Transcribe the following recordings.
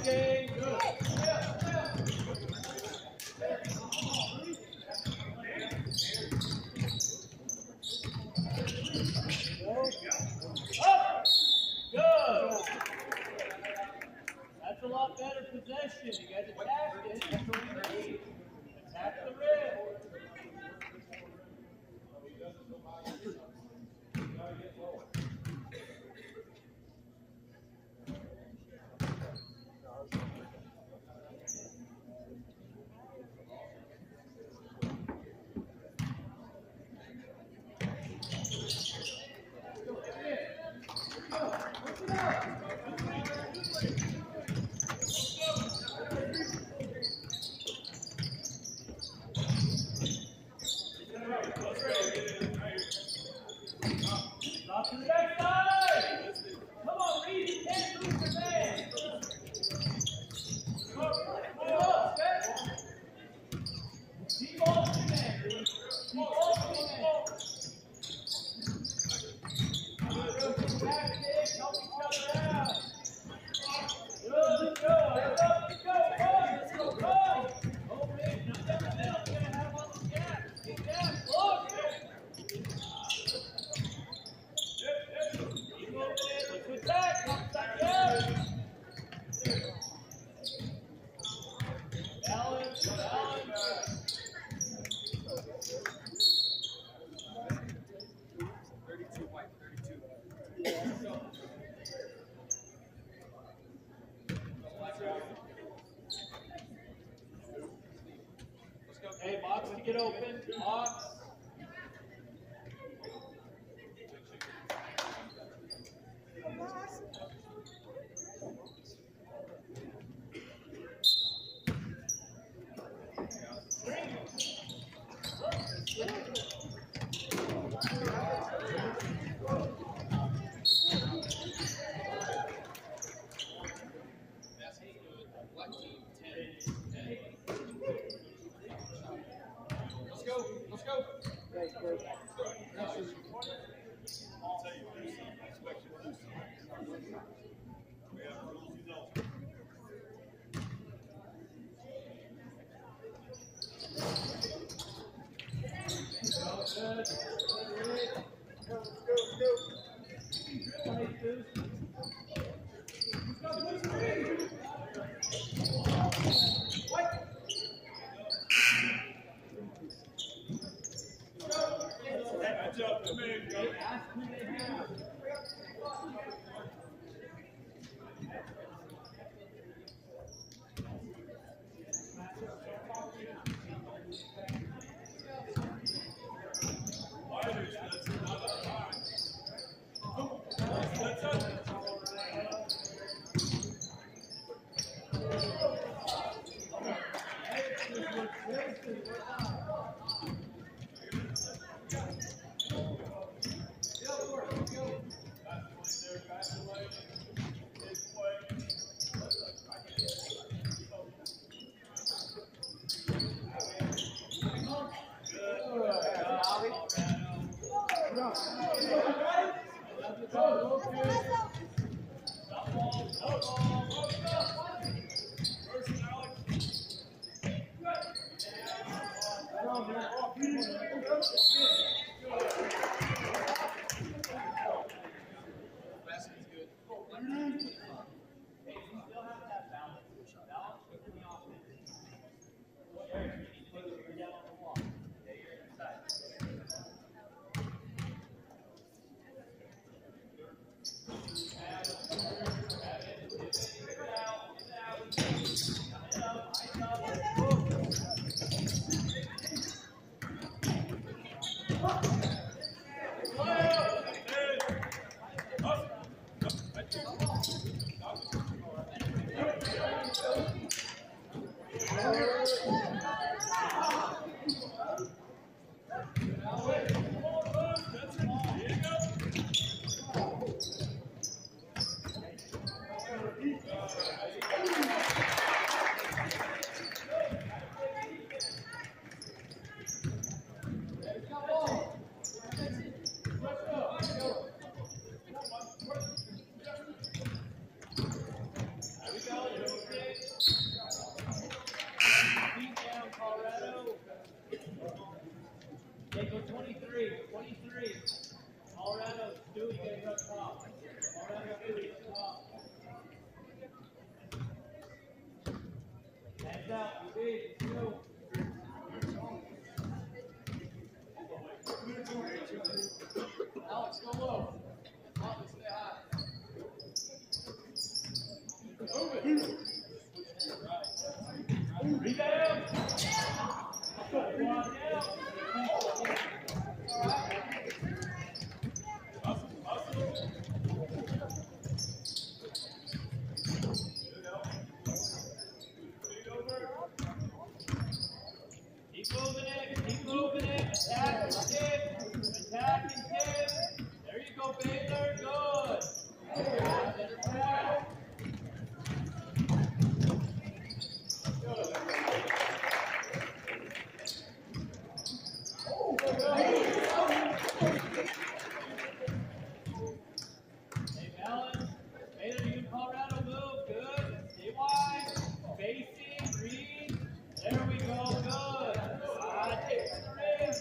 That's a lot better possession. You guys attacked it. That's what we need. Attack the rim. Hey, box to get open. Box. Rebound. Keep moving it, keep moving it. Attack and tip. Attack and tip. There you go, Baylor. Good. Hey, balance. Baylor, you Colorado move. Good. Stay wide. Facing. Read. There we go. Good. Take the rim.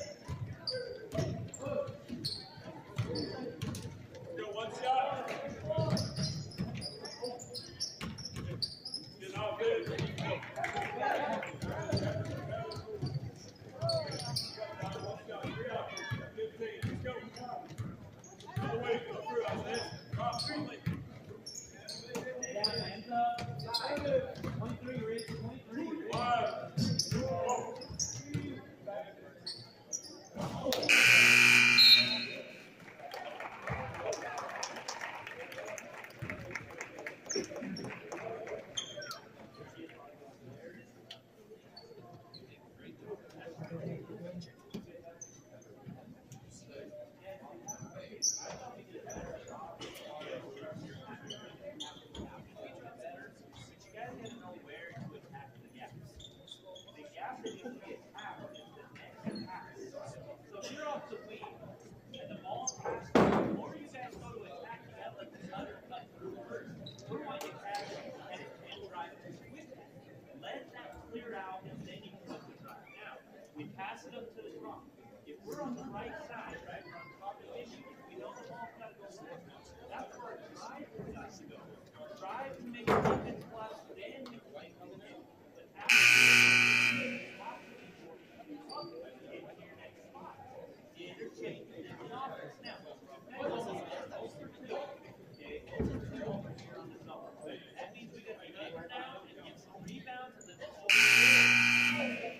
Go one shot. Get out good. Let's go. All the way to the through. Drop three. Stay down. Hands up. 23, Rich. 23. Rich. 5. Pass it up to the front. If we're on the right side, right, we're on top of the issue, we know the ball's got to go forward. That's where our drive has to go. Drive to make the defense flush, then you play coming in. But after get to your next spot. The interchange and then the offense. Now, over two. Okay, over two over here on the zone. That means we got to get down and get some rebounds and then over here.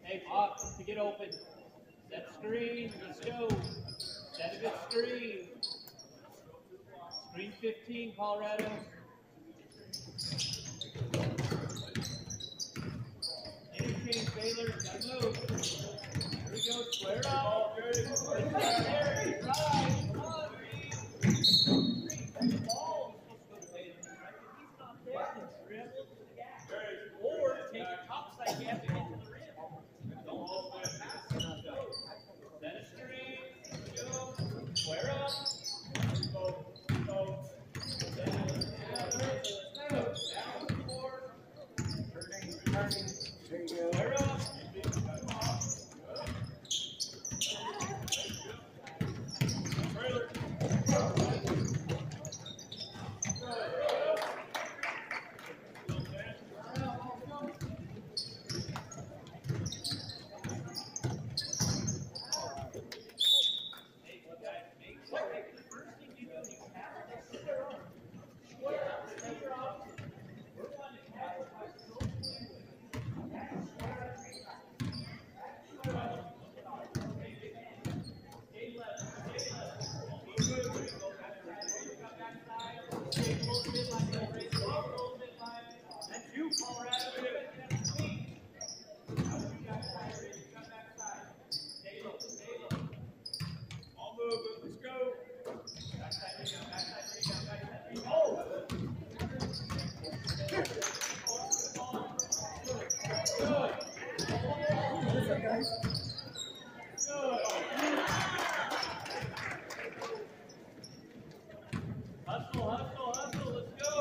Hey, Bob, to get open. Set screen, let's go. Set a good screen. Screen 15, Colorado. Interchange, Baylor, gotta move. Here we go, square it up. There, drive, come on, Reed. That ball was supposed to go to Baylor, right? If he's not there, then dribble to the gap. Or take a topside gap and get to the rim. Don't just want to pass it. Set a screen, go, square up. Square up. Hustle, hustle, hustle, let's go.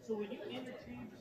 So when you interchange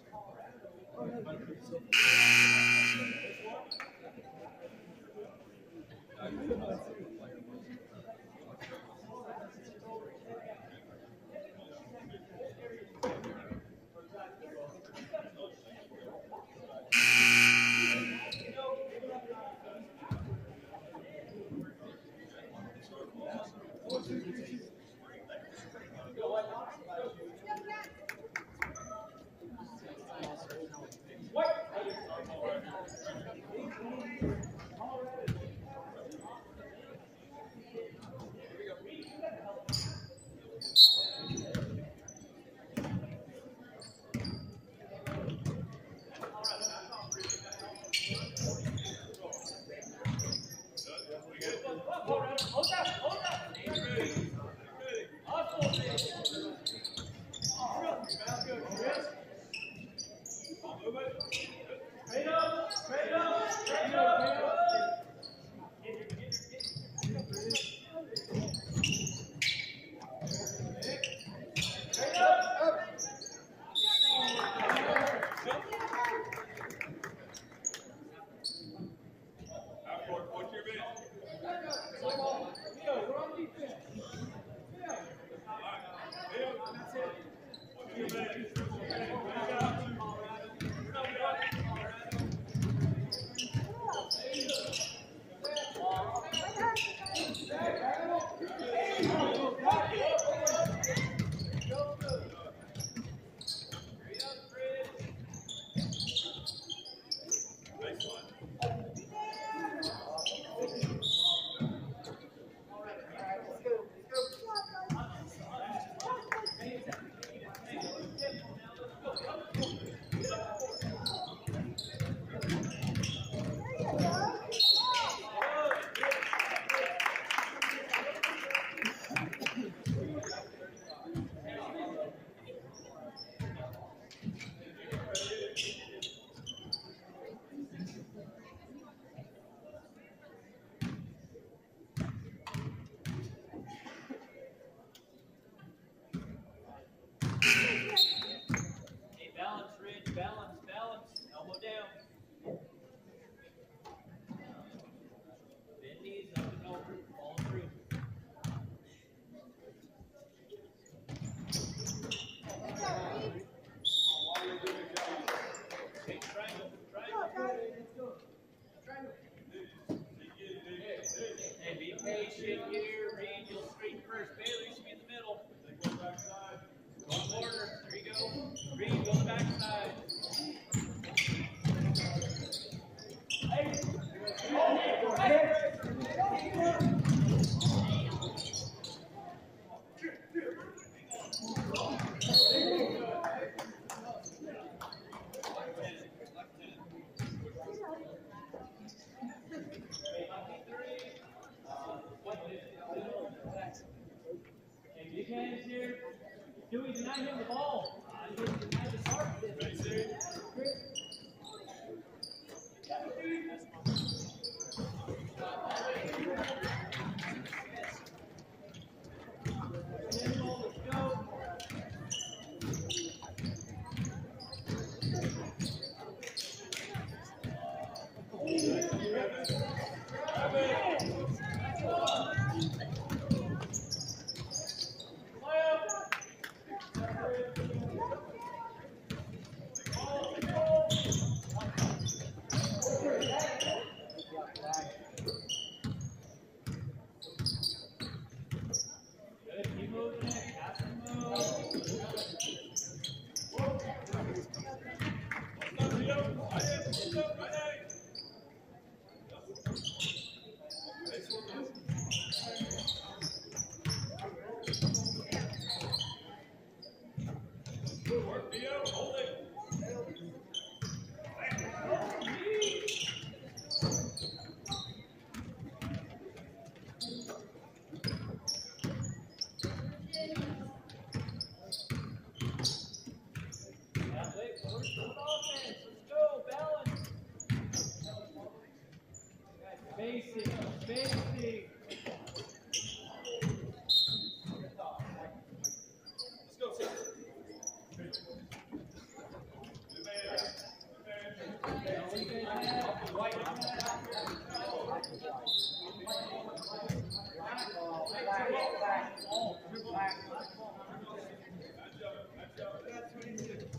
ball. Dribble back.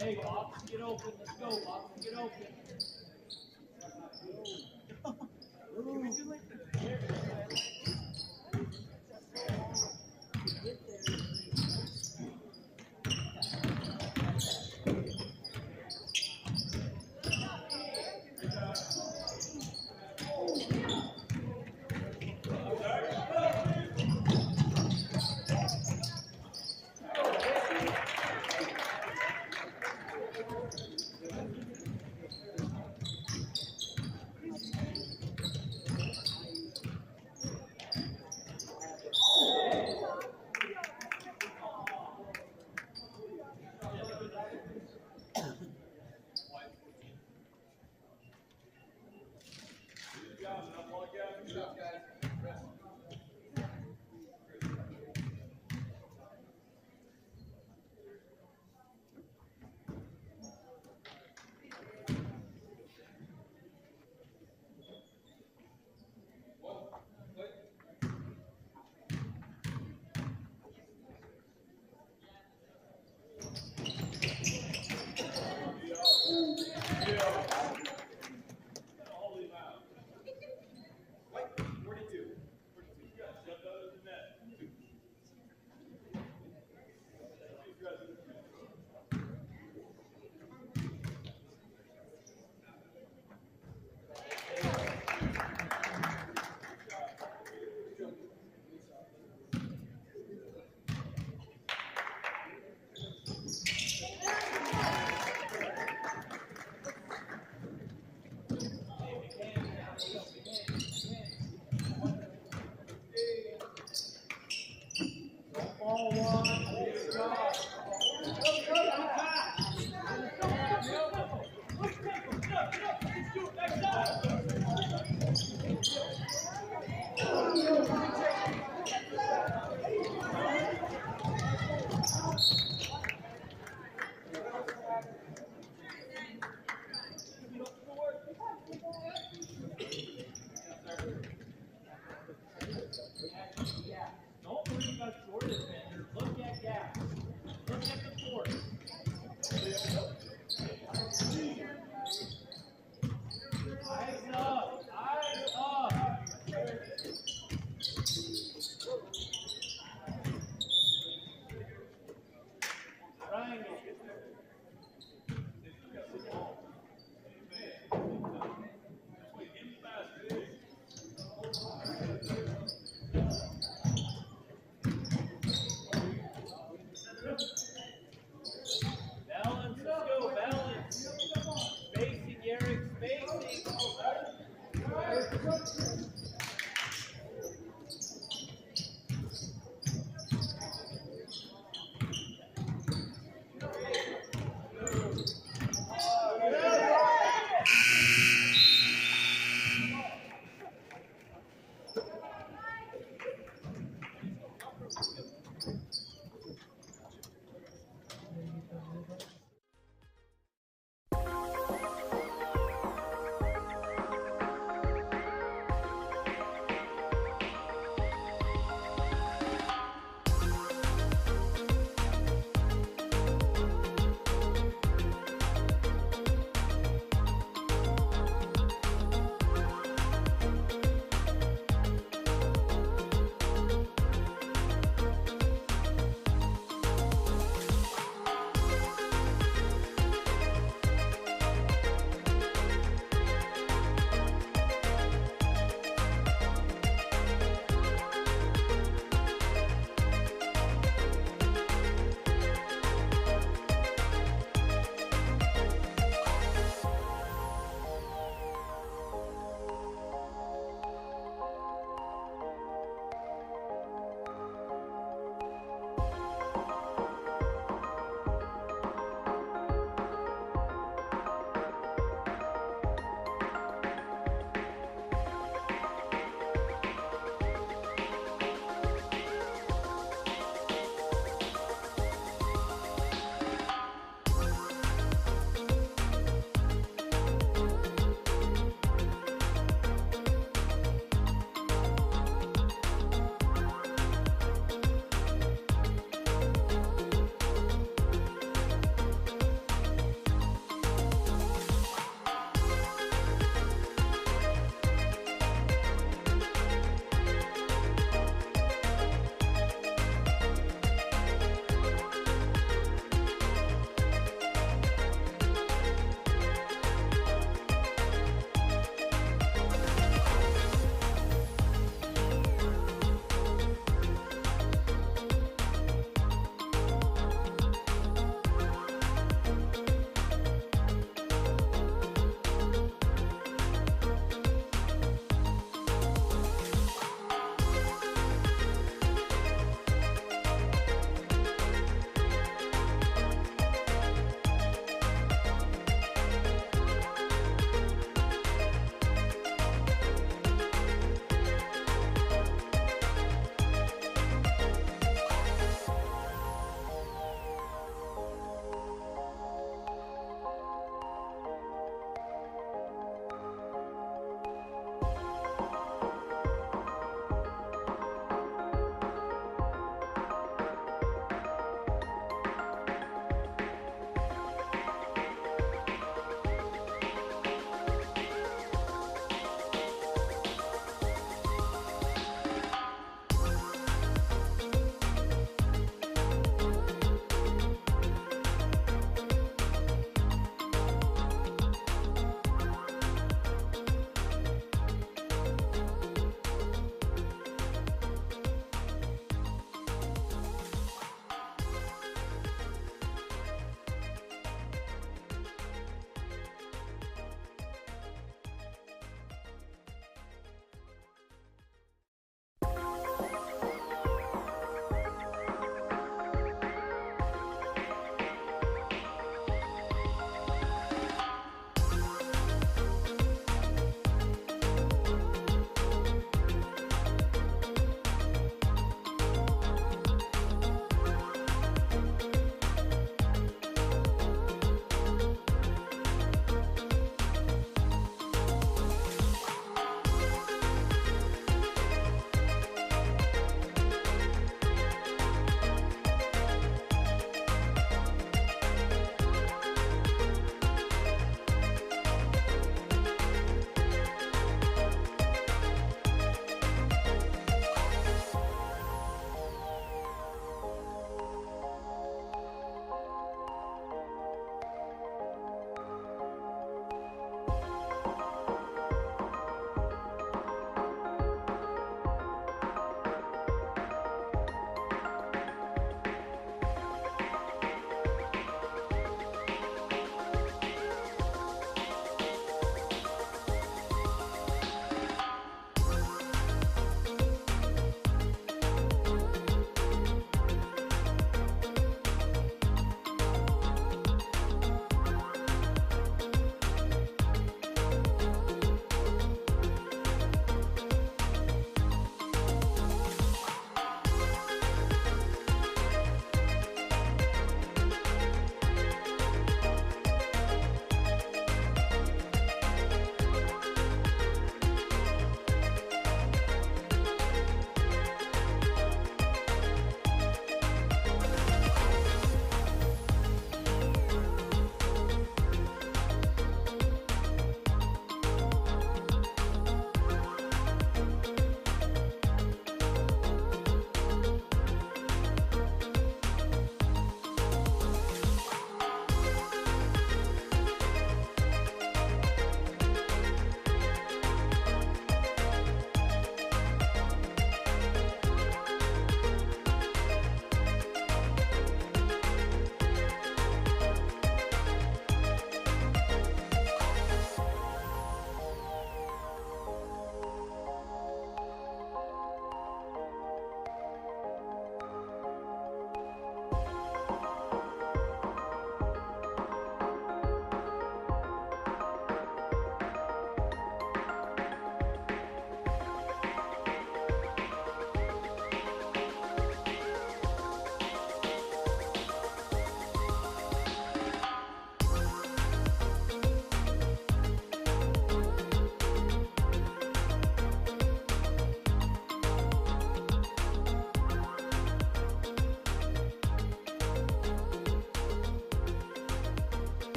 Hey, Box, get open. Let's go, Box, get open.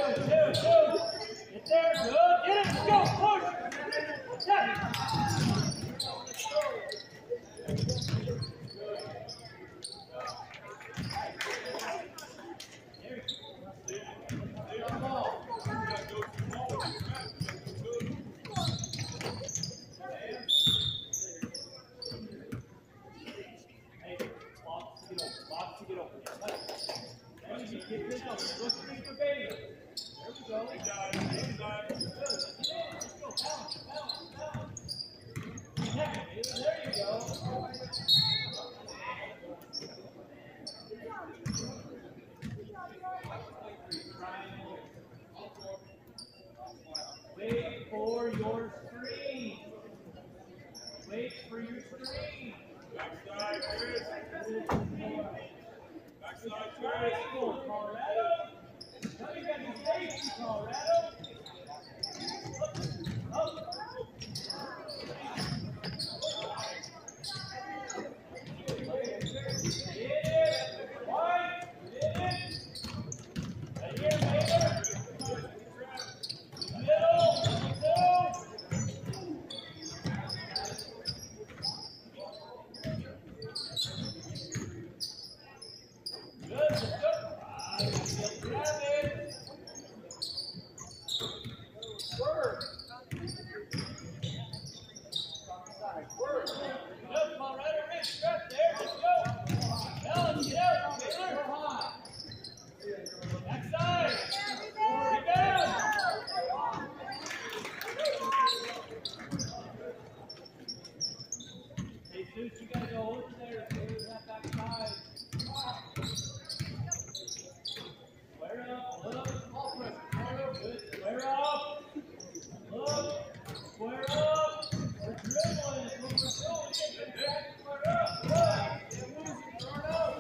Get there, good. Get it, let's go, push. Yeah. Wait for your screen. Wait for your screen. Backside, Chris. Backside, Colorado. Chris. Now you got to safety, Colorado. Up. Get it. White. Get it. Right here, Baylor. Middle. Good. Grab it. Work. Work. Good, Colorado. Rich, right there. Let's go. Ellen, get out. Baylor. Backside. Rebound. Hey, Zeus, you gotta go over there. There's that backside. Square up. Look. All pressure. Good. Square up. Look. Square up. We're dribbling. It's what we're doing. Get back. Square up. Look. Get moving. Turn up.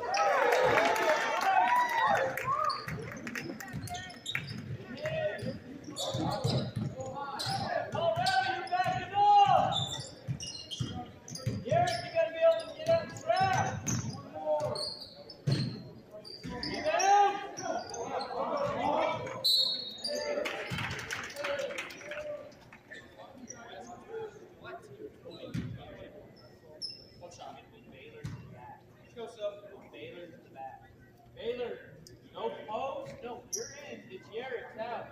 Colorado, you're backing up. Garrett, you gotta be able to get up and trap. One more. Get down. Baylor to the back. Let's go, Sub. Baylor to the back. Baylor, no post. No, you're in. It's Garrett's out.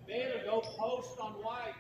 Baylor, go post on White.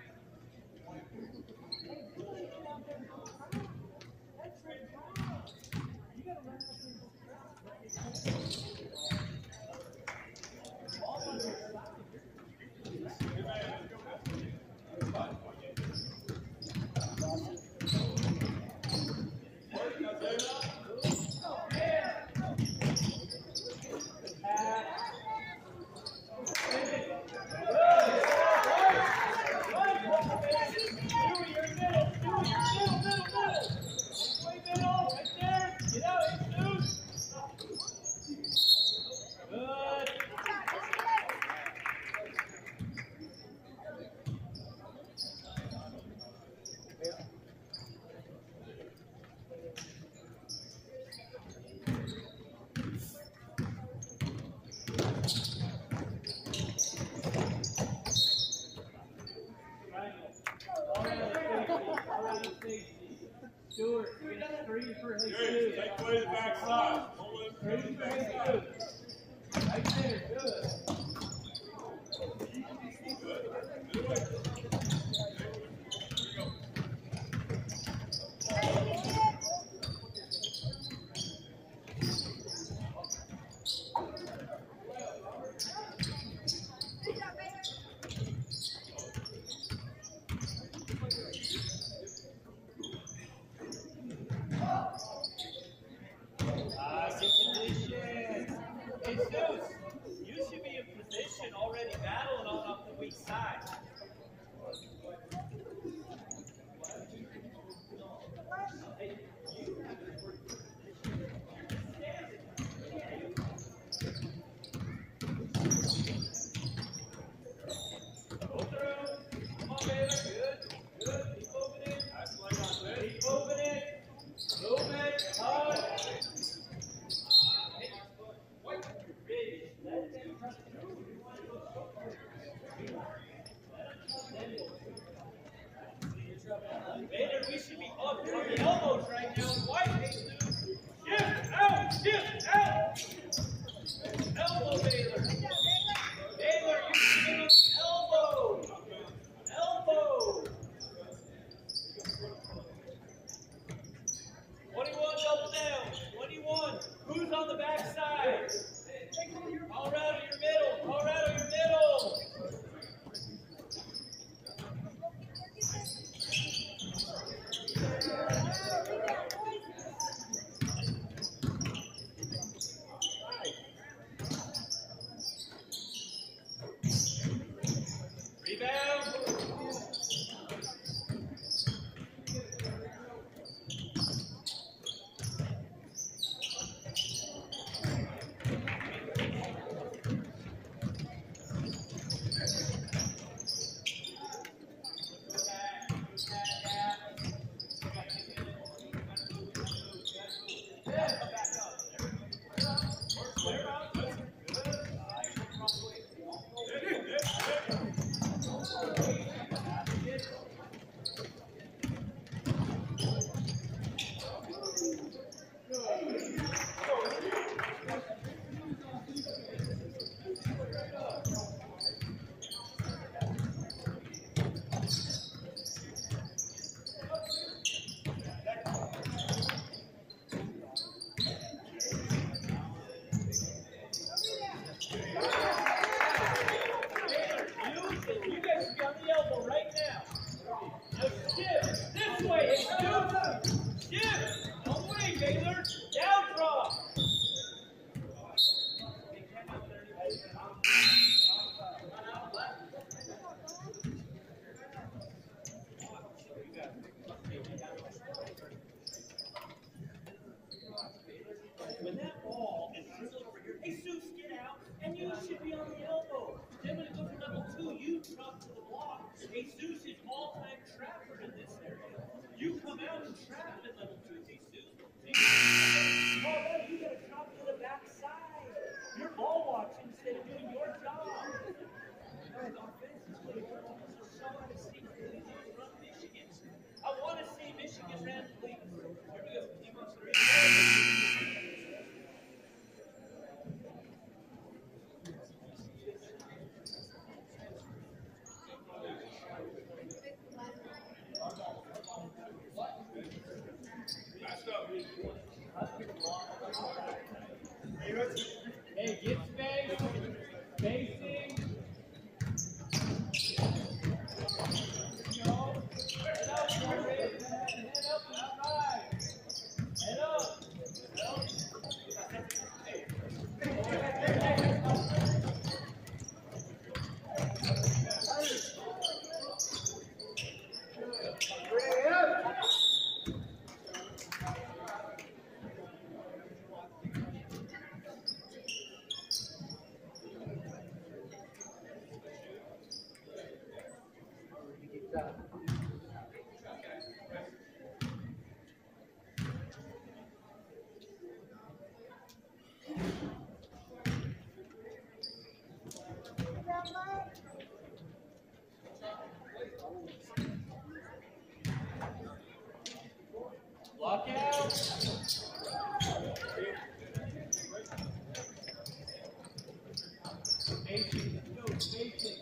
Stewart, you get a screen for his Take away the backside. Screen for his right there, good. Get position. Hey, Zeus, you should be in position already battling on up the weak side. Go through. Come on, Baylor. Good. Good. Keep moving it. Keep moving it. Move it. Hard. Let them trust you. Spacing. Let's go. Spacing.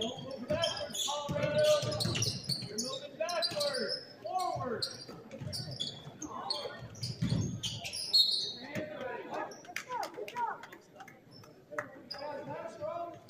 Don't move backwards, Colorado. You're moving backwards. Forward. Guys, not strong.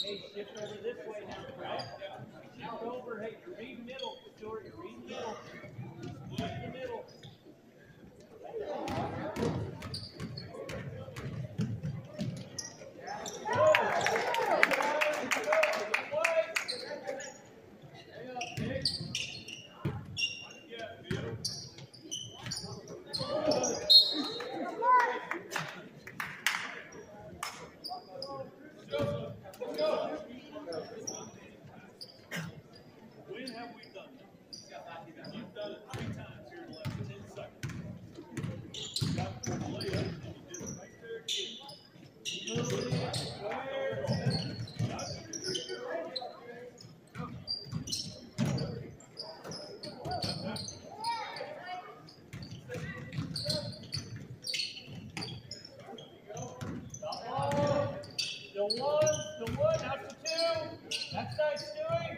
Hey, shift over this way now, Brett. Out over. Hey, you read middle, Stuart. You read middle. Split in the middle. When have we done that? You've done it 3 times here in the last 10 seconds. You got the layup and you did it right there again. The one, out to 2. That's nice, Stewie.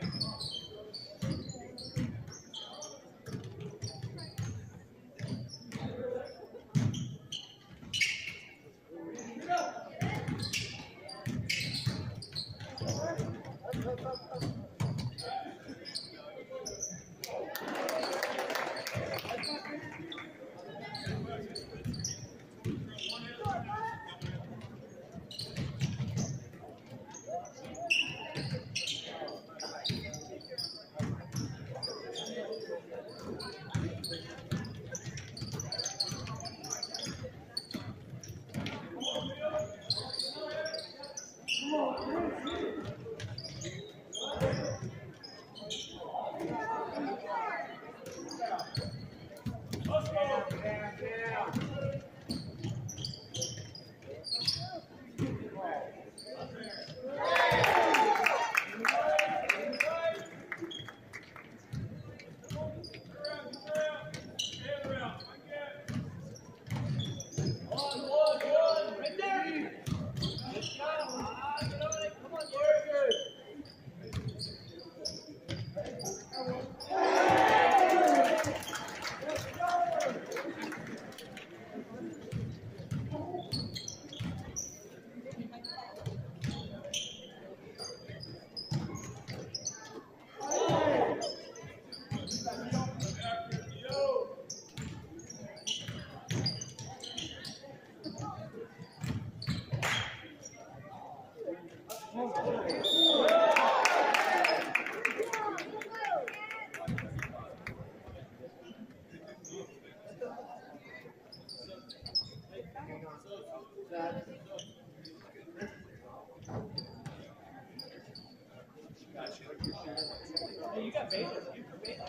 Hey, you got Baylor. You got Baylor.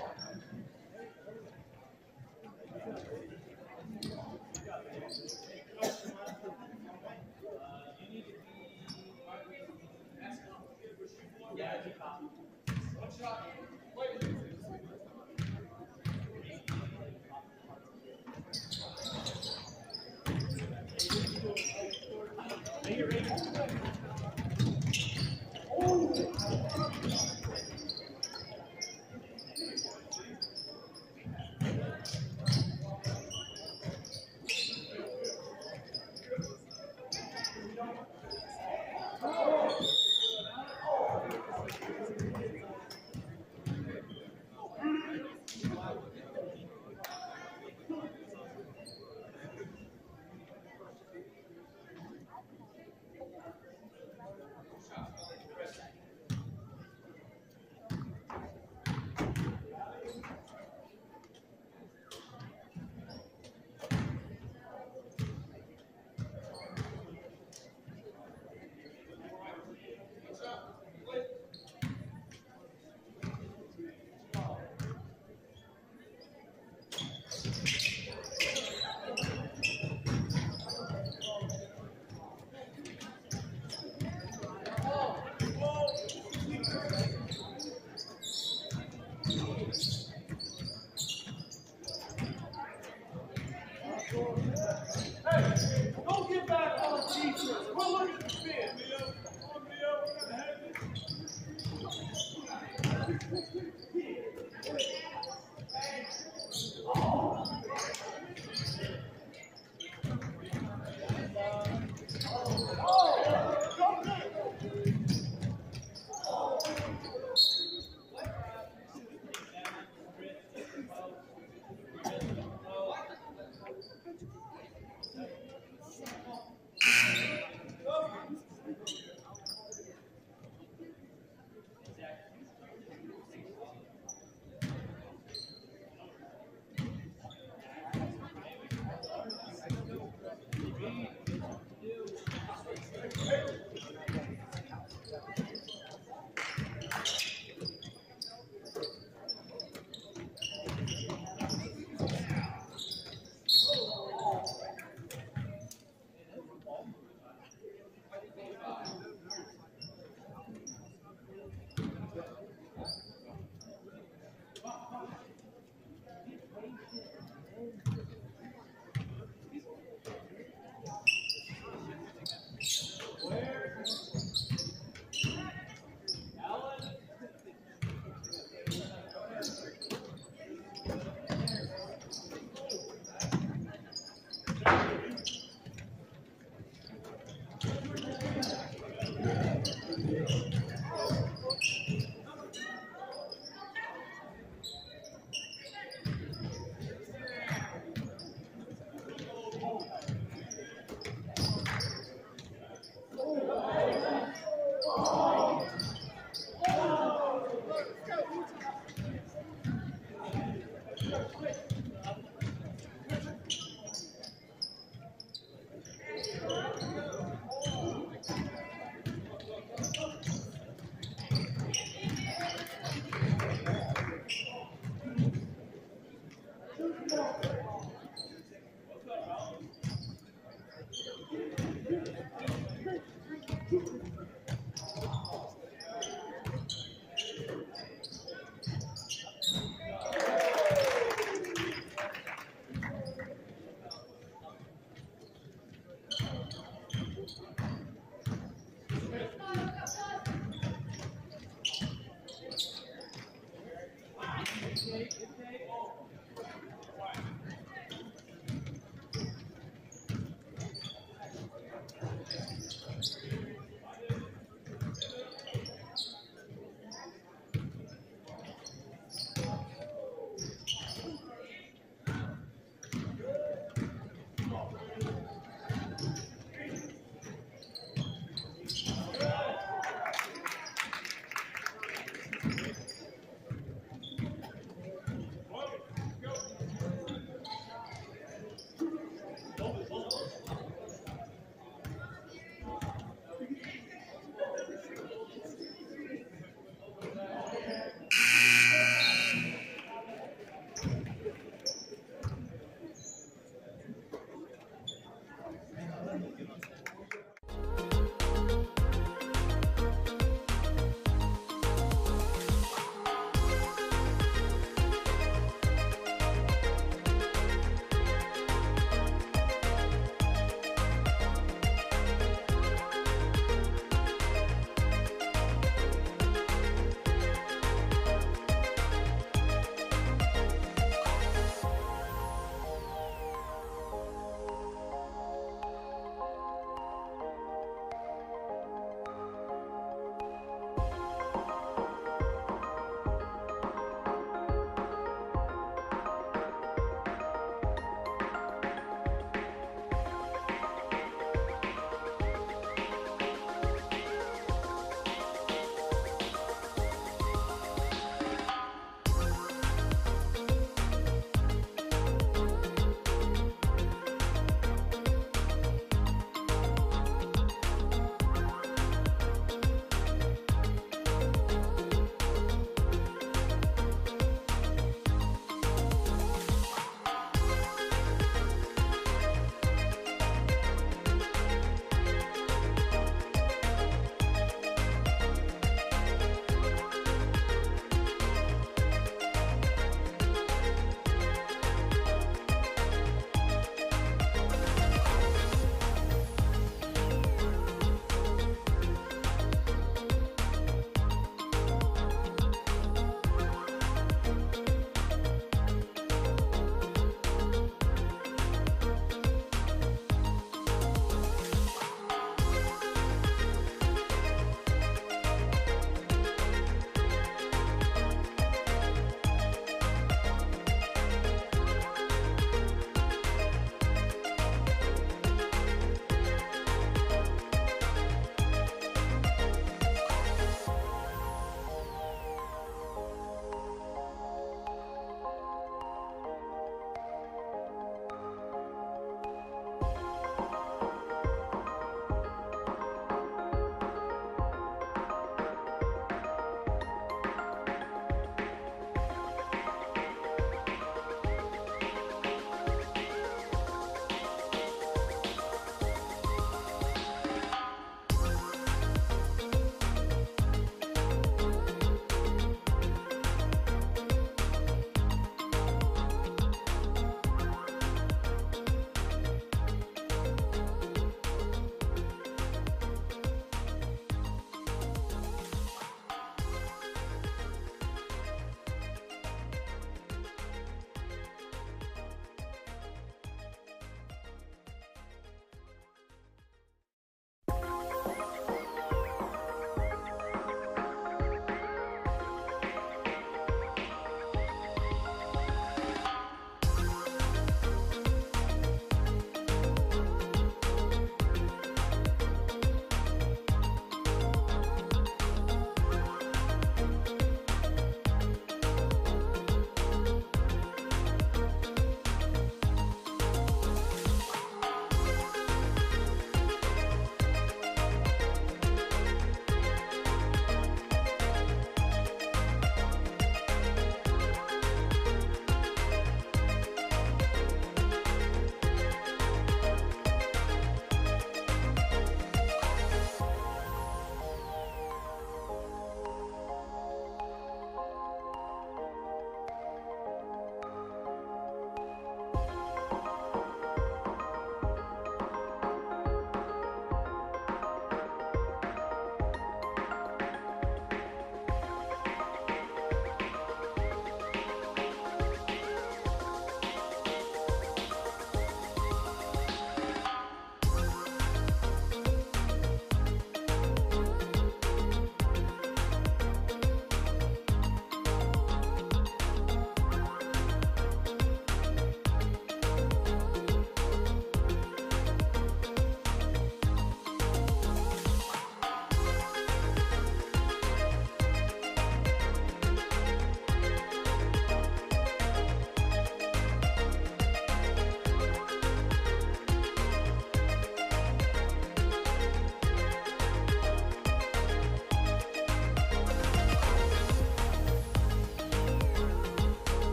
You need to be. Yeah, keep on. One shot. Wait. Hey, you're ready. Hey, don't get back on defense. We're looking to defend.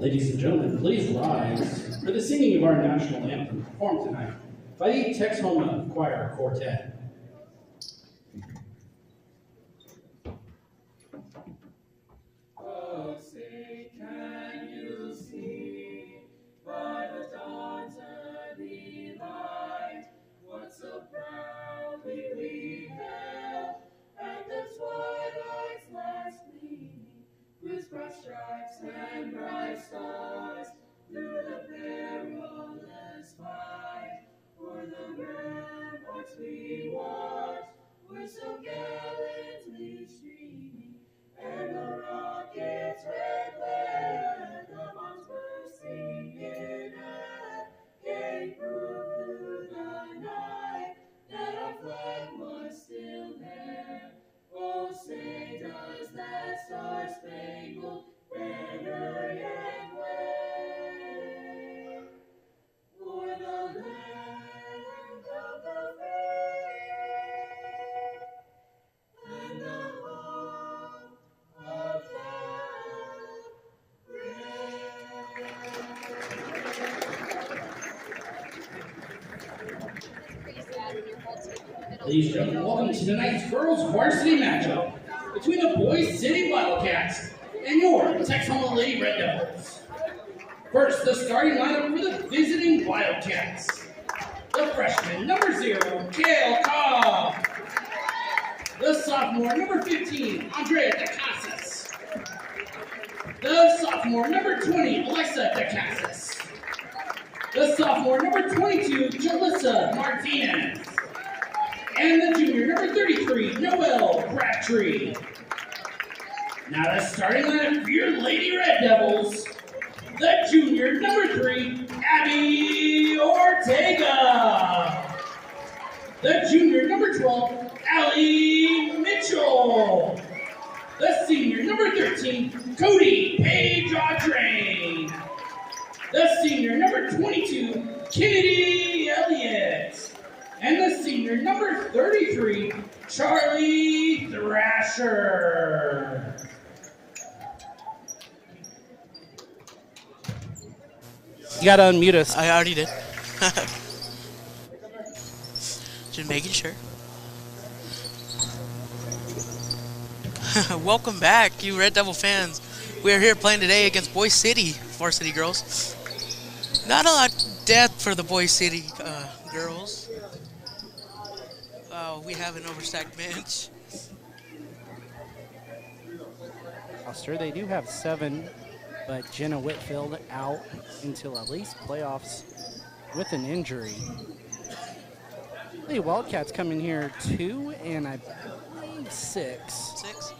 Ladies and gentlemen, please rise for the singing of our national anthem performed tonight by the Texoma Choir Quartet. Oh, say, can you see by the dawn's early light what so proudly we hailed at the twilight's last gleaming, whose broad stripes and bright stars through the perilous fight for the ramparts we watched were so gallantly streaming, and the rocket's red glare, the bombs bursting in air, gave proof through the night that our flag was still there. Oh, say, does that star-spangled banner yet wave for the land of the free and the home of the Ladies and gentlemen, welcome to tonight's girls varsity matchup between the Boise Wildcats and your Texoma Lady Red Devils. First, the starting lineup for the visiting Wildcats. The freshman, number 0, Kale Cobb. The sophomore, number 15, Andrea DeCasas. The sophomore, number 20, Alexa DeCasas. The sophomore, number 22, Jalissa Martinez. And the junior, number 33, Noelle Crabtree. Now the starting lineup for your Lady Red Devils. The junior, number 3, Abby Ortega. The junior, number 12, Allie Mitchell. The senior, number 13, Cody Page Audrain. The senior, number 22, Kennedy Elliott. And the senior, number 33, Charlie Thrasher. You gotta unmute us. I already did. Just making sure. Welcome back, you Red Devil fans. We are here playing today against Boise City varsity girls. Not a lot of depth for the Boise City girls. We have an overstacked bench. Sure, they do have 7, but Jenna Whitfield out until at least playoffs with an injury. The Wildcats come in here 2 and I believe 6. 6.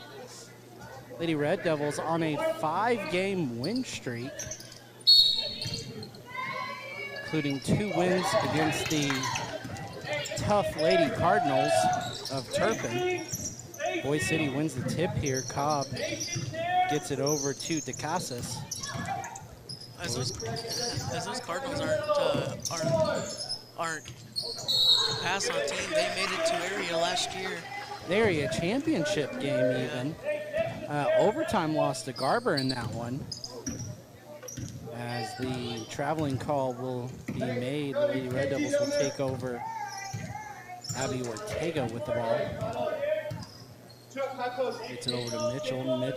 Lady Red Devils on a 5-game win streak, including 2 wins against the tough Lady Cardinals of Turpin. Boise City wins the tip here. Cobb gets it over to DeCasas. As those Cardinals aren't a pass-on team, they made it to area last year. The area championship game even. Overtime loss to Garber in that one. As the traveling call will be made, the Lady Red Devils will take over. Abby Ortega with the ball. Gets it over to Mitchell. Mitchell in the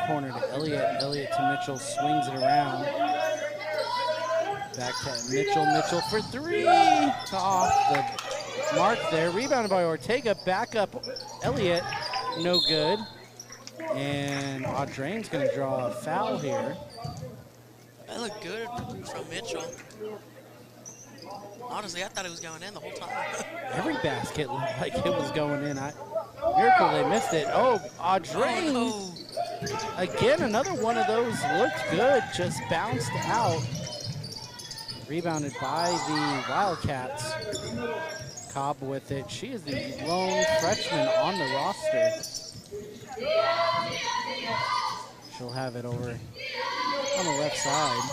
corner to Elliott. Elliott to Mitchell, swings it around. Back to Mitchell. Mitchell for 3. Off the mark there. Rebounded by Ortega. Back up Elliott. No good. And Audrain's going to draw a foul here. That looked good from Mitchell. Honestly, I thought it was going in the whole time. Every basket looked like it was going in. Miracle they missed it. Oh, Audrain. Oh, Again, another one of those looked good, just bounced out. Rebounded by the Wildcats. Cobb with it. She is the lone freshman on the roster. She'll have it over on the left side.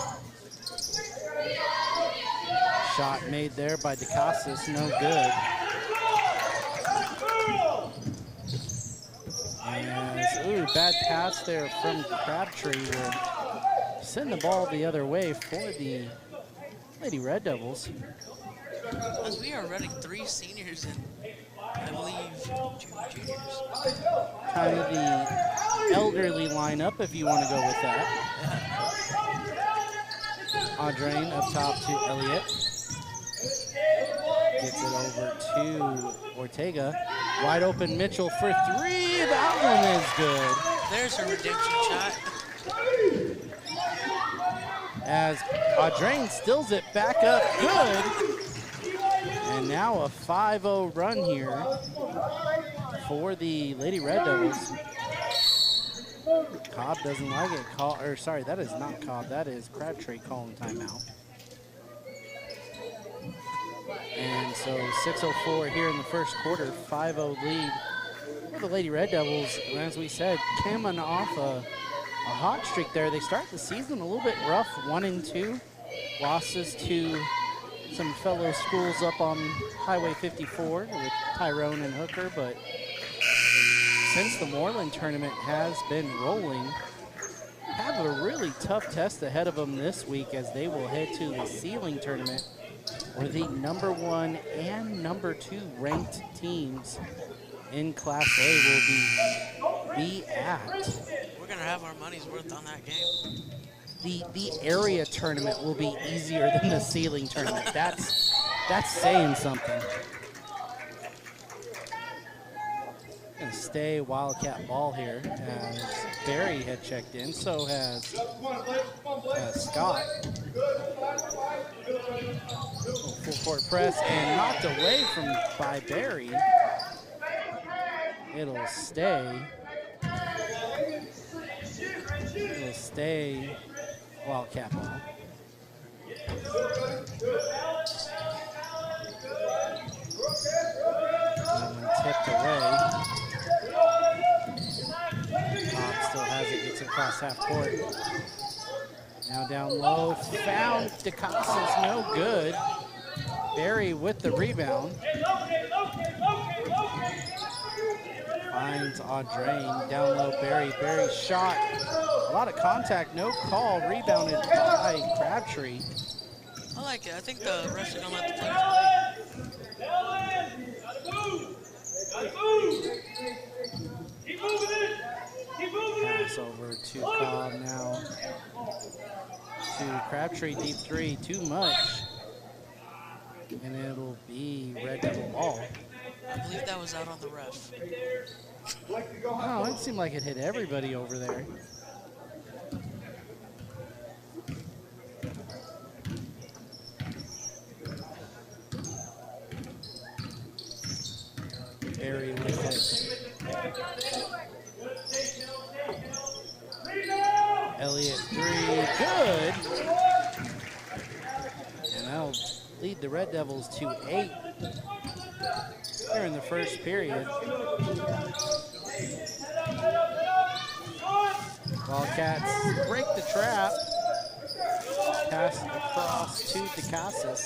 Shot made there by DeCasas, no good. As, ooh, bad pass there from Crabtree will send the ball the other way for the Lady Red Devils. As we are running 3 seniors and I believe 2 juniors. Kind of the elderly lineup, if you want to go with that. Audrain up top to Elliott. Gets it over to Ortega. Wide open Mitchell for 3. That one is good. There's a redemption shot. As Audrain stills it back up good. And now a 5-0 run here for the Lady Red Devils. Cobb doesn't like it. Sorry, that is not Cobb. That is Crabtree calling timeout. And so 6:04 here in the first quarter, 5-0 lead for the Lady Red Devils. And as we said, coming off a hot streak there. They start the season a little bit rough, 1-2. Losses to some fellow schools up on Highway 54 with Tyrone and Hooker, but since the Moreland tournament has been rolling, have a really tough test ahead of them this week as they will head to the ceiling tournament where the #1 and #2 ranked teams in Class A will be at. We're going to have our money's worth on that game. The area tournament will be easier than the ceiling tournament. That's saying something. Gonna stay Wildcat ball here as Barry had checked in. So has Scott. Full court press and knocked away by Barry. It'll stay. It'll stay Wildcat ball. Tipped away. Cobb still has it, gets it across half court. Now down low, found DeCasas, no good. Barry with the rebound. Finds Audrain, down low Barry. Barry shot, a lot of contact, no call, rebounded by Crabtree. I like it. I think the refs are going to let the players play. Pass over to Cobb now. To Crabtree, deep 3, too much. And it'll be Red Devil ball. I believe that was out on the ref. Oh, it seemed like it hit everybody over there. Barry with it. Elliott 3, good. And that'll lead the Red Devils to 8 here in the first period. Wildcats break the trap. Pass across to DeCasas.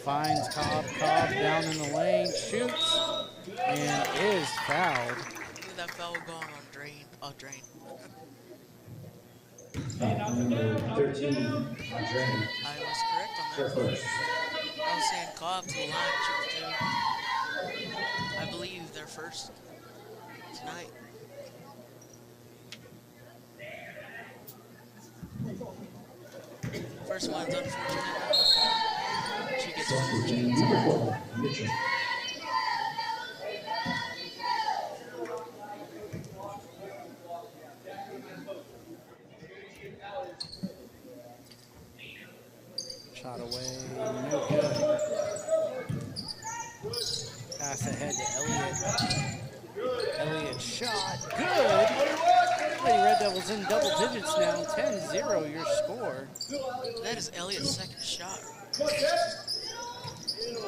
Finds Cobb. Cobb down in the lane, shoots, and is fouled. Look at that foul going on Drain. Oh, Drain. Number 13, Audrain. I was correct on that. First. I was saying Cobb to the line, chip 2. I believe they're first tonight. First one's unfortunate. She gets one. Mitchell. Shot away, no good. Pass ahead to Elliott. Elliott shot, good. Lady Red Devils in double digits now, 10-0 your score. That is Elliott's second shot.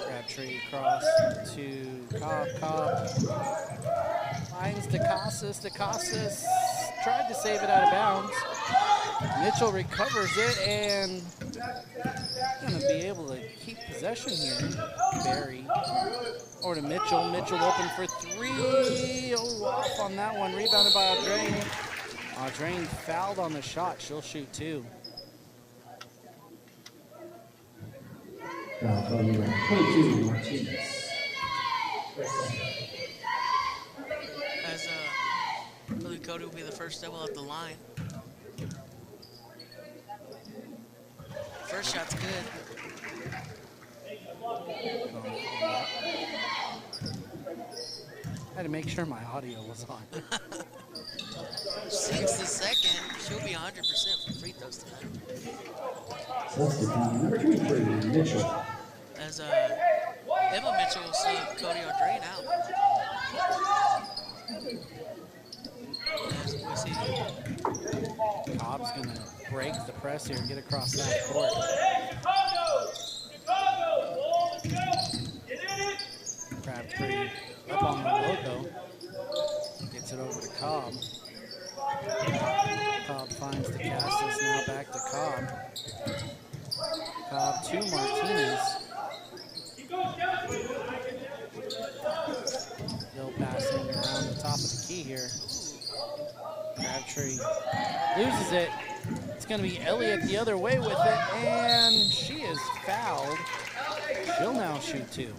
Crabtree across to Cobb. Cobb finds DeCasas. DeCasas tried to save it out of bounds. Mitchell recovers it and Gonna be able to keep possession here. Barry over to Mitchell. Mitchell open for three. Oh, off on that one. Rebounded by Audrain. Audrain fouled on the shot. She'll shoot two. Foul number 22, Martinez. As I believe Cody will be the first double at the line. First shot's good. I had to make sure my audio was on. Sinks the second. She'll be 100% for free throws tonight. Substitute number 23, Mitchell. As Emma Mitchell will see Cody Audrain out. As we see Cobb's gonna break the press here and get across that court. Crabtree up on the logo. Gets it over to Cobb. Cobb finds the Cassis, now back to Cobb. Cobb to Martinez. Still passing around the top of the key here. Crabtree loses it. It's going to be Elliott the other way with it, and she is fouled. She'll now shoot two.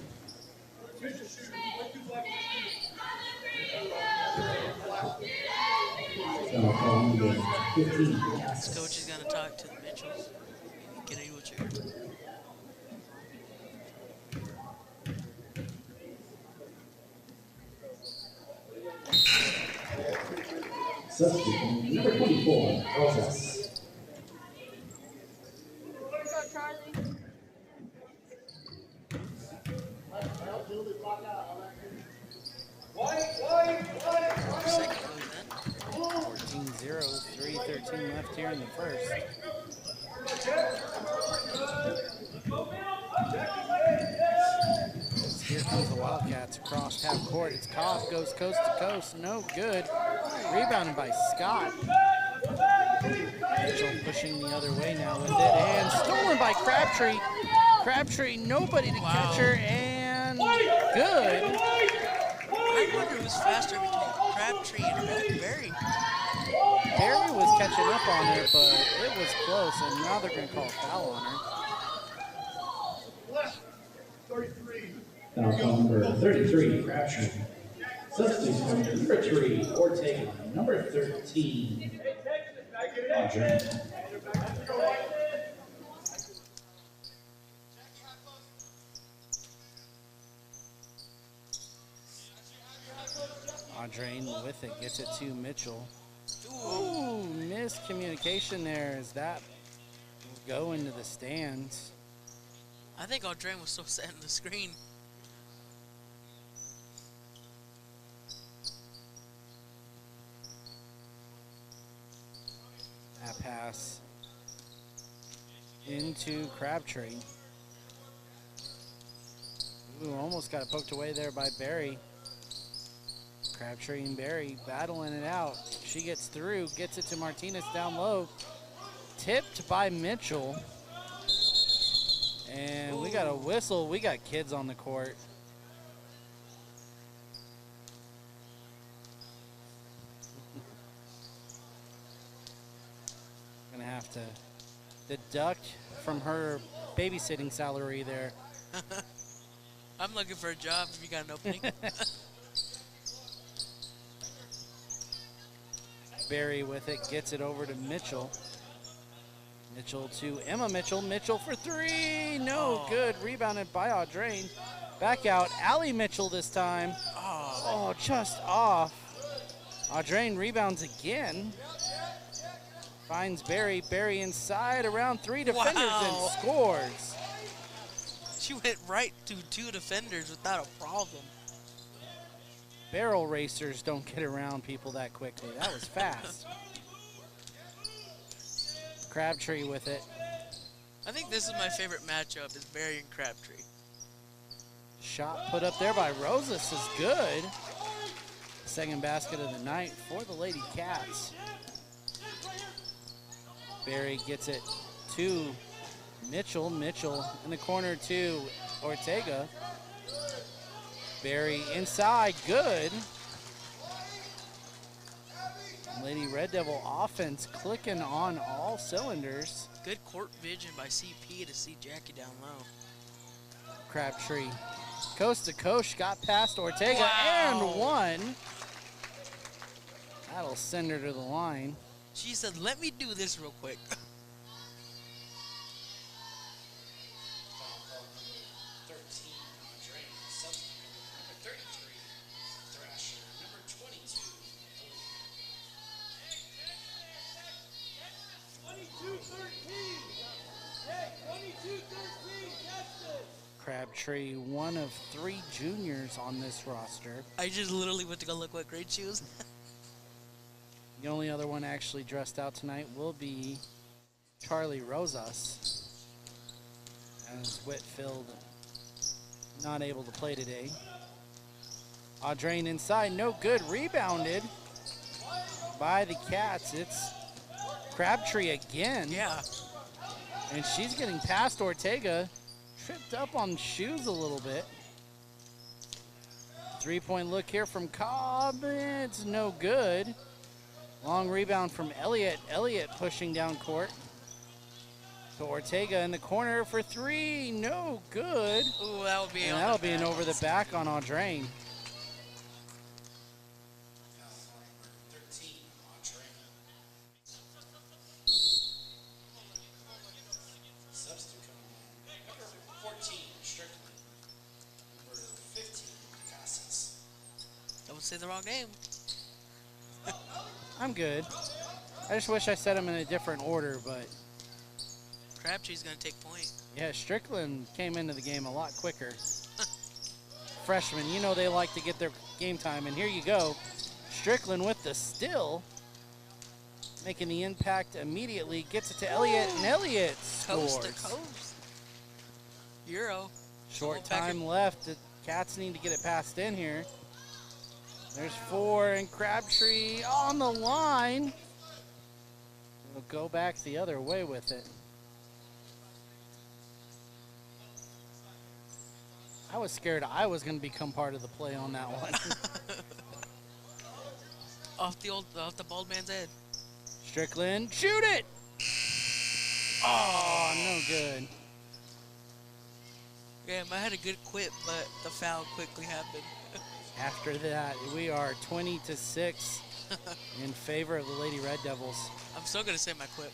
Coach is going to talk to the Mitchells. Get a wheelchair. Substitute number 24, Rosas. Second goes in. 14-0, 3:13 left here in the first. Here comes the Wildcats across half court. It's Cobb, goes coast to coast, no good. Rebounded by Scott. Mitchell pushing the other way now with it, and stolen by Crabtree. Crabtree, nobody to catch her, and good. I wonder who's faster between Crabtree and Berry. Barry was catching up on her, but it was close, and now they're going to call a foul on her. Foul number 33, Crabtree. Substitute number 3, Ortega. Number 13, Audrey. Audrain with it, gets it to Mitchell. Ooh, miscommunication there as that will go into the stands. I think Audrain was so set in the screen. That pass into Crabtree. Ooh, almost got it poked away there by Barry. Crabtree and Barry battling it out. She gets through, gets it to Martinez down low. Tipped by Mitchell. And we got a whistle. We got kids on the court. Gonna have to deduct from her babysitting salary there. I'm looking for a job if you got an opening. Barry with it, gets it over to Mitchell. Mitchell to Emma Mitchell. Mitchell for three. No good. Rebounded by Audrain. Back out. Allie Mitchell this time. Oh, just off. Audrain rebounds again. Finds Barry. Barry inside around three defenders and scores. She went right to two defenders without a problem. Barrel racers don't get around people that quickly. That was fast. Crabtree with it. I think this is my favorite matchup, is Barry and Crabtree. Shot put up there by Rosas is good. Second basket of the night for the Lady Cats. Barry gets it to Mitchell in the corner to Ortega. Barry inside, good. Lady Red Devil offense clicking on all cylinders. Good court vision by CP to see Jackie down low. Crabtree, coast to coast, got past Ortega Wow. and one. That'll send her to the line. She said, let me do this real quick. Crabtree, one of 3 juniors on this roster. I just literally went to go look what grade she was. The only other one actually dressed out tonight will be Charlie Rosas, as Whitfield not able to play today. Audrain inside, no good, rebounded by the Cats. It's Crabtree again. Yeah. And she's getting past Ortega, tripped up on shoes a little bit. 3-point look here from Cobb, it's no good. Long rebound from Elliott. Elliott pushing down court. To Ortega in the corner for 3. No good. Ooh, that'll be And on that'll the be an back. over the back on Audrain. Don't say the wrong name. I'm good. I just wish I said them in a different order, but Crabtree's gonna take point. yeah, Strickland came into the game a lot quicker. Freshmen, you know they like to get their game time, and here you go. Strickland with the steal, making the impact immediately, gets it to Elliott, and Elliott Coast scores. to coast. Euro. Short Back in- time left. The Cats need to get it passed in here. There's 4, and Crabtree on the line. We'll go back the other way with it. I was scared I was going to become part of the play on that one. off the bald man's head. Strickland, shoot it! Oh, no good. Yeah, I had a good quip, but the foul quickly happened. After that, we are 20-6 in favor of the Lady Red Devils. I'm still gonna say my quip.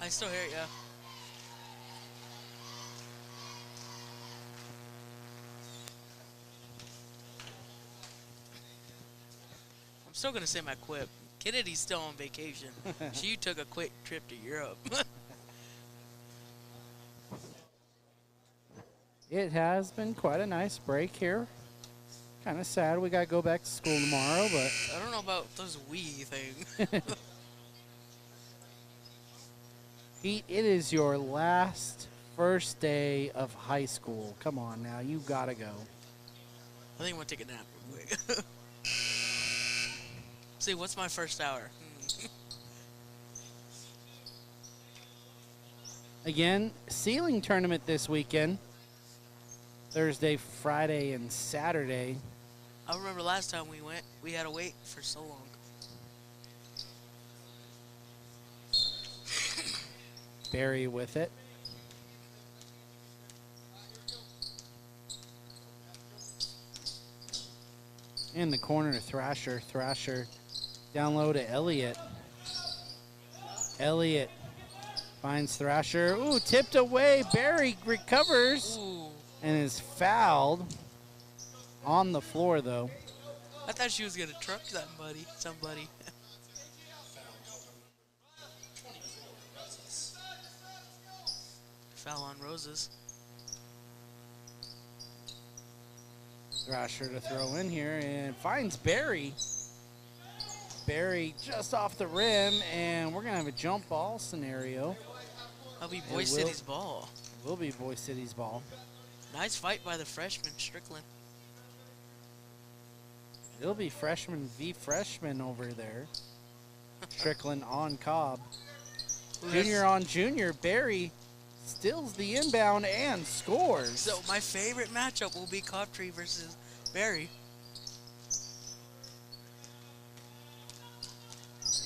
I still hear it, yeah. I'm still gonna say my quip. Kennedy's still on vacation. She took a quick trip to Europe. It has been quite a nice break here. Kind of sad we got to go back to school tomorrow, but I don't know about those Wii thing. Pete, it is your last first day of high school. Come on now, you got to go. I think I'm gonna take a nap real quick. See, what's my first hour? Again, ceiling tournament this weekend. Thursday, Friday, and Saturday. I remember last time we went, we had to wait for so long. Barry with it. In the corner to Thrasher. Thrasher down low to Elliott. Elliott finds Thrasher. Ooh, tipped away. Barry recovers Ooh, and is fouled on the floor, though. I thought she was gonna truck somebody. Foul on Roses. Thrasher to throw in here and finds Barry. Barry just off the rim, and we're going to have a jump ball scenario. That'll be It Boise City's ball. Will be Boise City's ball. Nice fight by the freshman, Strickland. It'll be freshman v freshman over there. Strickland on Cobb. Junior on junior. Barry steals the inbound and scores. So my favorite matchup will be Cobtree versus Barry.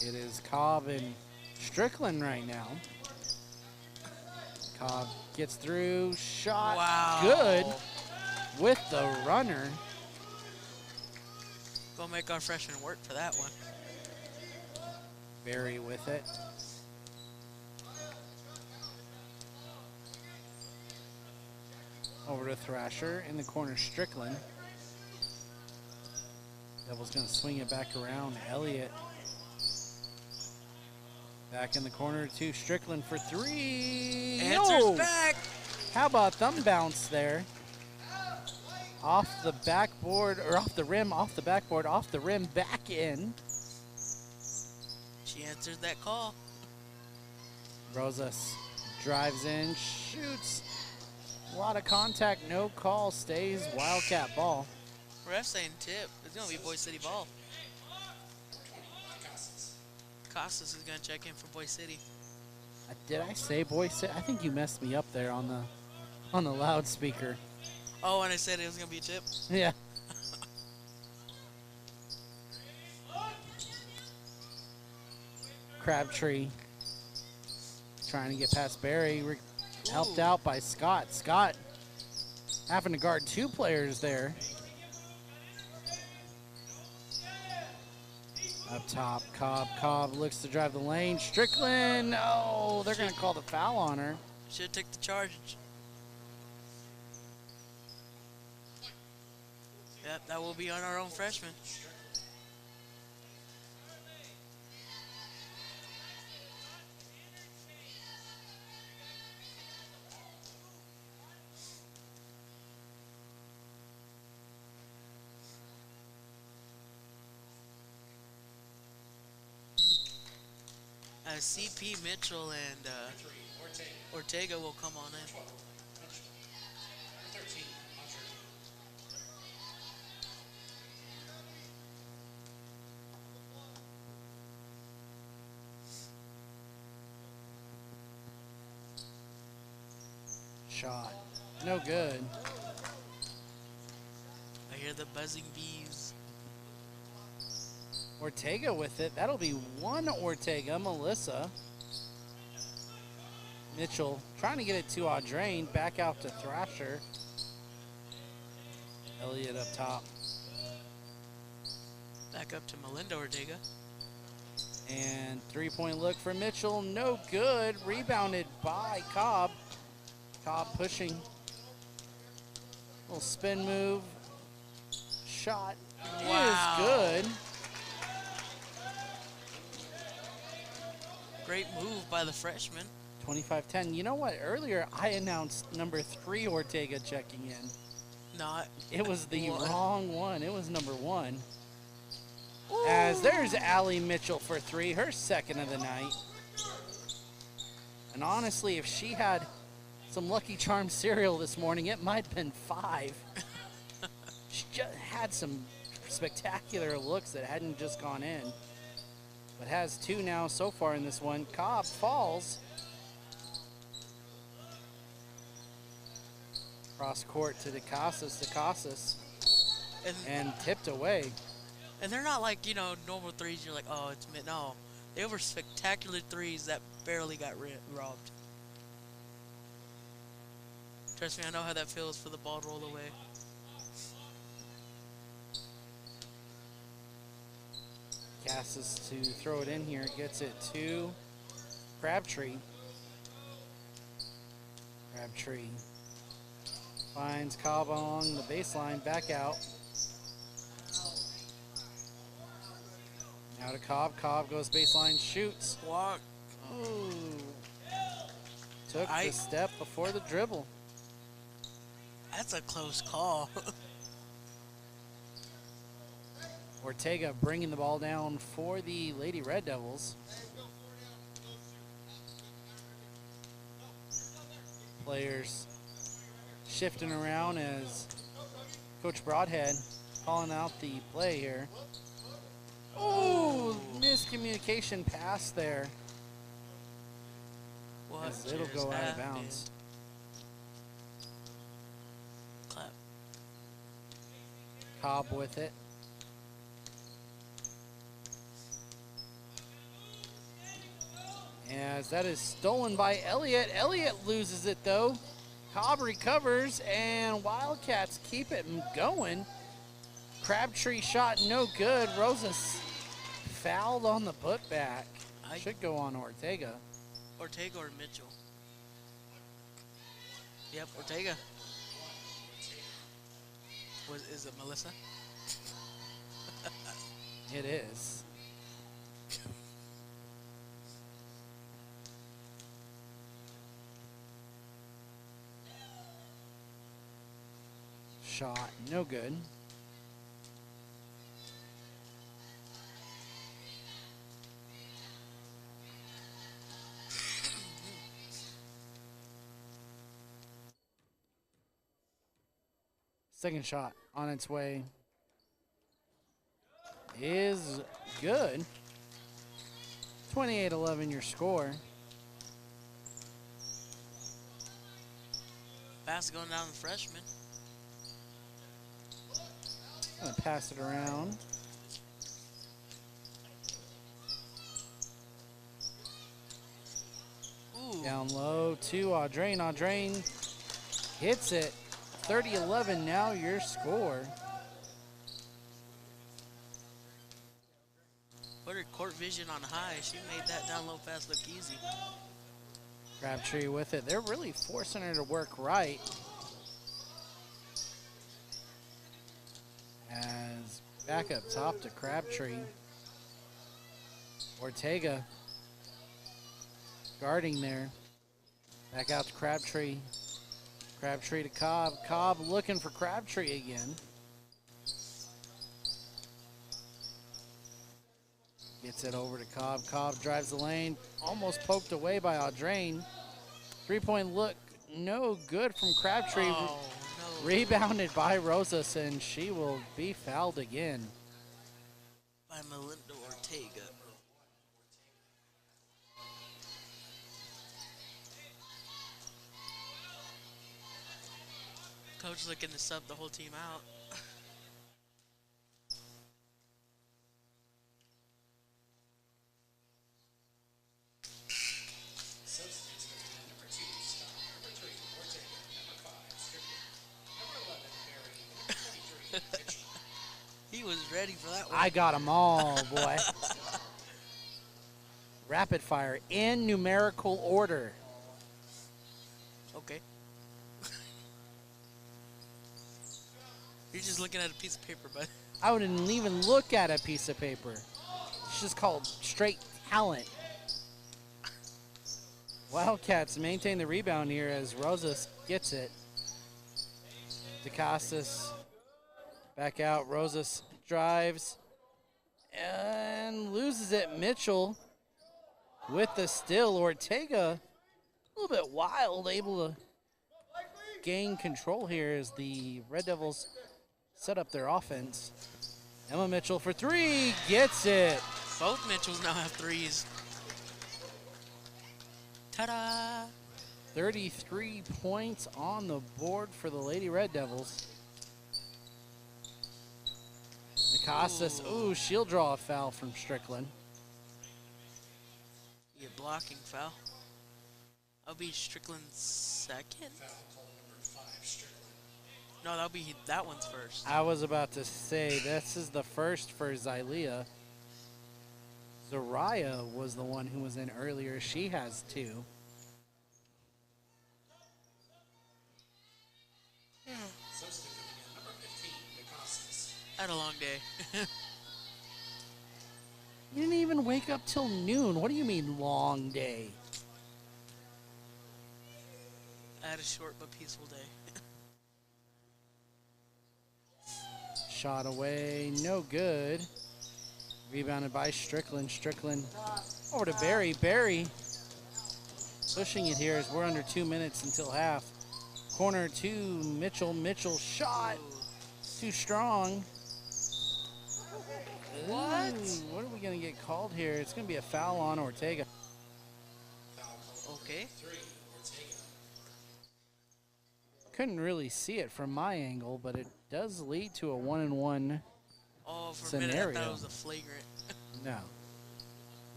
It is Cobb and Strickland right now. Cobb gets through, shot Wow. good with the runner. Gonna make our freshman work for that one. Barry with it. Over to Thrasher in the corner, Strickland. Devils gonna swing it back around. Elliott back in the corner to Strickland for three. Answers back. How about thumb bounce there? Off the backboard, or off the rim, off the backboard, off the rim, back in. She answered that call. Rosas drives in, shoots. A lot of contact, no call, stays Wildcat ball. Ref saying tip. It's gonna be Boise City ball. Costas is gonna check in for Boise City. Did I say Boise? I think you messed me up there on the loudspeaker. Oh, and I said it was gonna be a tip. Yeah. Crabtree trying to get past Barry. Helped out by Scott. Scott having to guard two players there. Up top, Cobb. Cobb looks to drive the lane. Strickland. Oh, they're going to call the foul on her. Should take the charge. Yep, that will be on our own freshman. CP Mitchell and Ortega will come on in. Shot. No good. I hear the buzzing bees. Ortega with it. That'll be one Ortega. Melissa. Mitchell trying to get it to Audrain. Back out to Thrasher. Elliott up top. Back up to Melinda Ortega. And three-point look for Mitchell. No good. Rebounded by Cobb. Cobb pushing. Little spin move. Shot Wow. is good. Great move by the freshman. 25-10. You know what? Earlier I announced number 3 Ortega checking in. Not. It was the One. wrong one. It was number 1. As there's Allie Mitchell for 3, her second of the night. And honestly, if she had some Lucky Charms cereal this morning, it might have been 5. She just had some spectacular looks that hadn't just gone in. But has 2 now so far in this one. Cobb falls. Cross court to DeCasas. And tipped away. And they're not like, you know, normal threes. You're like, oh, it's mid. No. They were spectacular threes that barely got robbed. Trust me, I know how that feels for the ball to roll away. Cassis to throw it in here. Gets it to Crabtree. Crabtree finds Cobb along the baseline. Back out. Now to Cobb. Cobb goes baseline, shoots. Walk. Ooh. Took the step before the dribble. That's a close call. Ortega bringing the ball down for the Lady Red Devils. players shifting around as Coach Broadhead calling out the play here. Oh, miscommunication pass there. What As it'll just go out of happened? bounds. Clap. Cobb with it. As that is stolen by Elliott. Elliott loses it though. Cobb recovers and Wildcats keep it going. Crabtree shot no good. Rosas fouled on the putback. Should go on Ortega. Ortega or Mitchell? Yep, Ortega. Is it Melissa? It is. Shot, no good. Second shot on its way is good. 28-11 your score. Pass going down the freshman. Gonna pass it around. Ooh. Down low to Audrain. Audrain hits it. 30-11 now your score. Put her court vision on high. She made that down low pass look easy. Crabtree with it. They're really forcing her to work right. As back up top to Crabtree. Ortega guarding there. Back out to Crabtree. Crabtree to Cobb. Cobb looking for Crabtree again. Gets it over to Cobb. Cobb drives the lane. Almost poked away by Audrain. Three-point look. No good from Crabtree. Oh, no. Rebounded by Rosas, and she will be fouled again. By Melinda Ortega. Coach looking to sub the whole team out. He was ready for that one. I got them all, boy. Rapid fire in numerical order. Okay. You're just looking at a piece of paper, bud. I wouldn't even look at a piece of paper. It's just called straight talent. Wildcats maintain the rebound here as Rosas gets it. DeCasas back out. Rosas drives and loses it. Mitchell with the steal. Ortega a little bit wild, able to gain control here as the Red Devils set up their offense. Emma Mitchell for three, gets it. Both Mitchells now have threes. Ta-da! 33 points on the board for the Lady Red Devils. DeCasas, ooh, she'll draw a foul from Strickland. Yeah, blocking foul. I'll be Strickland's second. No, that'll be that one's first. I was about to say, this is the first for Xylea. Zariah was the one who was in earlier. She has two. I had a long day. You didn't even wake up till noon. What do you mean long day? I had a short but peaceful day. Shot away, no good. Rebounded by Strickland. Strickland over to Barry. Barry pushing it here as we're under 2 minutes until half. Corner 2, Mitchell shot. Too strong. What? Ooh, what are we going to get called here? It's going to be a foul on Ortega. Okay. Couldn't really see it from my angle, but it does lead to a 1-and-1 Oh, for a minute I scenario. thought it was a flagrant. No.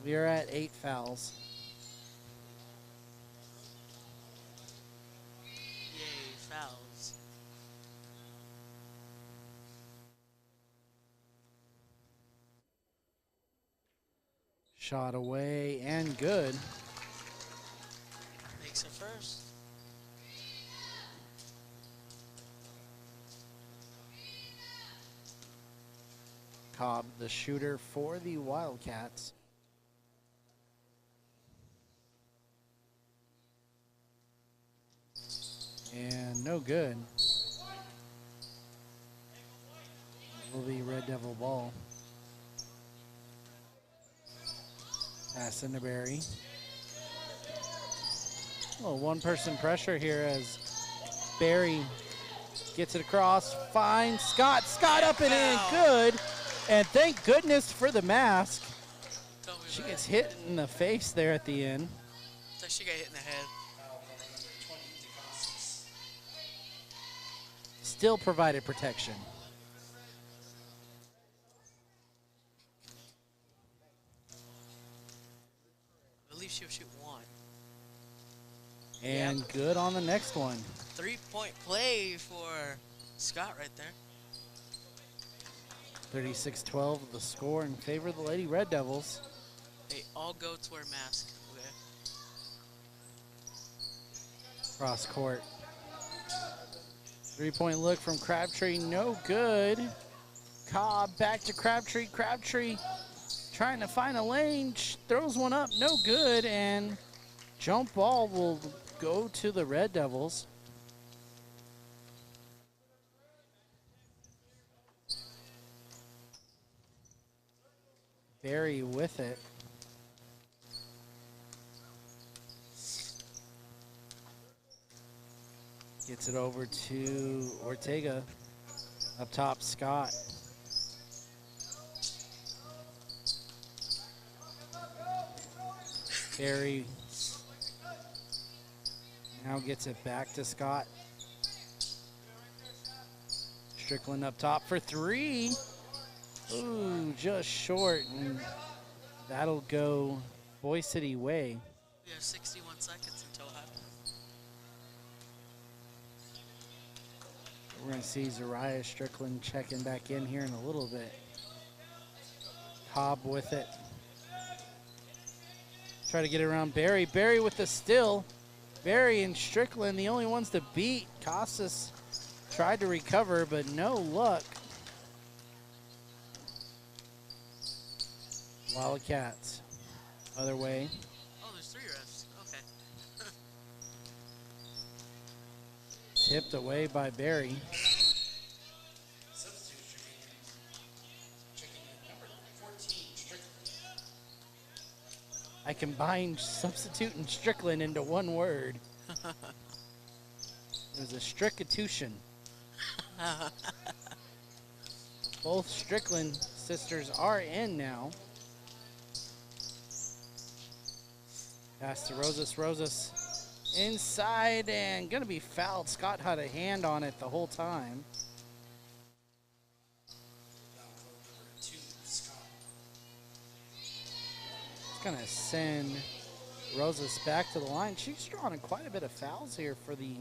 We are at 8 fouls. Yay, fouls. Shot away and good. Makes it first. Cobb, the shooter for the Wildcats. And no good. Will be Red Devil ball. Pass into Barry. Well, one-person pressure here as Barry gets it across, finds Scott. Scott up and in, good. And thank goodness for the mask. She gets hit in the face there at the end. So she got hit in the head. Still provided protection. I believe she'll shoot one. And Yep. good on the next one. 3-point play for Scott right there. 36-12 the score in favor of the Lady Red Devils. They all go to wear masks. Okay. Cross court. 3-point look from Crabtree, no good. Cobb back to Crabtree. Crabtree trying to find a lane, throws one up, no good, and jump ball will go to the Red Devils. Barry with it. Gets it over to Ortega. Up top, Scott. Barry now gets it back to Scott. Strickland up top for three. Ooh, just short, and that'll go Boise City way. We have 61 seconds until half. We're going to see Zariah Strickland checking back in here in a little bit. Cobb with it. Try to get it around Barry. Barry with the steal. Barry and Strickland, the only ones to beat. Casas tried to recover, but no luck. Wildcats, other way. Oh, there's 3 refs. Okay. Tipped away by Barry. I combined substitute and Strickland into one word. It was a strickatution. Both Strickland sisters are in now. Pass to Rosas. Rosas inside and gonna be fouled. Scott had a hand on it the whole time. It's gonna send Rosas back to the line. She's drawing quite a bit of fouls here for the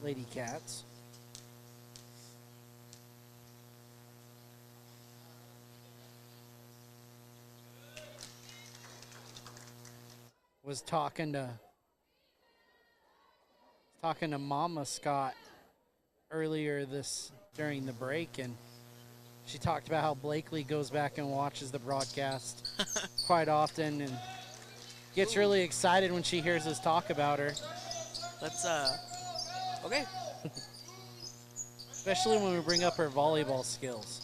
Lady Cats. Was talking to Mama Scott earlier during the break, and she talked about how Blakely goes back and watches the broadcast quite often and gets really excited when she hears us talk about her. Let's, okay. Especially when we bring up her volleyball skills.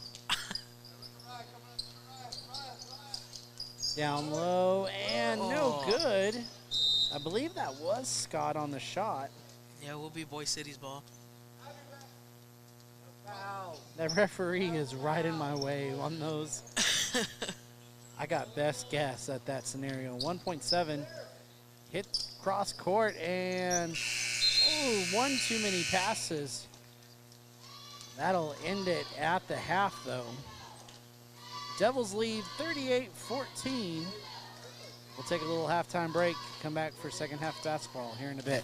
Down low and no good. I believe that was Scott on the shot. Yeah, we'll be Boise City's ball. That referee is right in my way on those. I got best guess at that scenario. 1.7 hit cross court and one too many passes. That'll end it at the half though. Devils lead 38-14. We'll take a little halftime break, come back for second half basketball here in a bit.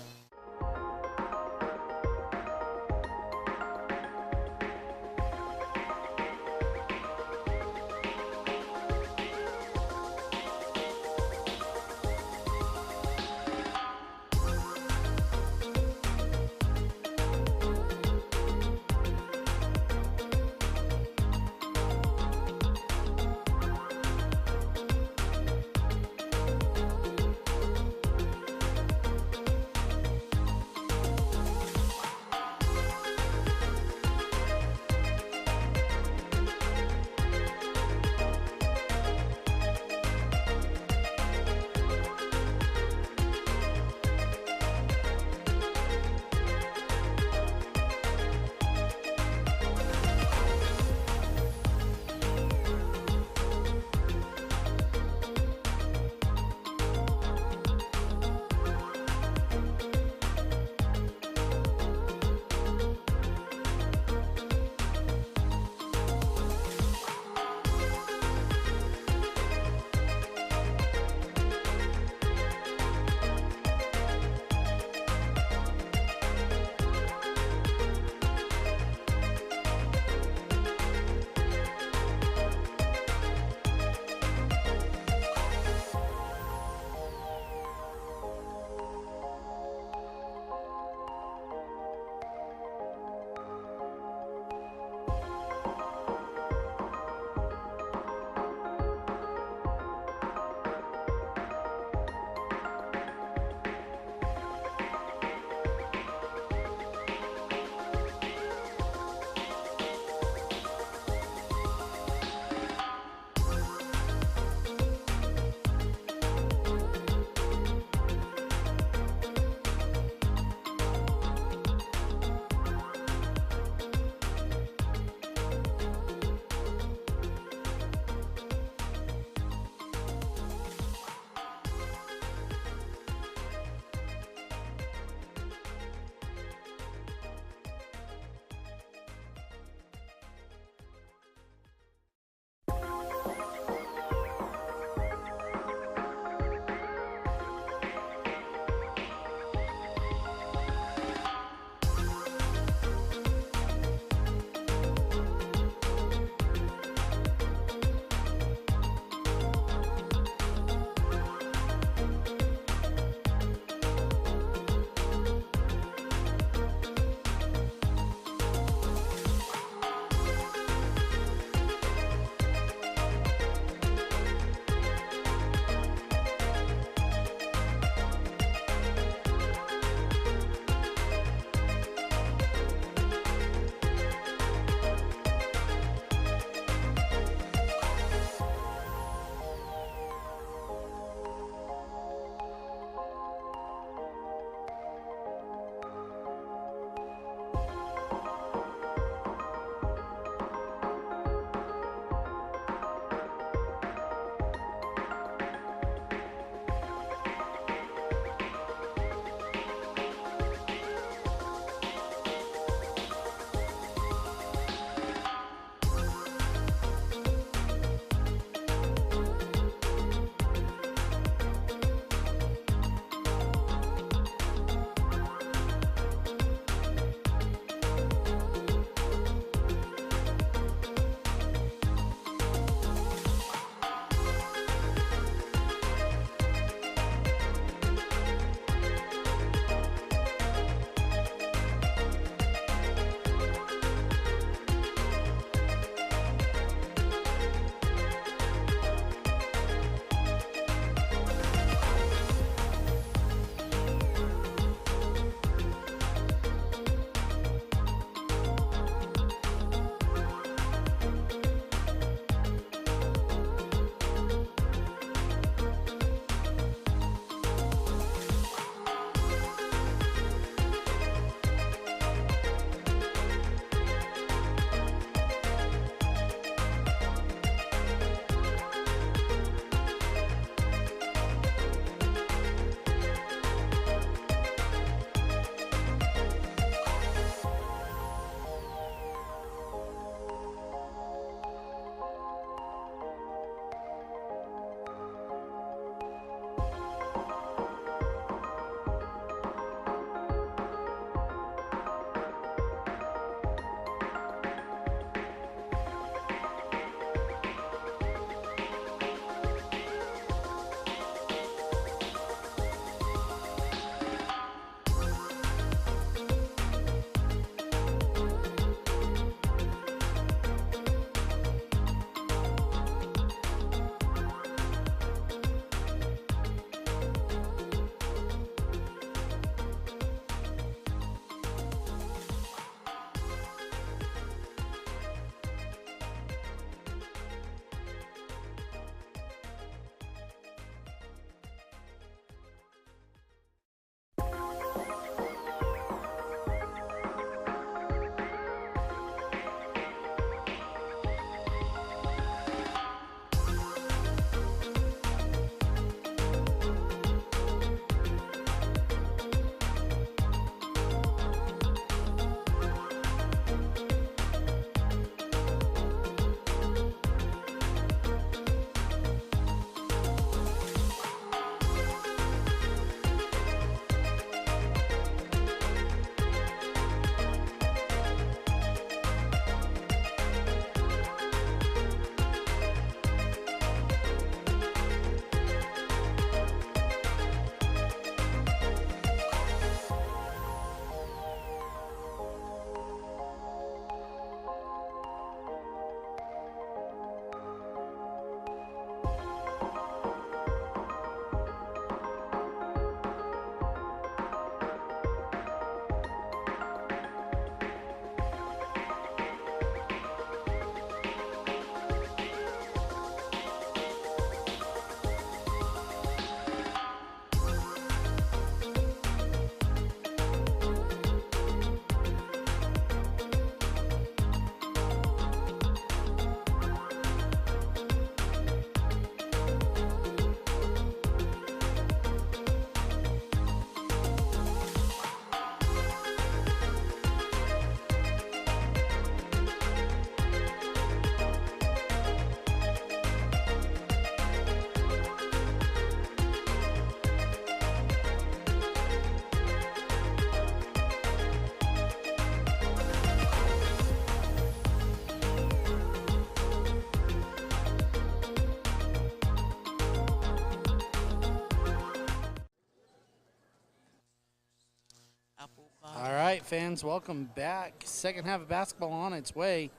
right, fans, welcome back. Second half of basketball on its way.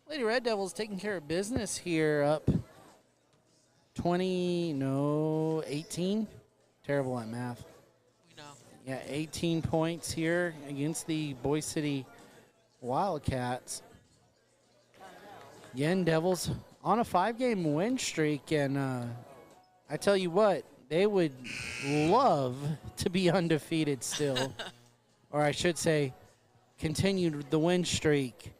Lady Red Devils taking care of business here, up 18. Terrible at math. We know. Yeah, 18 points here against the Boise City Wildcats. Yen Devils on a 5-game win streak, and I tell you what, they would love to be undefeated still. Or I should say, continue the win streak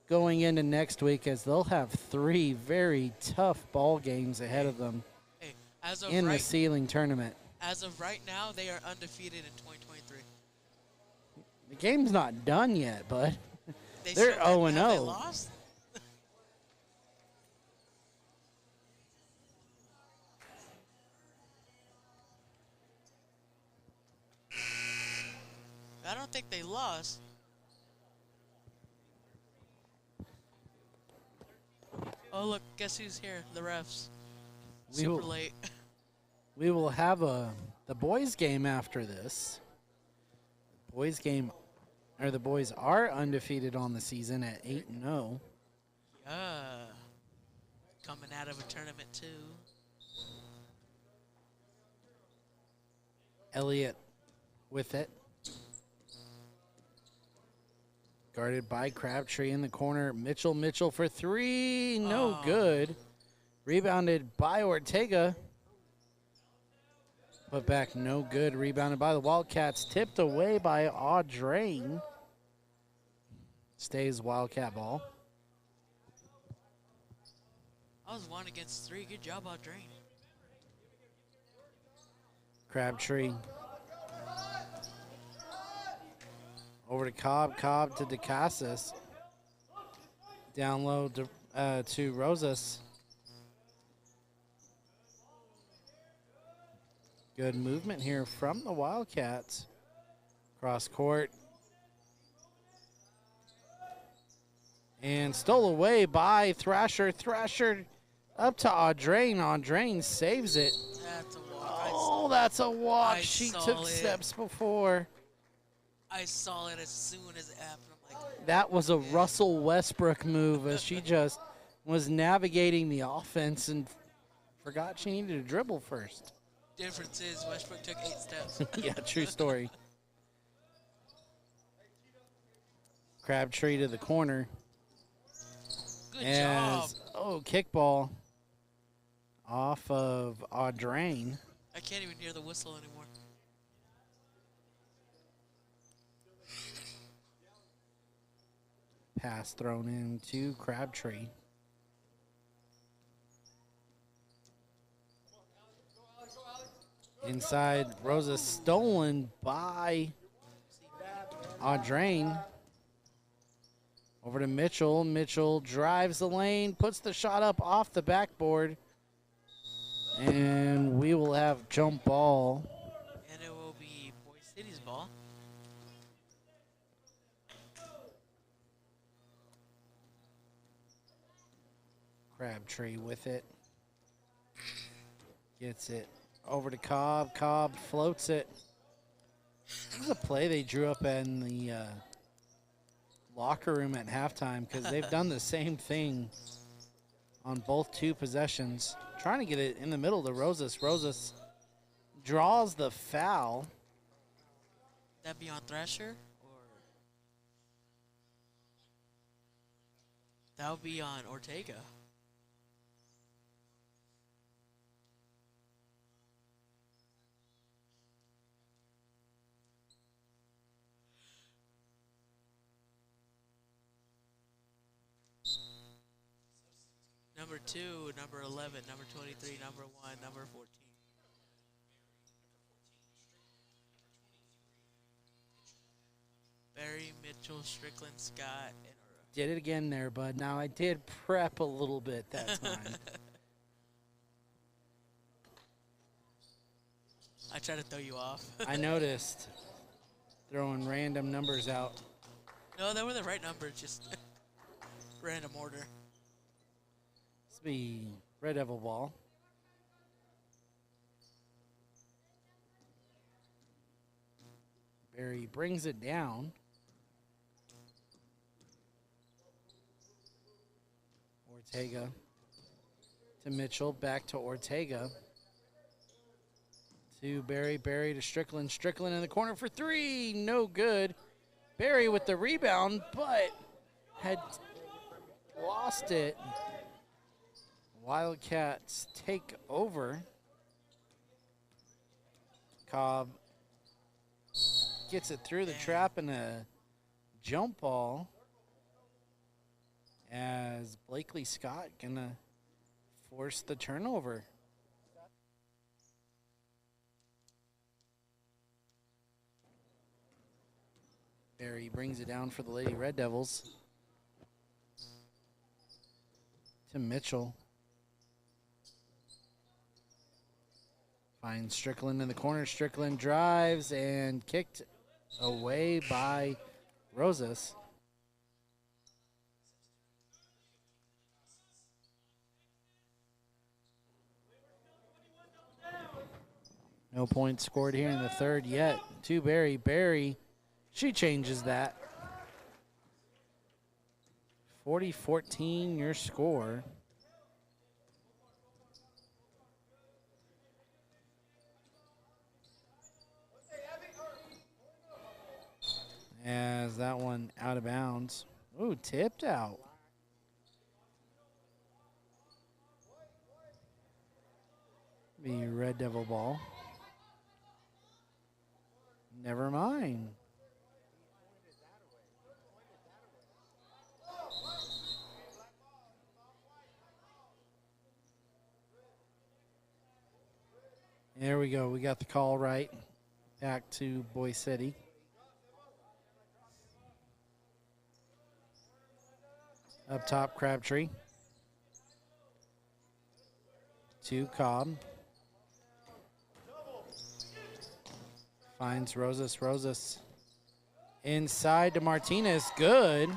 going into next week, as they'll have 3 very tough ball games ahead of them Hey, as of in the right, ceiling tournament. as of right now, they are undefeated in 2023. The game's not done yet, bud. They They're still- have 0-0. They lost? I don't think they lost. Oh look, guess who's here? The refs. We Super will- late. We will have the boys game after this. The boys are undefeated on the season at 8-0. Yeah. Coming out of a tournament too. Elliott with it. Guarded by Crabtree in the corner. Mitchell for 3. No Oh. good. Rebounded by Ortega. Put back, no good. Rebounded by the Wildcats. Tipped away by Audrain. Stays Wildcat ball. I was 1 against 3. Good job, Audrain. Crabtree. Over to Cobb. Cobb to DeCassis. Down low to Rosas. Good movement here from the Wildcats. Cross court. And stole away by Thrasher. Thrasher up to Audrain. Audrain saves it. That's a walk. Oh, that's a walk. I She saw took it. steps before. I saw it as soon as it happened. I'm like, That was a Russell Westbrook move, as she just was navigating the offense and forgot she needed to dribble first. difference is Westbrook took 8 steps. Yeah, true story. Crabtree to the corner. Good As, job. oh, kickball off of Audrain. I can't even hear the whistle anymore. Pass thrown in to Crabtree. Inside, Rosa stolen by Audrain. Over to Mitchell. Mitchell drives the lane, puts the shot up off the backboard. And we will have jump ball. And it will be Boise City's ball. Crabtree with it. Gets it over to Cobb. Cobb floats it. This is a play they drew up in the locker room at halftime, because they've done the same thing on both 2 possessions. Trying to get it in the middle to Rosas. Rosas draws the foul. That be on Thrasher? Or that would be on Ortega. Number 2, number 11, number 23, number 1, number 14. Barry, Mitchell, Strickland, Scott, and Did it again there, bud. Now, I did prep a little bit that time. I try to throw you off. I noticed throwing random numbers out. No, they were the right numbers, just random order. This will be Red Devil ball. Barry brings it down. Ortega to Mitchell, back to Ortega. To Barry, Barry to Strickland. Strickland in the corner for three, no good. Barry with the rebound, but had lost it. Wildcats take over. Cobb gets it through the trap and a jump ball as Blakely Scott gonna force the turnover. Barry brings it down for the Lady Red Devils. To Mitchell. Finds Strickland in the corner. Strickland drives and kicked away by Rosas. No points scored here in the third yet. To Barry. Barry, she changes that. 40-14 your score. As that one out of bounds. Ooh, tipped out. Be Red Devil ball. Never mind. There we go. We got the call right. Back to Boise City. Up top, Crabtree. To Cobb. Finds Rosas. Rosas inside to Martinez. Good.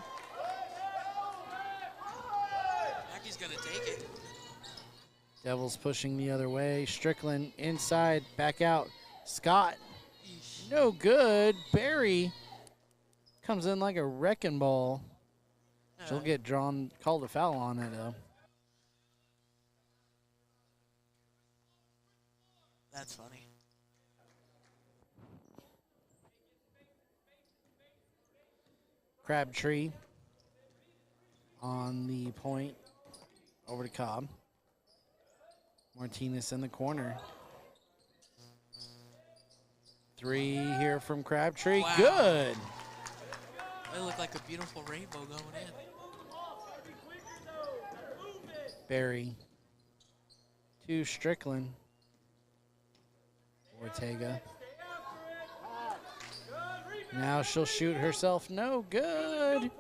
Mackey's going to take it. Devils pushing the other way. Strickland inside, back out. Scott. No good. Barry comes in like a wrecking ball. She'll get called a foul on it, though. That's funny. Crabtree on the point over to Cobb. Martinez in the corner. Three here from Crabtree. Wow. Good. It looked like a beautiful rainbow going in. Barry to Strickland. Ortega. Now she'll shoot herself. No good.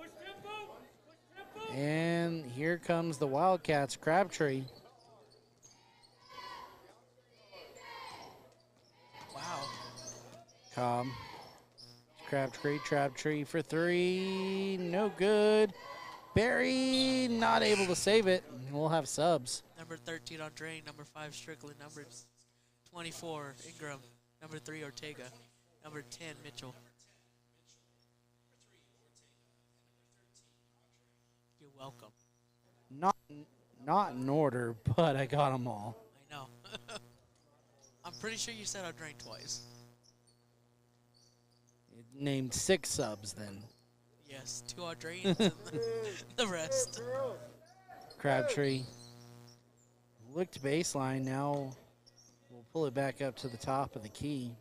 And here comes the Wildcats. Crabtree. Wow. Cobb. Crabtree for three. No good. Barry not able to save it. We'll have subs. Number 13 on Drain. Number 5 Strickland. Number 24 Ingram. Number 3 Ortega. Number 10 Mitchell. You're welcome. Not in order, but I got them all. I know. I'm pretty sure you said Drain twice. It named 6 subs then. Yes, 2 on Drains and the rest. Crabtree looked baseline. Now we'll pull it back up to the top of the key.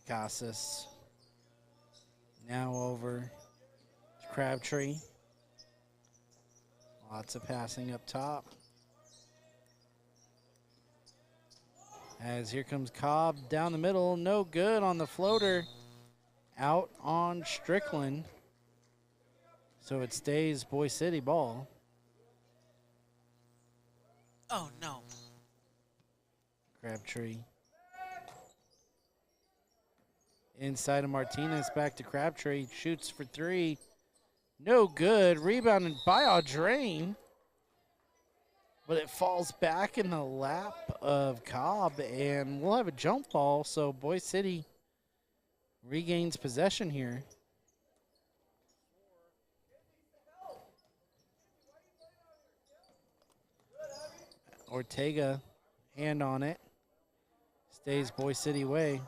Casas. Now over to Crabtree. Lots of passing up top. As here comes Cobb down the middle. No good on the floater. Out on Strickland. So it stays Boise City ball. Oh, no. Crabtree. Inside of Martinez, back to Crabtree. Shoots for three. No good. Rebounded by Audrain. But it falls back in the lap of Cobb, and we'll have a jump ball, so Boise City regains possession here. Ortega, hand on it. Stays Boise City way.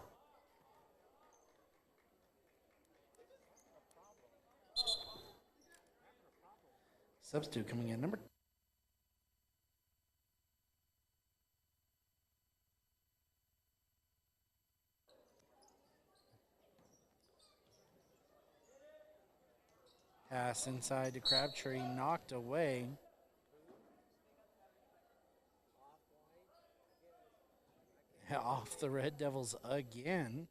Substitute coming in. Number pass inside to Crabtree, knocked away. Off the Red Devils again.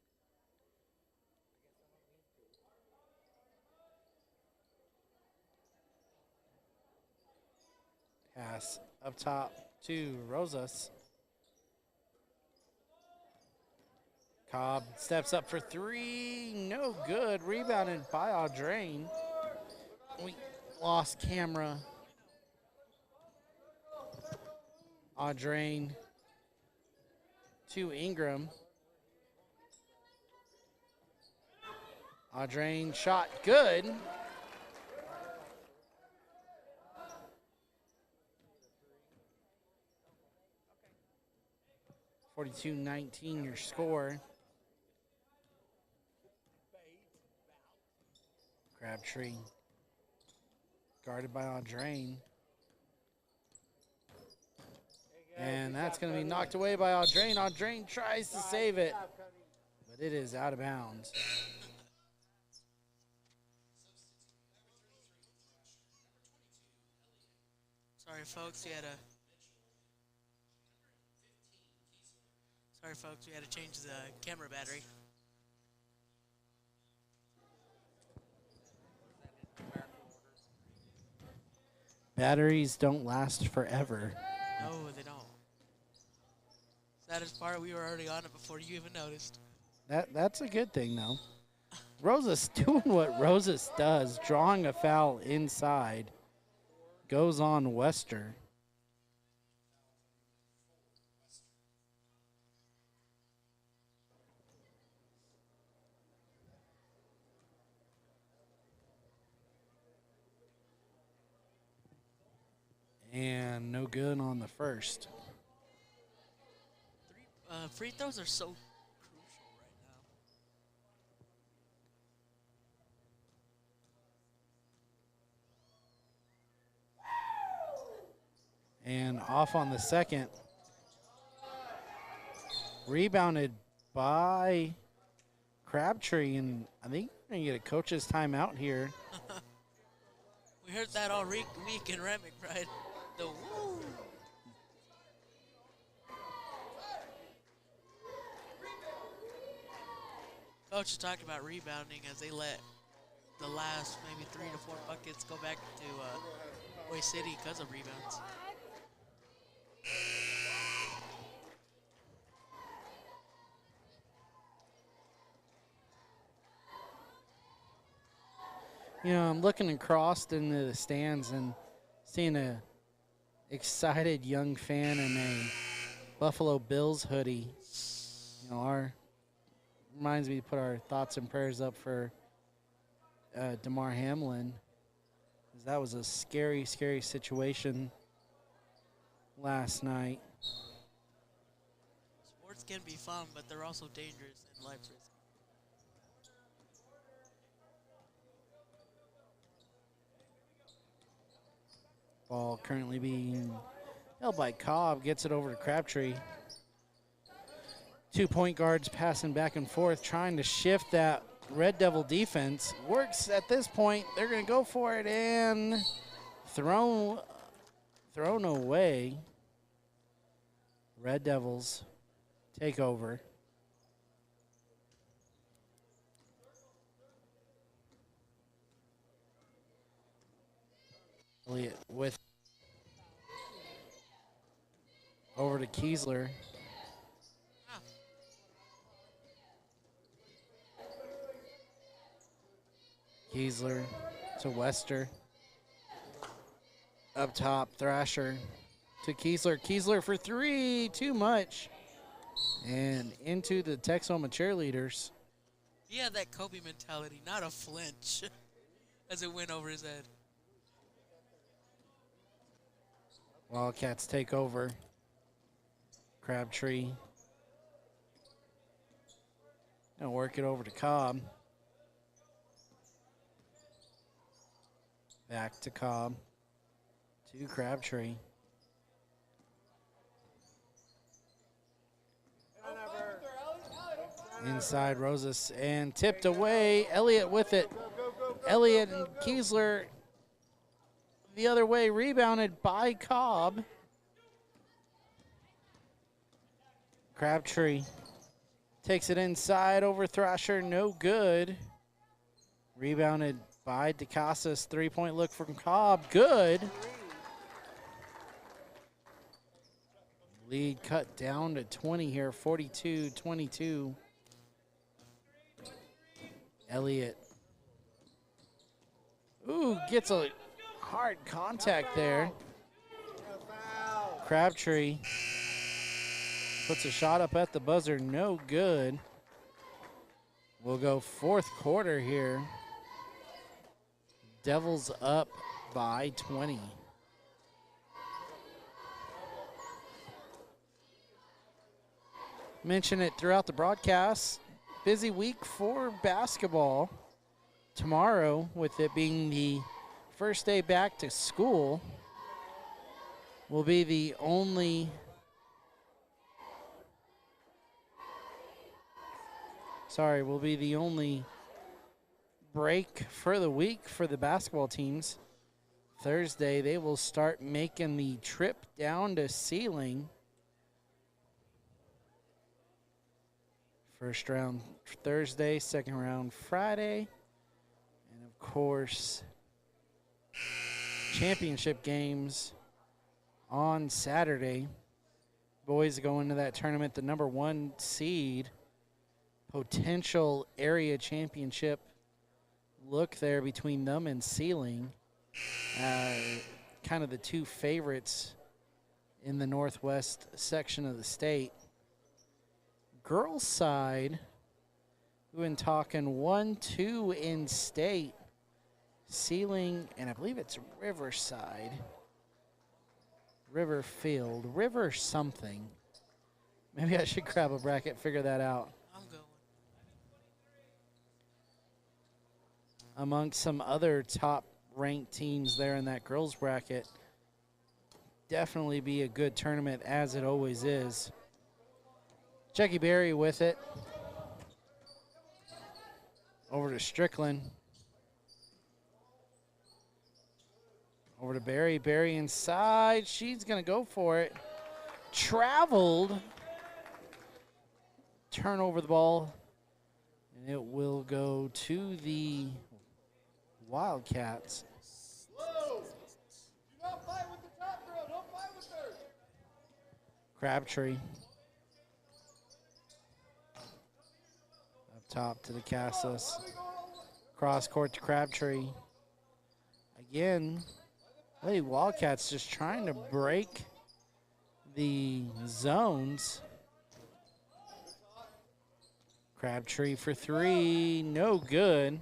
Pass up top to Rosas. Cobb steps up for three. No good. Rebounded by Audrain. We lost camera. Audrain to Ingram. Audrain shot good. (42-19) your score. Crabtree guarded by Audrain. And that's going to be knocked away by Audrain. Audrain tries to save it, but it is out of bounds. Sorry, folks, we had to change the camera battery. Batteries don't last forever. No, they don't. Saddest part, we were already on it before you even noticed. That's a good thing, though. Rosas doing what Rosas does, drawing a foul inside. Goes on Wester. And no good on the first. Free throws are so crucial right now. And off on the second. Rebounded by Crabtree, and I think we're going to get a coach's timeout here. We heard that all week in Remick, right? The woo. Coach is talking about rebounding as they let the last maybe 3 to 4 buckets go back to Boise City because of rebounds. You know, I'm looking across into the stands and seeing a excited young fan in a Buffalo Bills hoodie. You know, reminds me to put our thoughts and prayers up for DeMar Hamlin, because that was a scary, scary situation last night. Sports can be fun, but they're also dangerous and life risky. Ball currently being held by Cobb, gets it over to Crabtree. 2 point guards passing back and forth, trying to shift that Red Devil defense. Works at this point. They're going to go for it and thrown away. Red Devils take over. Elliott with over to Kiesler. Kiesler to Wester. Up top, Thrasher to Kiesler. Kiesler for three, too much. And into the Texoma cheerleaders. He had that Kobe mentality, not a flinch, as it went over his head. Wildcats take over. Crabtree. Gonna work it over to Cobb. Back to Cobb. To Crabtree. Inside Rosas and tipped away. Elliott with it. Elliott and Kiesler the other way, rebounded by Cobb. Crabtree takes it inside over Thrasher, no good. Rebounded by DeCasas, three-point look from Cobb, good. Lead cut down to 20 here, 42-22. Elliott. Ooh, gets a hard contact there. Crabtree puts a shot up at the buzzer, no good. We'll go fourth quarter here. Devils up by 20. Mention it throughout the broadcast. Busy week for basketball. Tomorrow, with it being the first day back to school, will be the only break for the week for the basketball teams. Thursday, they will start making the trip down to Sealing. First round Thursday, second round Friday. And of course, championship games on Saturday. Boys go into that tournament, the number 1 seed. Potential area championship look there between them and Sealing. Kind of the two favorites in the northwest section of the state. Girls side, we've been talking 1-2 in state. Sealing, and I believe it's Riverside. Riverfield, River something. Maybe I should grab a bracket, figure that out. I'm going. Amongst some other top-ranked teams there in that girls bracket. Definitely be a good tournament, as it always is. Jackie Berry with it. Over to Strickland. Over to Berry. Berry inside. She's going to go for it. Traveled. Turn over the ball. And it will go to the Wildcats. Whoa! Do not fight with the top girl. Don't fight with her. Crabtree. Up top to the Casas. Cross court to Crabtree. Again, I think Wildcats just trying to break the zones. Crabtree for three, no good.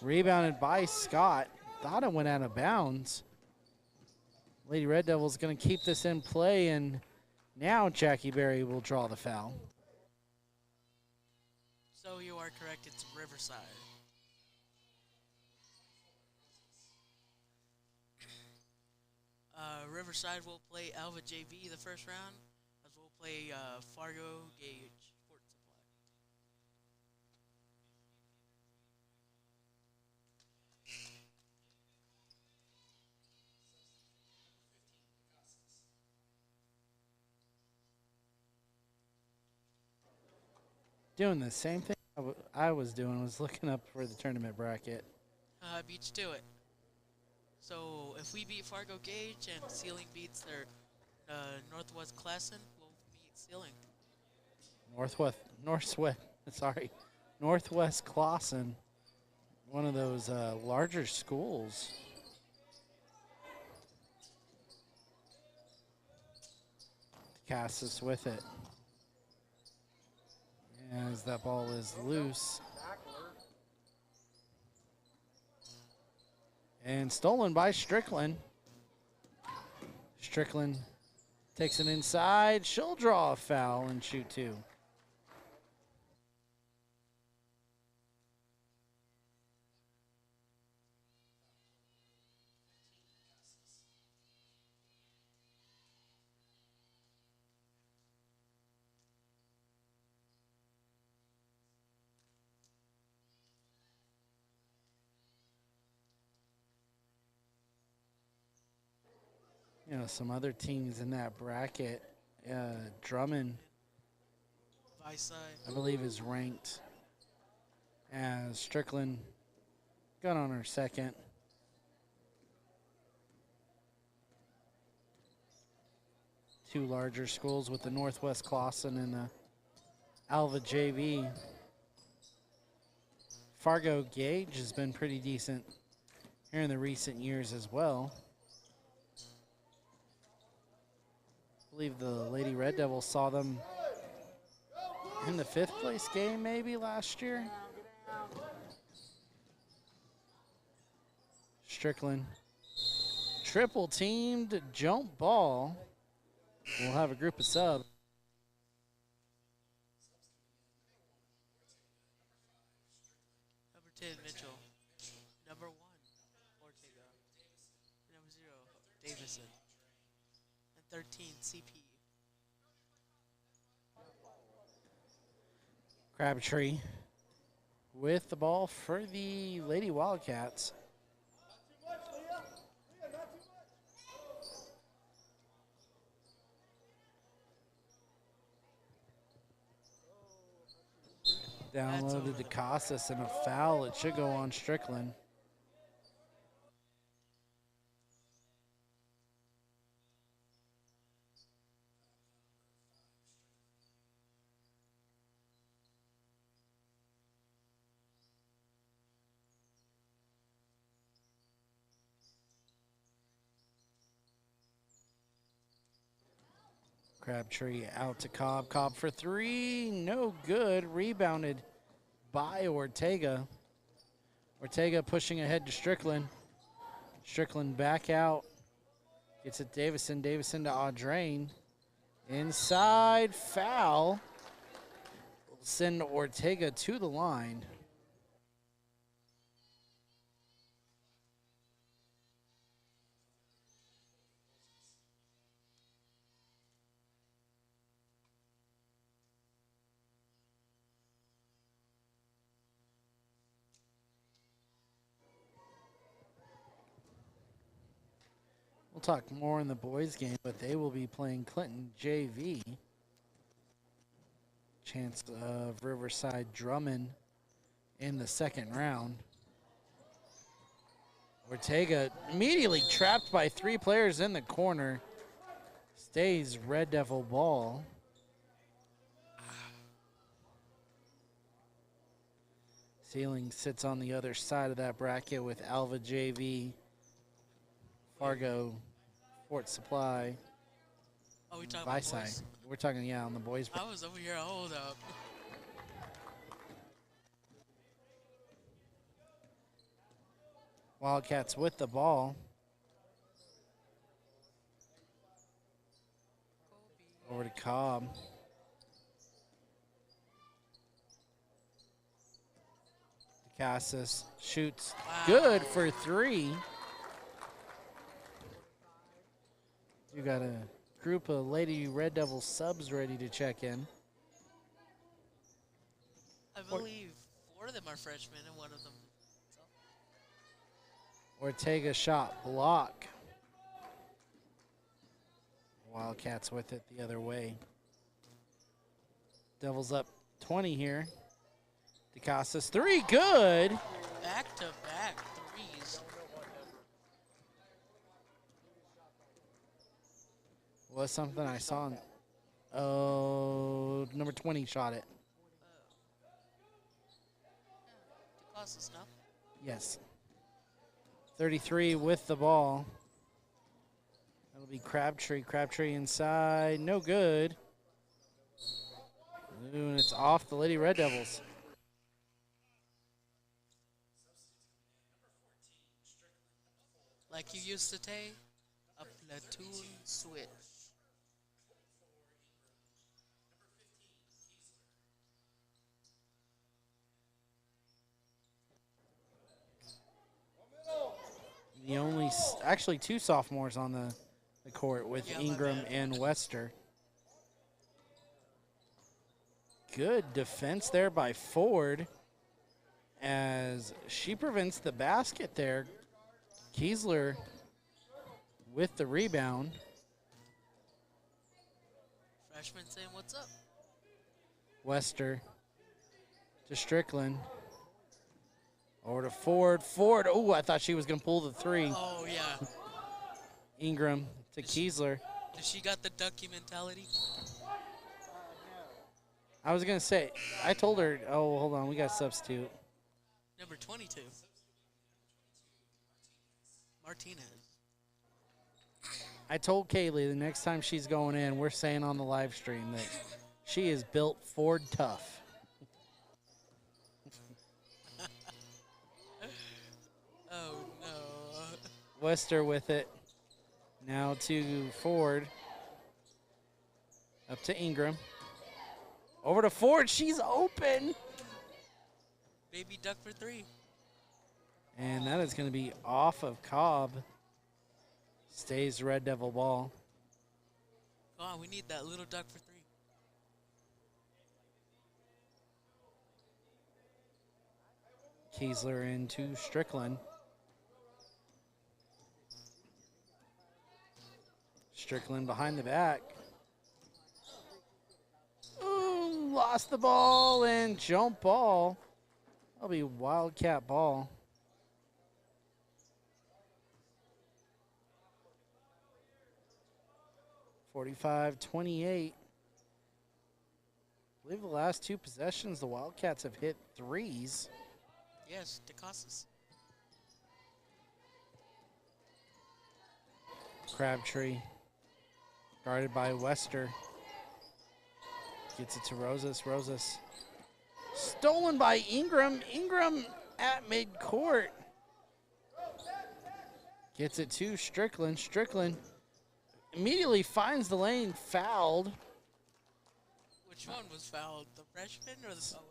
Rebounded by Scott. Thought it went out of bounds. Lady Red Devils going to keep this in play, and now Jackie Berry will draw the foul. So you are correct, it's Riverside. Riverside will play Alva JV the first round, as we'll play Fargo Gage Fort Supply. Doing the same thing I was doing, was looking up for the tournament bracket. Beat you to it. So if we beat Fargo Gage and Sealing beats their Northwest Classen, we'll beat Sealing. Northwest Classen, one of those larger schools. Cassis with it. As that ball is loose. And stolen by Strickland. Strickland Takes it inside. She'll draw a foul and shoot 2. You know, some other teams in that bracket, Drummond, Vice side. I believe, is ranked as Strickland got on her second. Two larger schools with the Northwest Clawson and the Alva JV. Fargo Gage has been pretty decent here in the recent years as well. I believe the Lady Red Devils saw them in the 5th place game maybe last year. Strickland. Triple teamed jump ball. We'll have a group of subs. Number 10, Mitchell. Number 1, Ortega. Number 0, Davison. And 13, CP. Crabtree with the ball for the Lady Wildcats. Downloaded to Casas and a foul. It should go on Strickland. Crabtree out to Cobb. Cobb for 3. No good. Rebounded by Ortega. Ortega pushing ahead to Strickland. Strickland back out. Gets it Davison. Davison to Audrain. Inside foul. Will send Ortega to the line. We'll talk more in the boys game, but they will be playing Clinton JV. Chance of Riverside Drummond in the second round. Ortega immediately trapped by 3 players in the corner. Stays Red Devil ball. Ceiling sits on the other side of that bracket with Alva JV, Fargo, Fort Supply, Oh, we talking about Visai. boys? We're talking, yeah, on the boys. I was over here. Hold up. Wildcats with the ball. Over to Cobb. Casas shoots good for 3. You got a group of Lady Red Devil subs ready to check in. I believe 4 of them are freshmen and 1 of them. Ortega shot block. Wildcats with it the other way. Devils up 20 here. DeCasas 3, good. Back-to-back threes. Was something I saw. Oh, number 20 shot it. DeCasas, no? Yes. 33 with the ball. That'll be Crabtree. Crabtree inside. No good. Ooh, and it's off the Lady Red Devils. Like you used to take a platoon switch. actually two sophomores on the court with Yeah, my Ingram bad. and Wester. Good defense there by Ford as she prevents the basket there. Kiesler with the rebound. Freshman saying, "What's up?" Wester to Strickland. Over to Ford. Ford, oh, I thought she was going to pull the three. Oh yeah. Ingram to Kiesler. She got the ducky mentality. I was going to say, I told her, oh, hold on, we got a substitute. Number 22. Martinez. I told Kaylee the next time she's going in, we're saying on the live stream that she is built Ford tough. Oh no. Wester with it. Now to Ford. Up to Ingram. Over to Ford. She's open. Baby duck for 3. And that is going to be off of Cobb. Stays Red Devil ball. Come on, we need that little duck for 3. Kiesler into Strickland. Strickland behind the back. Ooh, lost the ball and jump ball. That'll be Wildcat ball. (45-28). I believe the last two possessions, the Wildcats have hit threes. Yes, DeCasas. Crabtree, guarded by Wester. Gets it to Rosas. Rosas. Stolen by Ingram. Ingram at midcourt. Gets it to Strickland. Strickland immediately finds the lane, fouled. Which one was fouled? The freshman or the freshman?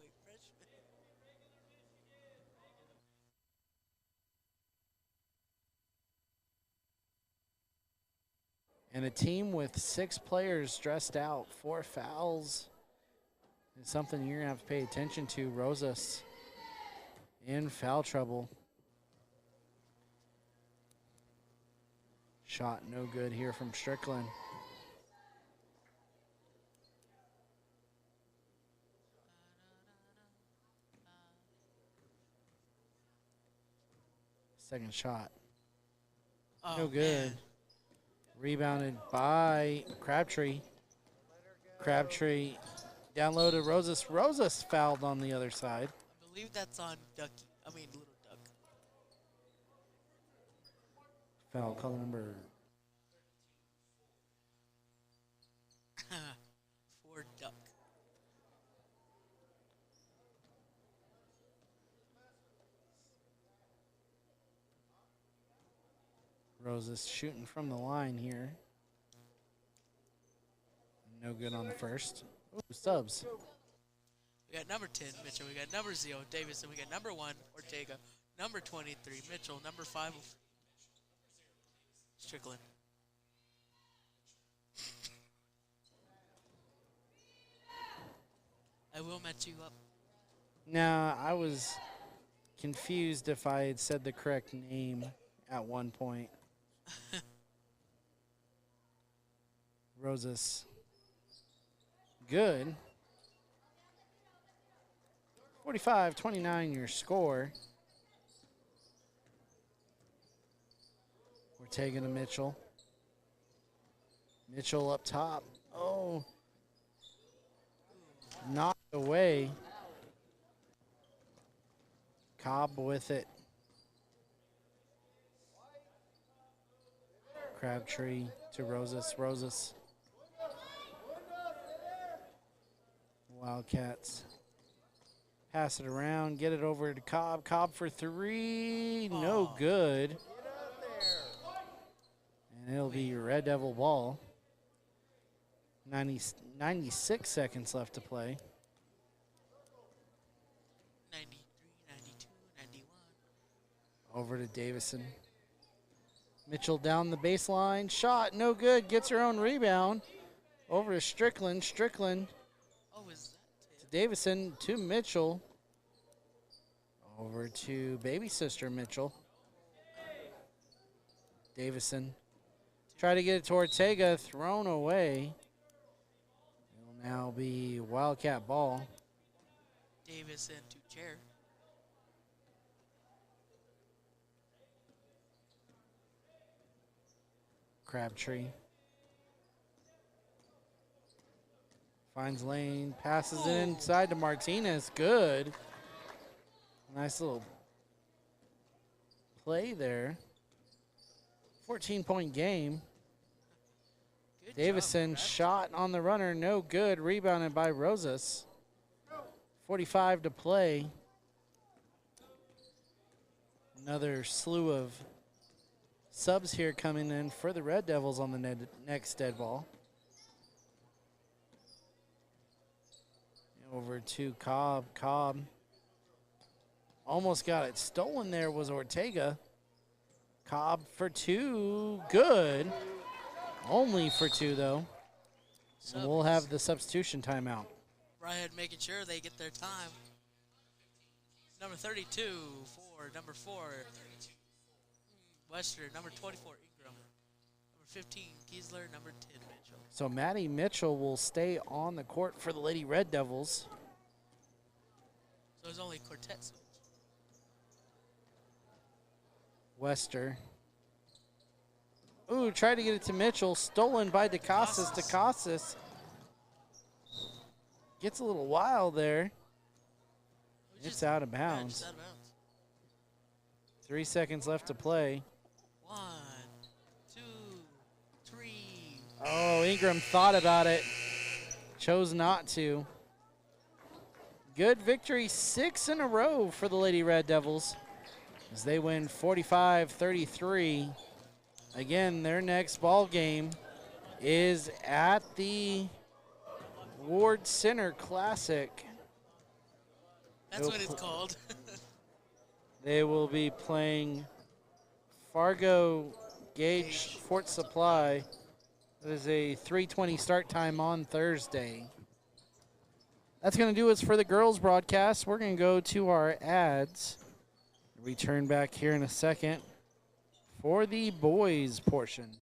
And a team with 6 players dressed out, 4 fouls is something you're going to have to pay attention to. Rosas in foul trouble. Shot no good here from Strickland. Second shot. Oh, No good. man. Rebounded by Crabtree. Crabtree down low to Rosas. Rosas fouled on the other side. I believe that's on Ducky. I mean, Little Duck. Foul color number. For Duck. Rosas shooting from the line here. No good on the first. Ooh, subs. We got number 10, Mitchell. We got number 0, Davison. We got number 1, Ortega. Number 23, Mitchell. Number 5, Strickland. I will match you up. Now, I was confused if I had said the correct name at one point. Rosas. Good. 45-29 your score. We're taking to Mitchell. Mitchell up top. Oh. Knocked away. Cobb with it. Crabtree to Rosas. Rosas. Wildcats. Pass it around. Get it over to Cobb. Cobb for 3. No good. And it'll be Red Devil ball. 96 seconds left to play. 93, 92, 91. Over to Davison. Mitchell down the baseline. Shot, no good. Gets her own rebound. Over to Strickland. Strickland Oh, is that to Davison to Mitchell. Over to baby sister Mitchell. Davison. Try to get it to Ortega. Thrown away. It'll now be Wildcat ball. Davison to chair? Crabtree. Finds lane, passes it inside to Martinez. Good. Nice little play there. 14-point game. Good Davison job, shot on the runner, no good. Rebounded by Rosas. 45 to play. Another slew of subs here coming in for the Red Devils on the next dead ball. Over to Cobb. Cobb almost got it stolen there was Ortega. Cobb for two. Good. Only for two, though. And we'll have the substitution timeout. Right, making sure they get their time. Number 32 for number 4, Wester. Number 24, Ingram. Number 15, Kiesler. Number 10, Mitchell. So Maddie Mitchell will stay on the court for the Lady Red Devils. So it's only quartet switch. Wester. Ooh, tried to get it to Mitchell. Stolen by DeCasas. DeCasas gets a little wild there. It's out of bounds. Just out of bounds. 3 seconds left to play. 1, 2, 3. Oh, Ingram thought about it. Chose not to. Good victory, 6 in a row for the Lady Red Devils as they win 45-33. Again, their next ball game is at the Ward Center Classic. That's what it's called. They will be playing Fargo Gage Fort Supply. That is a 3:20 start time on Thursday. That's going to do us for the girls broadcast. We're going to go to our ads. Return back here in a second for the boys portion.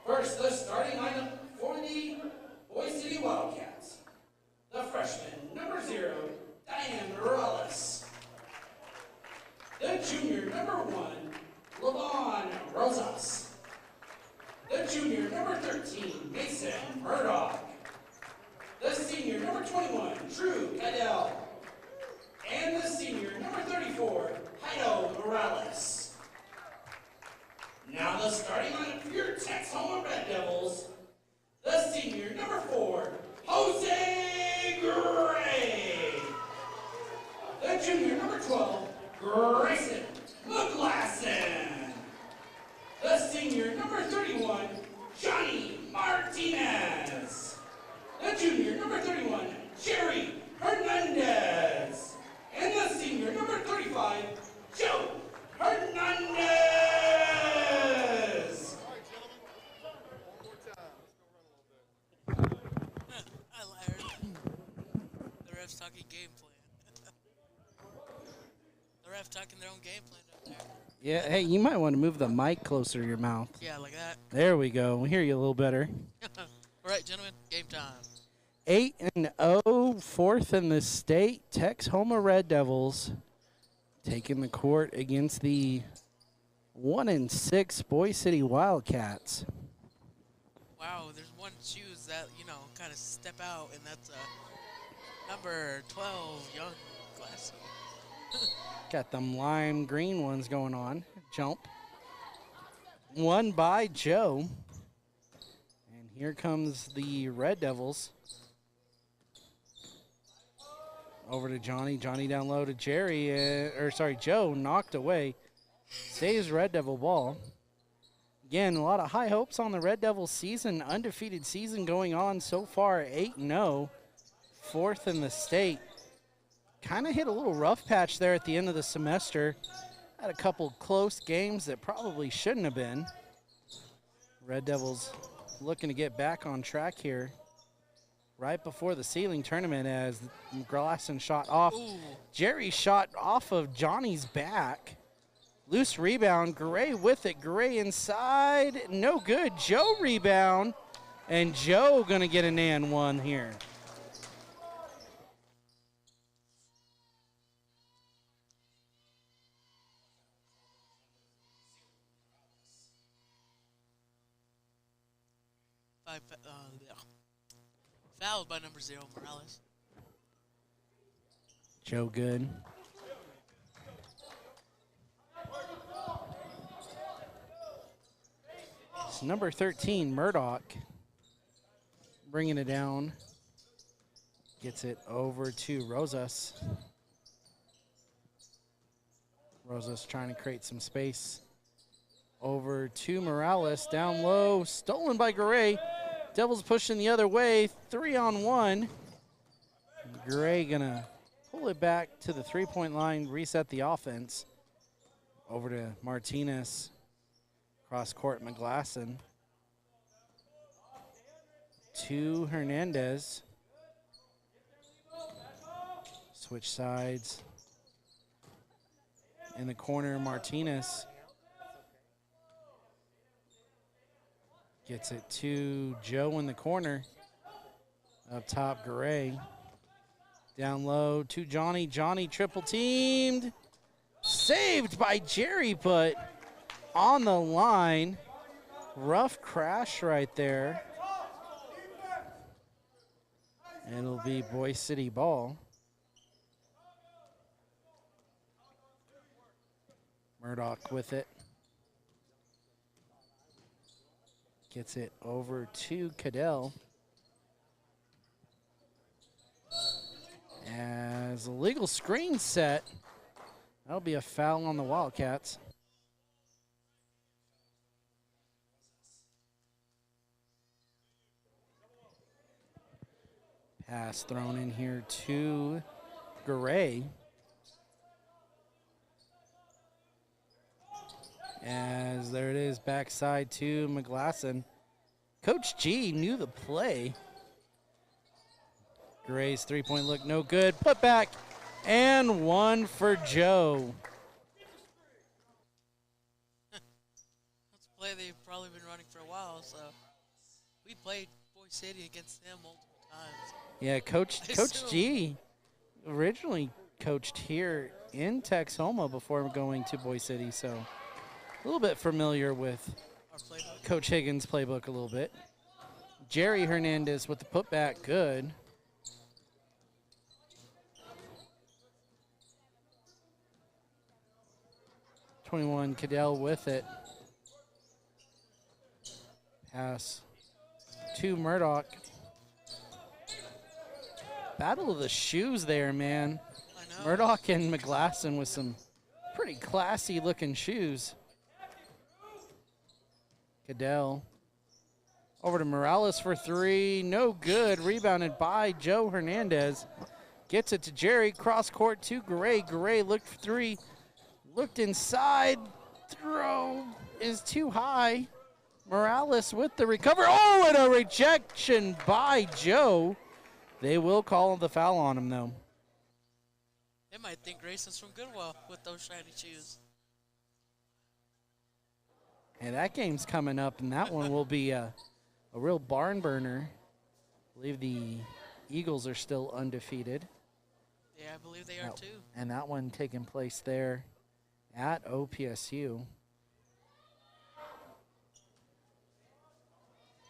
First, the starting lineup for the Boise City Wildcats. The freshman, number 0, Diane Morales. The junior, number 1, Lavon Rosas. The junior, number 13, Mason Murdoch. The senior, number 21, Drew Cadell. And the senior, number 34, Heido Morales. Now the starting lineup for your Texoma Red Devils. The senior, number 4, Jose Gray. The junior, number 12, Grayson McGlasson. The senior, number 31, Johnny Martinez. The junior, number 31, Jerry Hernandez. And the senior, number 35, Joe Hernandez. I lied. The refs talking game plan. The ref talking their own game plan up there. Yeah, hey, you might want to move the mic closer to your mouth. Yeah, like that. There we go. We hear you a little better. All right, gentlemen, game time. 8-0, fourth in the state. Texoma Red Devils taking the court against the 1-6 Boise City Wildcats. Wow, there's one shoes that, kind of step out, and that's number 12, Young Glassy. Got them lime green ones going on. Jump. Won by Joe. And here comes the Red Devils. Over to Johnny. Johnny down low to Jerry. Joe knocked away. Saves Red Devil ball. Again, a lot of high hopes on the Red Devil season. Undefeated season going on so far. 8-0. Fourth in the state. Kind of hit a little rough patch there at the end of the semester. Had a couple close games that probably shouldn't have been. Red Devils looking to get back on track here. Right before the ceiling tournament as Glasson shot off. Ooh. Jerry shot off of Johnny's back. Loose rebound. Gray with it. Gray inside. No good. Joe rebound. And Joe going to get an and one here. Fouled by number 0, Morales. Joe good. It's number 13, Murdoch. Bringing it down. Gets it over to Rosas. Rosas trying to create some space. Over to Morales, down low, stolen by Gray. Devils pushing the other way, 3-on-1. Gray gonna pull it back to the three-point line, reset the offense. Over to Martinez, cross court McGlasson. To Hernandez. Switch sides. In the corner, Martinez. Gets it to Joe in the corner. Up top, Gray. Down low to Johnny. Johnny triple teamed. Saved by Jerry, but on the line. Rough crash right there. And it'll be Boise City ball. Murdoch with it. Gets it over to Cadell. As a legal screen set, that'll be a foul on the Wildcats. Pass thrown in here to Gray. As there it is, backside to McGlasson. Coach G knew the play. Gray's three-point look no good. Put back and one for Joe. That's a play they probably been running for a while, so we played Boise City against them multiple times. Yeah, Coach G originally coached here in Texoma before going to Boise City, so a little bit familiar with Our playbook. Coach Higgins' playbook a little bit. Jerry Hernandez with the putback, good. #21 Cadell with it. Pass to Murdoch. Battle of the shoes there, man. I know. Murdoch and McGlasson with some pretty classy looking shoes. Cadell. Over to Morales for three. No good. Rebounded by Joe Hernandez. Gets it to Jerry. Cross court to Gray. Gray looked for three. Looked inside. Throw is too high. Morales with the recover. Oh, and a rejection by Joe. They will call the foul on him, though. They might think Grayson's from Goodwill with those shiny shoes. And that game's coming up, and that one will be a real barn burner. I believe the Eagles are still undefeated. Yeah, I believe they are too. And that one taking place there at OPSU.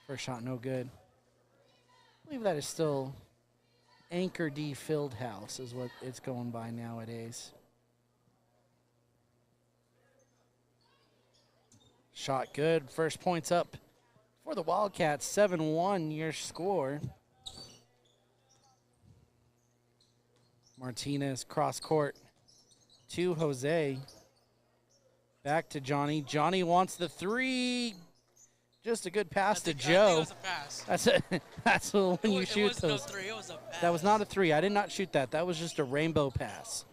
First shot, no good. I believe that is still Anchor D Fieldhouse is what it's going by nowadays. Shot good. First points up for the Wildcats. 7-1 your score. Martinez cross court to Jose. Back to Johnny. Johnny wants the three. Just a good pass to Joe. It was a pass. That's when you shoot It was those. no three. It was a pass. That was not a three. I did not shoot that. That was just a rainbow pass.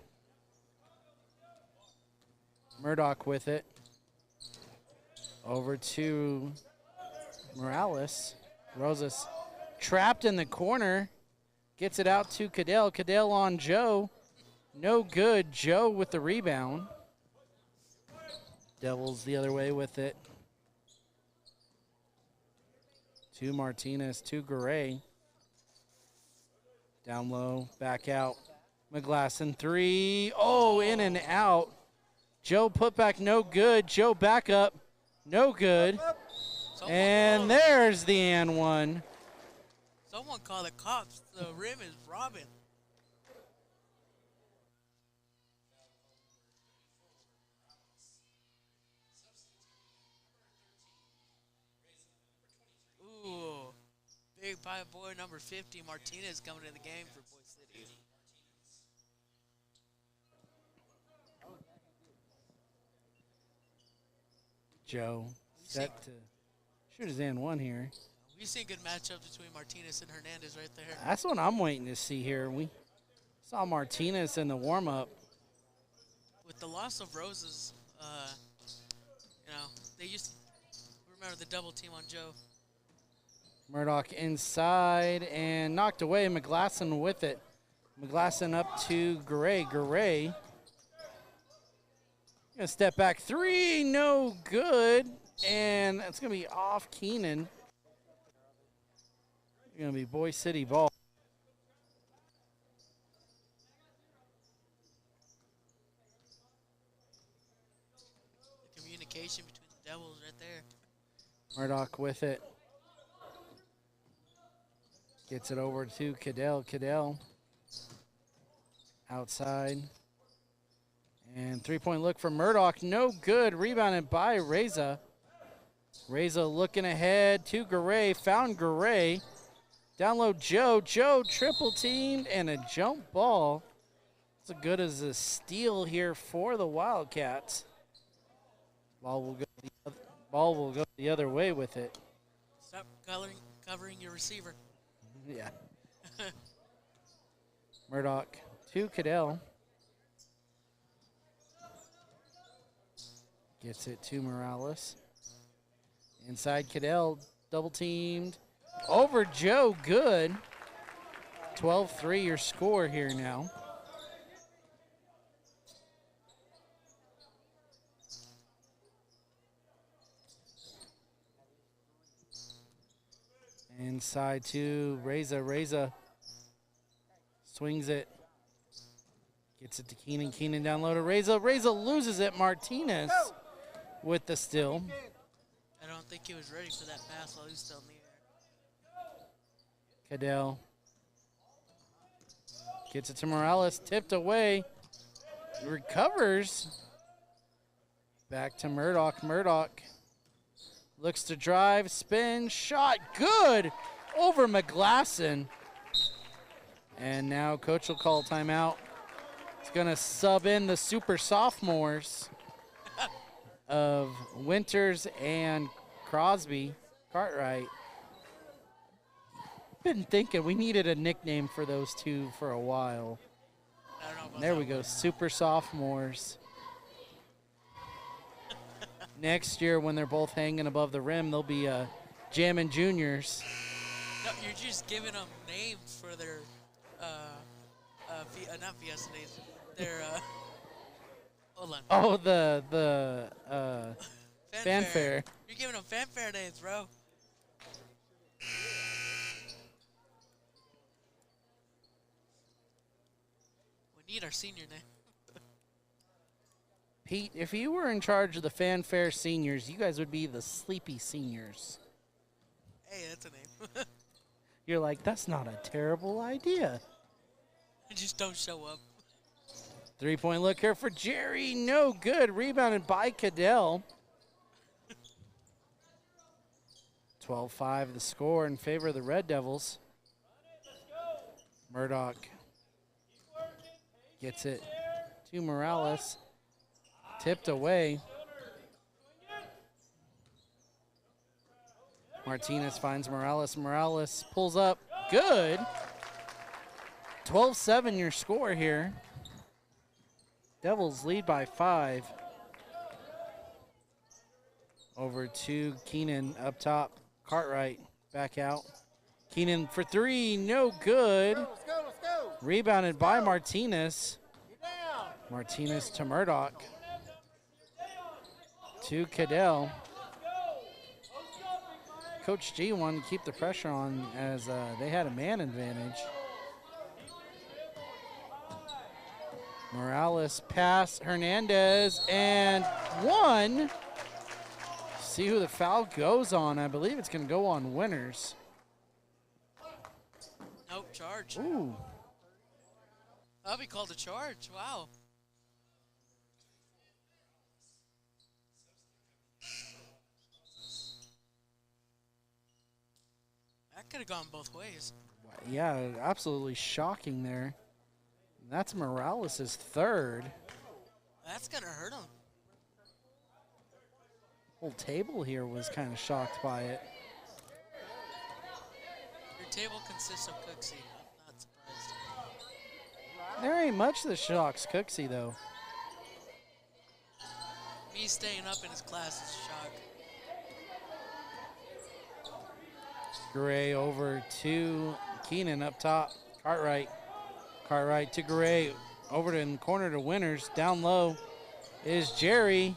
Murdoch with it. Over to Morales. Rosas trapped in the corner. Gets it out to Cadell. Cadell on Joe. No good. Joe with the rebound. Devils the other way with it. To Martinez, to Garay. Down low, back out. McGlasson, three. Oh, in and out. Joe put back, no good. Joe back up, no good. And there's the and one. Someone call the cops. The rim is robbing. Ooh, big by boy number 50, Martinez coming in the game for Boise City. Joe set to shoot his and one here. We've seen good matchups between Martinez and Hernandez right there. That's what I'm waiting to see here. We saw Martinez in the warm-up. With the loss of Roses, they used to remember the double team on Joe. Murdoch inside and knocked away. McGlasson with it. McGlasson up to Garay. Garay gonna step back three, no good. And that's gonna be off Keenan. It's gonna be Boise City ball. The communication between the Devils right there. Murdoch with it. Gets it over to Cadell. Cadell outside. And three-point look from Murdoch. No good. Rebounded by Reza. Reza looking ahead to Garay. Found Garay. Down low, Joe. Joe triple teamed and a jump ball. It's as good as a steal here for the Wildcats. Ball will go the other way with it. Stop covering your receiver. Yeah. Murdoch to Cadell. Gets it to Morales. Inside Cadell, double teamed. Over Joe, good. 12-3 your score here now. Inside to Reza. Reza swings it. Gets it to Keenan. Keenan down low to Reza. Reza loses it. Martinez with the steal. I don't think he was ready for that pass while he was still in the air. Cadell gets it to Morales. Tipped away. Recovers. Back to Murdoch. Murdoch looks to drive. Spin. Shot. Good. Over McGlasson. And now coach will call timeout. He's going to sub in the super sophomores of Winters and Crosby. Cartwright. Been thinking we needed a nickname for those two for a while. I don't know about There that we go, one. super sophomores. Next year, when they're both hanging above the rim, they'll be Jammin' Juniors. No, you're just giving them names for their, not Fiesta Days. Their, hold on. Oh, the fanfare. You're giving them fanfare names, bro. We need our senior name. Pete, if you were in charge of the fanfare seniors, you guys would be the sleepy seniors. Hey, that's a name. You're like, that's not a terrible idea. Just don't show up. 3-point look here for Jerry. No good. Rebounded by Cadell. 12-5 the score in favor of the Red Devils. Murdoch gets it to Morales. Tipped away. Martinez finds Morales. Morales pulls up. Good. 12-7 your score here. Devils lead by 5. Over to Keenan up top. Cartwright back out. Keenan for 3. No good. Let's go. Rebounded by Martinez. Get down. Martinez to Murdoch. To Cadell. Coach G wanted to keep the pressure on as they had a man advantage. Morales pass Hernandez and 1. See who the foul goes on. I believe it's going to go on Winters. Nope, charge. Ooh. That'll be called a charge. Wow. That could have gone both ways. Yeah, absolutely shocking there. That's Morales' 3rd. That's going to hurt him. Whole table here was kind of shocked by it. Your table consists of Cooksey. I'm not surprised. There ain't much that shocks Cooksey, though. Me staying up in his class is a shock. Gray over to Keenan up top. Cartwright. Cartwright to Gray. Over to in the corner to Winters. Down low is Jerry.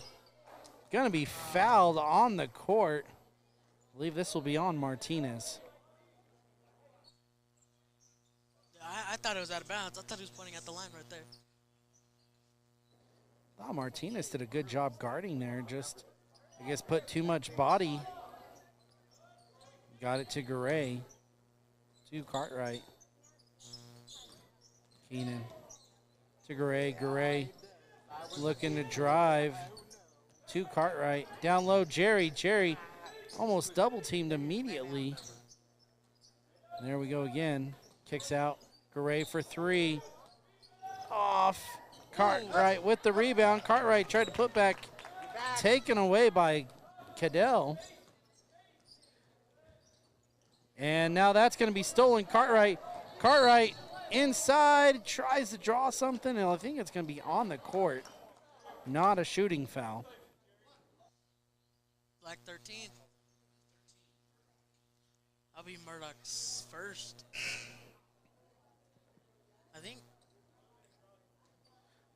Going to be fouled on the court. I believe this will be on Martinez. I thought it was out of bounds. I thought he was pointing at the line right there. Oh, Martinez did a good job guarding there. Just, I guess, put too much body. Got it to Gray. To Cartwright. Keenan. To Gray. Gray looking to drive. To Cartwright. Down low, Jerry. Jerry almost double teamed immediately. And there we go again. Kicks out. Gray for 3. Off. Cartwright with the rebound. Cartwright tried to put back. Taken away by Cadell. And now that's going to be stolen. Cartwright inside, tries to draw something, and I think it's going to be on the court. Not a shooting foul. Black 13. I'll be Murdoch's first. I think.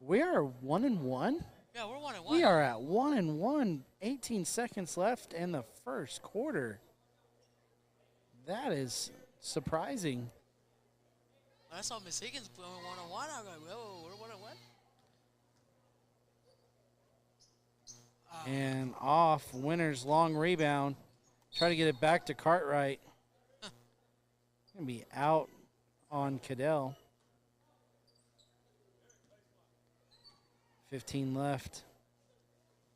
We are 1-1. Yeah, we're 1-1. We are at 1-1. 18 seconds left in the first quarter. That is surprising. When I saw Miss Higgins going 1-on-1, I was like, whoa, we're 1-on-1? And off, Winner's long rebound. Try to get it back to Cartwright. Gonna be out on Cadell. 15 left.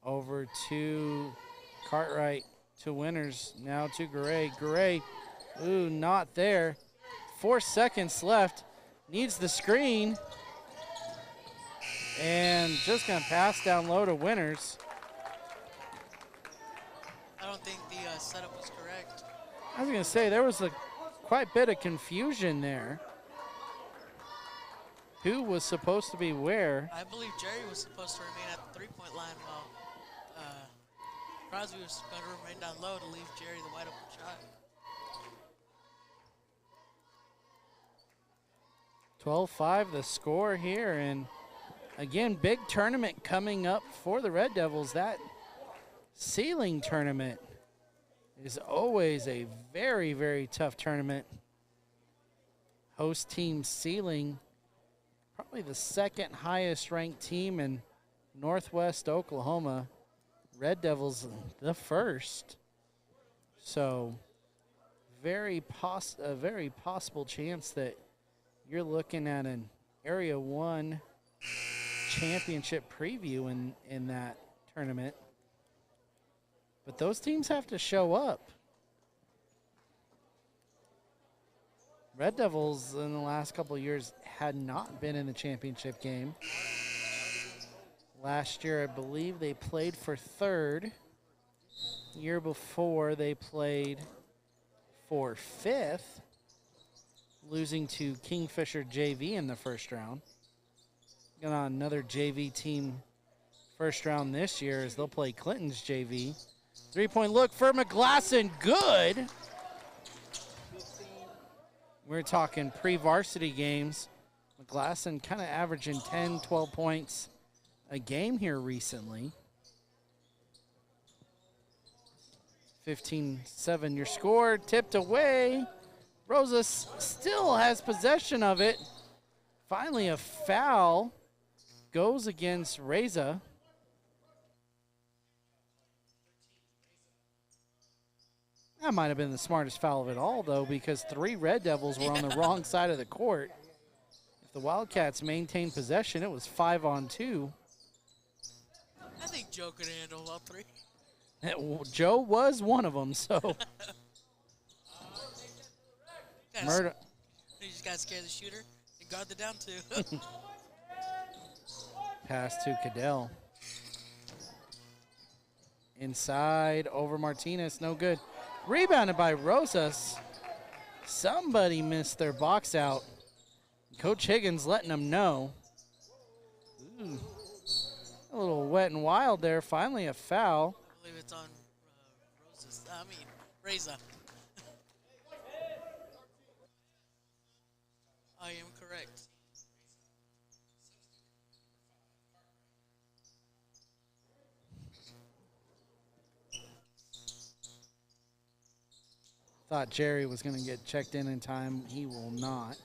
Over to Cartwright, to Winners, now to Garay. Garay, ooh, not there. 4 seconds left. Needs the screen. And just gonna pass down low to Winners. I don't think the setup was correct. I was gonna say there was quite a bit of confusion there. Who was supposed to be where? I believe Jerry was supposed to remain at the three-point line while Crosby was going to remain down low to leave Jerry the wide open shot. 12-5 the score here, and again, big tournament coming up for the Red Devils. That ceiling tournament is always a very, very tough tournament. Host team ceiling, probably the second highest ranked team in Northwest Oklahoma. Red Devils the first. So a very possible chance that you're looking at an Area 1 championship preview in that tournament. But those teams have to show up. Red Devils in the last couple of years had not been in the championship game. Last year, I believe they played for third. Year before, they played for fifth, losing to Kingfisher JV in the first round. Got on another JV team first round this year as they'll play Clinton's JV. Three-point look for McGlasson, good. We're talking pre-varsity games. McGlasson kind of averaging 10, 12 points a game here recently. 15-7 your score, tipped away. Rosas still has possession of it. Finally a foul goes against Reza. That might have been the smartest foul of it all, though, because 3 Red Devils were on the wrong side of the court. If the Wildcats maintained possession, it was 5-on-2. I think Joe could handle all 3. Joe was one of them, so. Murder. You just got to scare the shooter and guard the down 2. Pass to Cadell. Inside over Martinez, no good. Rebounded by Rosas. Somebody missed their box out. Coach Higgins letting them know. Ooh. A little wet and wild there. Finally a foul. I believe it's on Reza. I am correct. Thought Jerry was going to get checked in time. He will not.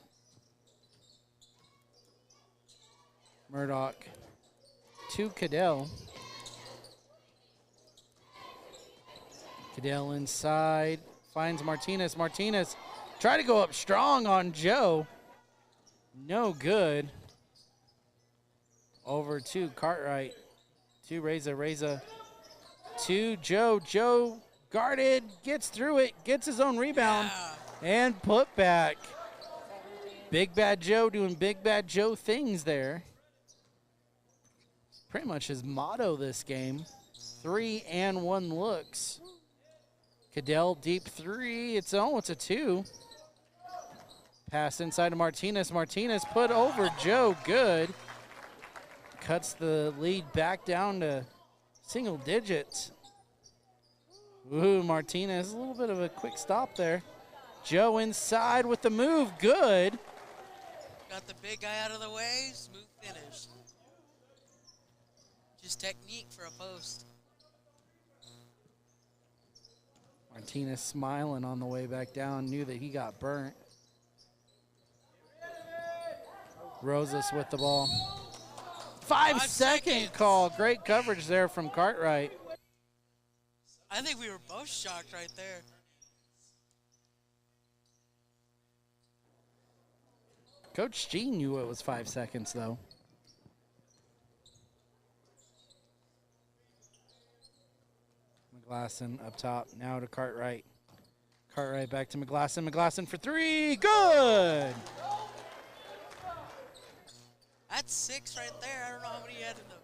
Murdoch to Cadell. Cadell inside. Finds Martinez. Martinez try to go up strong on Joe. No good. Over to Cartwright. To Reza. Reza to Joe. Joe guarded, gets through it, gets his own rebound, and put back. Big Bad Joe doing Big Bad Joe things there. Pretty much his motto this game. 3-and-1 looks. Cadell deep 3. It's a 2. Pass inside to Martinez. Martinez put over Joe. Good. Cuts the lead back down to single digits. Ooh, Martinez, a little bit of a quick stop there. Joe inside with the move. Good. Got the big guy out of the way. Smooth finish. Just technique for a post. Martinez smiling on the way back down, knew that he got burnt. Rosas with the ball. 5-second call. Great coverage there from Cartwright. I think we were both shocked right there. Coach G knew it was 5 seconds, though. McGlasson up top, now to Cartwright. Cartwright back to McGlasson. McGlasson for three, good! That's 6 right there. I don't know how many he had in the first.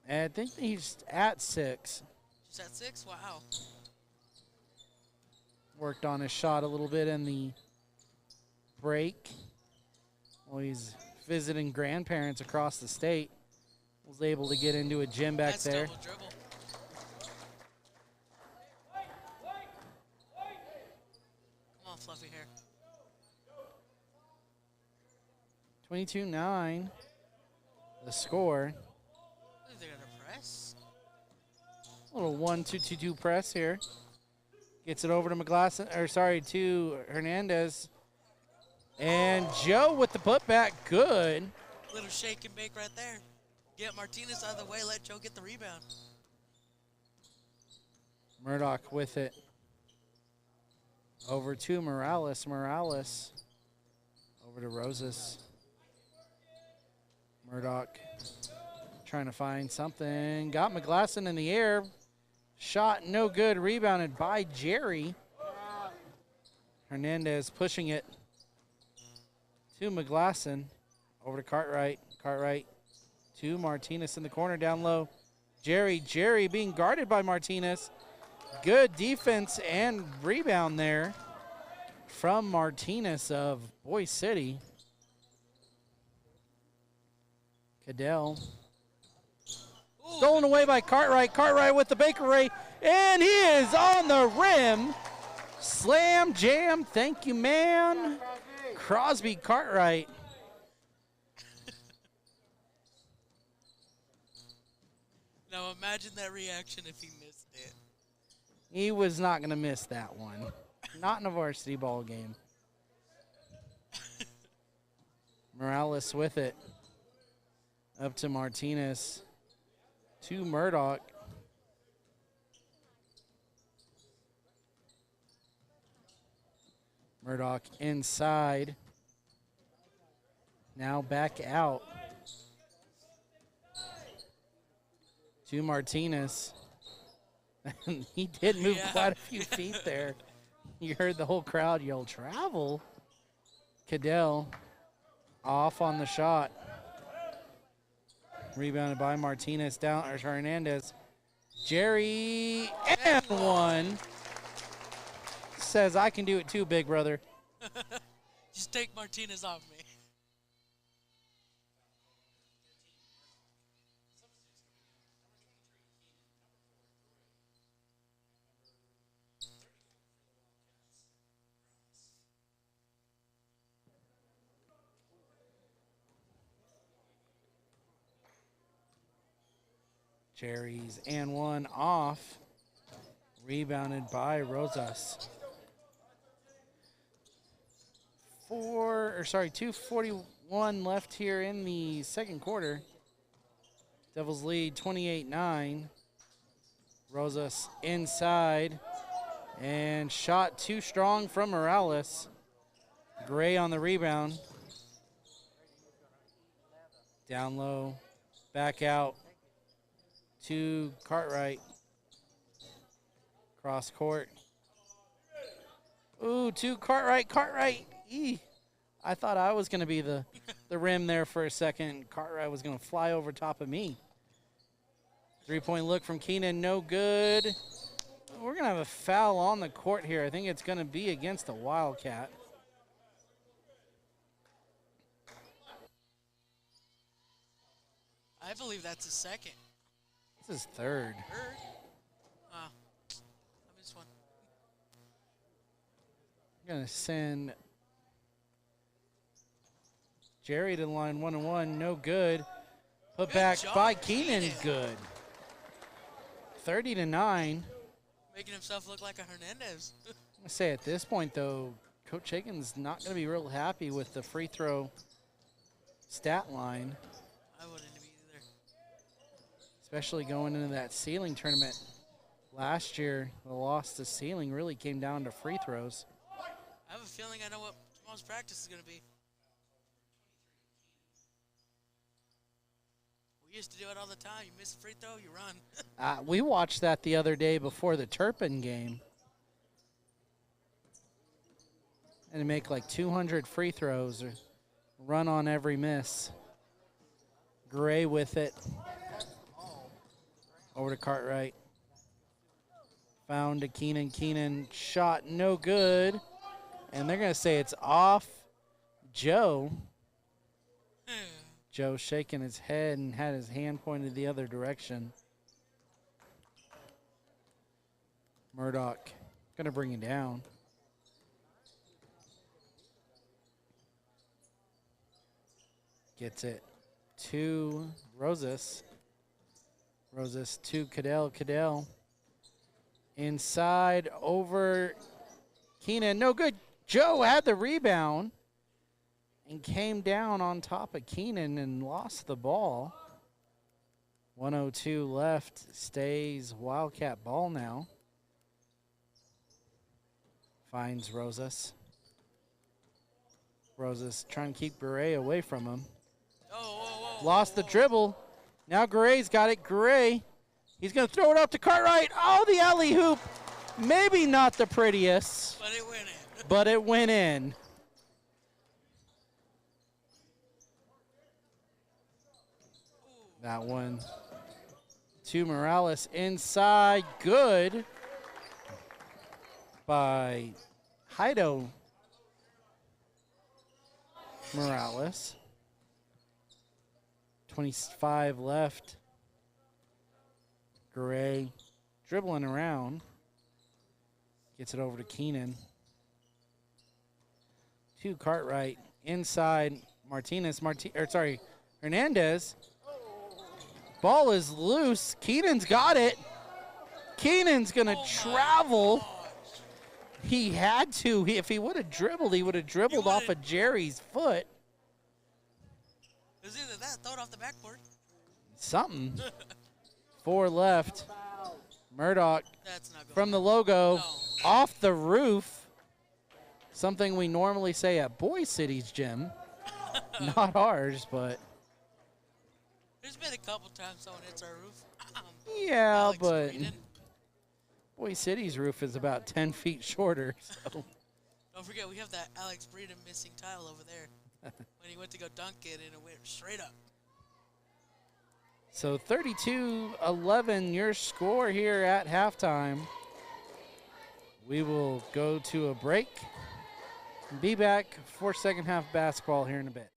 I think he's at 6. Just at 6? Wow. Worked on his shot a little bit in the break. Well, he's visiting grandparents across the state. Was able to get into a gym back there. Double dribble. Come on, fluffy hair. 22-9. The score. I think they're gonna press. A little 1-2-2-2 press here. Gets it over to McGlasson, or sorry, to Hernandez. And Joe with the putback, good. Little shake and bake right there. Get Martinez out of the way, let Joe get the rebound. Murdoch with it. Over to Morales. Morales over to Rosas. Murdoch trying to find something. Got McGlasson in the air. Shot no good. Rebounded by Jerry. Hernandez pushing it to McGlasson. Over to Cartwright. Cartwright to Martinez in the corner down low. Jerry being guarded by Martinez. Good defense and rebound there from Martinez of Boise City. Cadell. Stolen away by Cartwright. Cartwright with the Baker Ray. And he is on the rim. Slam jam. Thank you, man. Crosby Cartwright. Now imagine that reaction if he missed it. He was not going to miss that one. Not in a varsity ball game. Morales with it. Up to Martinez. To Murdoch. Murdoch inside. Now back out. To Martinez. He did move quite a few feet there. You heard the whole crowd yell, travel. Cadell off on the shot. Rebounded by Martinez down, or Hernandez. Jerry and one. Says, I can do it too, big brother. Just take Martinez off me. Jerry's and one off. Rebounded by Rosas. 2:41 left here in the second quarter. Devils lead 28-9. Rosas inside. And shot too strong from Morales. Gray on the rebound. Down low. Back out to Cartwright. Cross court. Ooh, to Cartwright. Cartwright. I thought I was going to be the rim there for a second. Cartwright was going to fly over top of me. 3-point look from Keenan. No good. We're going to have a foul on the court here. I think it's going to be against the Wildcat. I believe that's his second. This is third. Third? I missed one. I'm going to send Jerry to the line 1-1. No good. Put back by Keenan. Good. 30-9. Man, Making himself look like a Hernandez. I say at this point, though, Coach Higgins not going to be real happy with the free throw stat line, I wouldn't be either. especially going into that ceiling tournament. Last year, the loss to ceiling really came down to free throws. I have a feeling I know what tomorrow's practice is going to be. We used to do it all the time. You miss a free throw, you run. We watched that the other day before the Turpin game. And to make like 200 free throws or run on every miss. Gray with it. Over to Cartwright. Found to Keenan. Keenan shot no good. And they're going to say it's off Joe. Joe shaking his head and had his hand pointed the other direction. Murdoch going to bring it down. Gets it to Rosas. Rosas to Cadell. Cadell inside over Keenan. No good. Joe had the rebound and came down on top of Keenan and lost the ball. 1:02 left. Stays Wildcat ball now. Finds Rosas. Rosas trying to keep Gray away from him. Lost the dribble. Now Gray's got it. Gray. He's going to throw it up to Cartwright. Oh, the alley hoop. Maybe not the prettiest. But it went in. But it went in. That one to Morales inside. Good by Heido Morales. 25 left. Gray dribbling around. Gets it over to Keenan. To Cartwright. Inside Martinez. Hernandez. Ball is loose. Keenan's got it. Keenan's going to travel. He had to. If he would have dribbled, he would have dribbled off of Jerry's foot. It was either that, throw it off the backboard. Something. 4 left. Murdoch That's not good. from the logo. No. Off the roof. Something we normally say at Boise City's gym. Not ours, but. There's been a couple times someone hits our roof. Yeah, Alex but Breeden. Boise City's roof is about 10 feet shorter. So. Don't forget, we have that Alex Breeden missing tile over there. When he went to go dunk it, and it went straight up. So 32-11, your score here at halftime. We will go to a break. Be back for second half basketball here in a bit.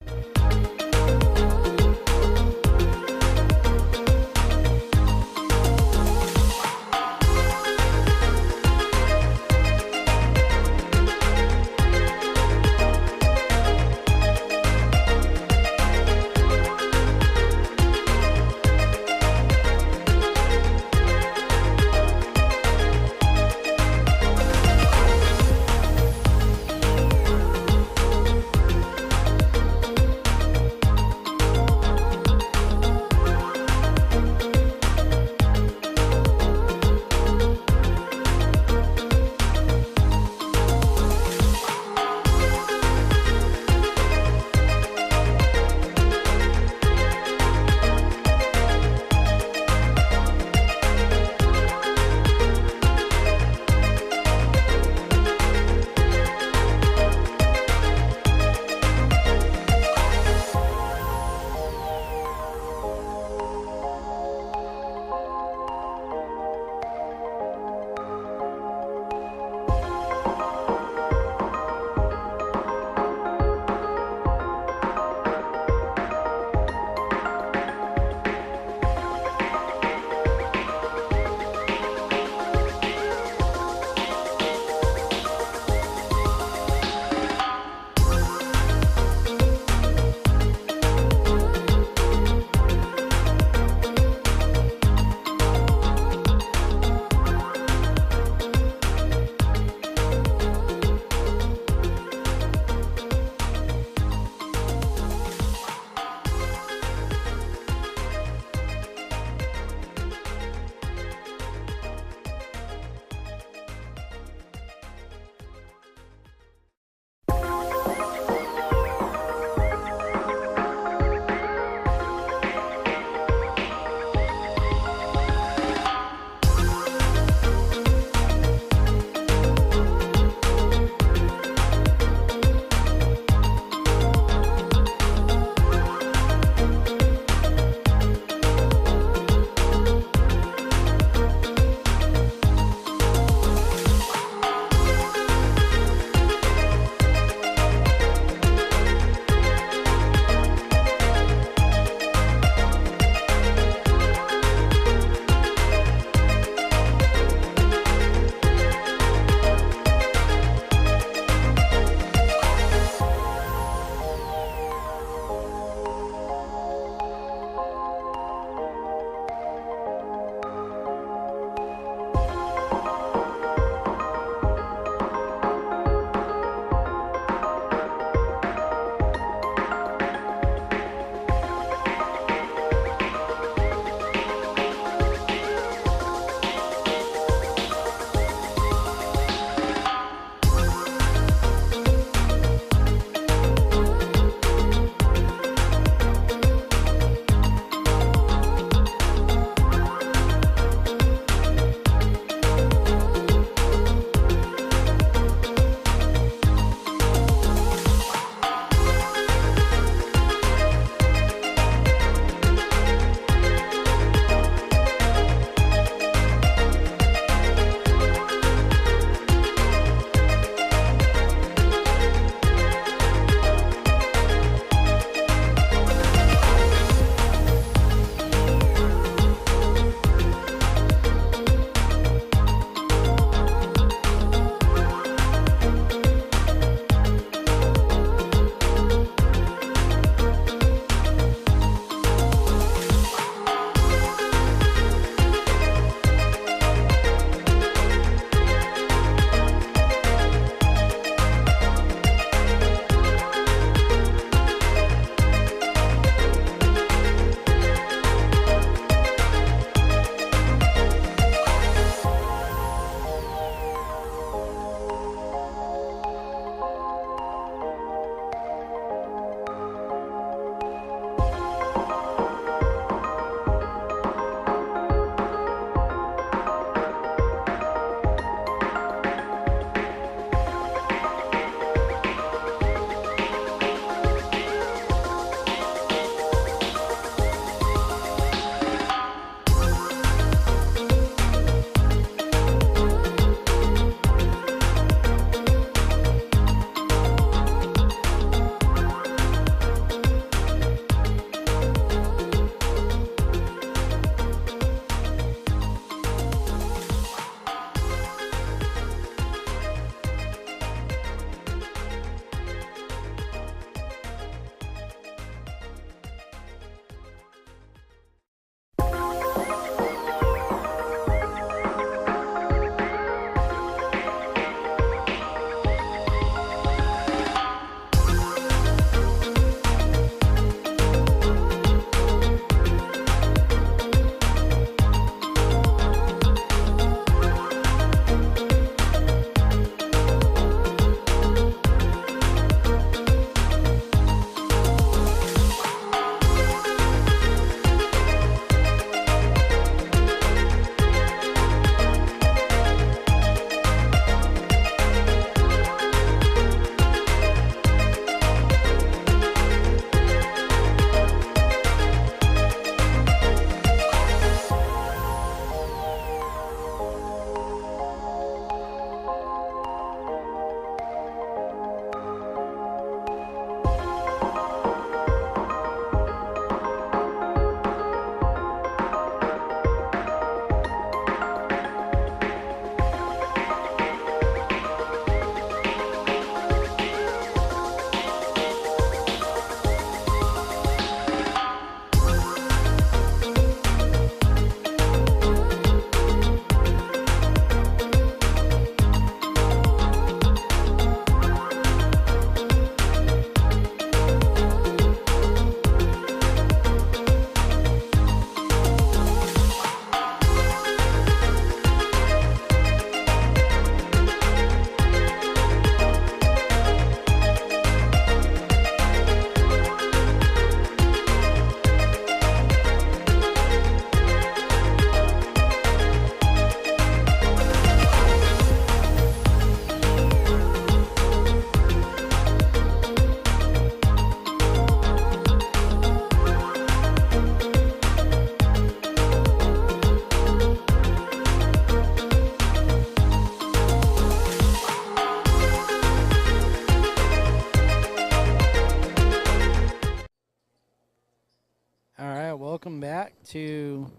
welcome back to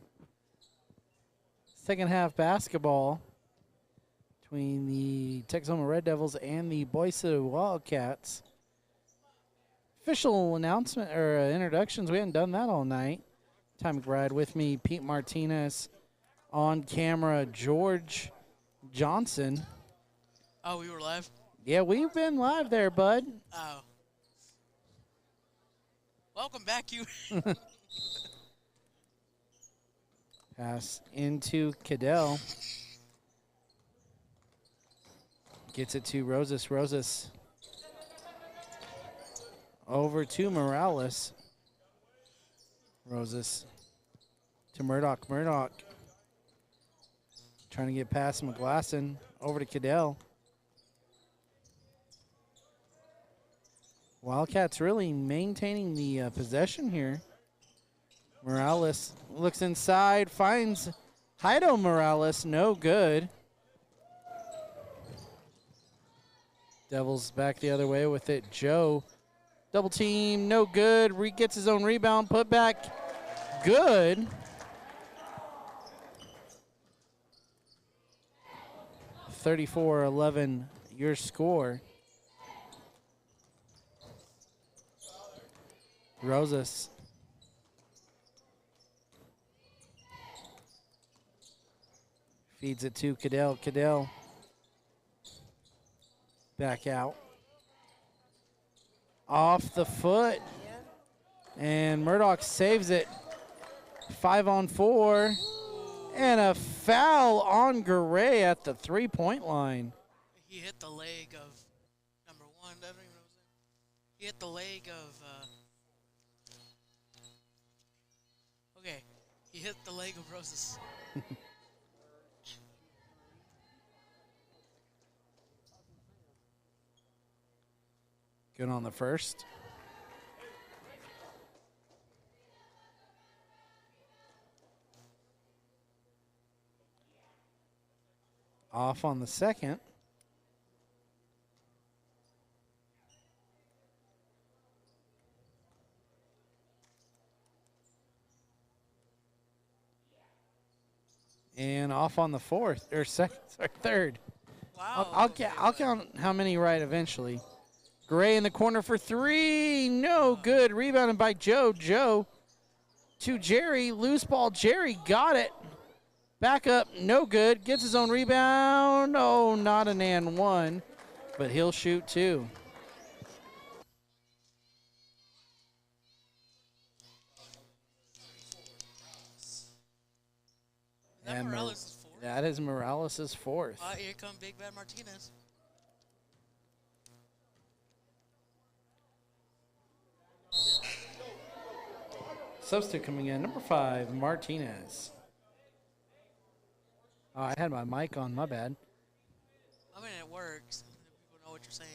second half basketball between the Texoma Red Devils and the Boise Wildcats. Official announcement or introductions, we haven't done that all night. Ty McBride with me, Pete Martinez on camera, George Johnson. Oh, we were live? Yeah, we've been live there, bud. Oh. Welcome back, you. Pass into Cadell. Gets it to Rosas. Rosas over to Morales. Rosas to Murdoch. Murdoch trying to get past McGlasson. Over to Cadell. Wildcats really maintaining the possession here. Morales looks inside, finds Heido Morales, no good. Devils back the other way with it. Joe, double team, no good. Gets his own rebound, put back, good. (34-11) your score. Rosas. Feeds it to Cadell. Cadell back out. Off the foot. And Murdoch saves it. 5-on-4. And a foul on Garay at the three-point line. He hit the leg of number one. I don't even know his name. He hit the leg of. Okay, he hit the leg of Rosas. Good on the first. Off on the second. And off on the fourth, or second, sorry, third. Wow. I'll count how many right eventually. Gray in the corner for three, no good. Rebounded by Joe. Joe to Jerry, loose ball. Jerry got it. Back up, no good. Gets his own rebound. Oh, not an and one, but he'll shoot two. That Morales' fourth. That is Morales' fourth. Here come Big Bad Martinez. Substitute coming in, number 5, Martinez. Oh, I had my mic on, my bad. I mean, it works. People know what you're saying.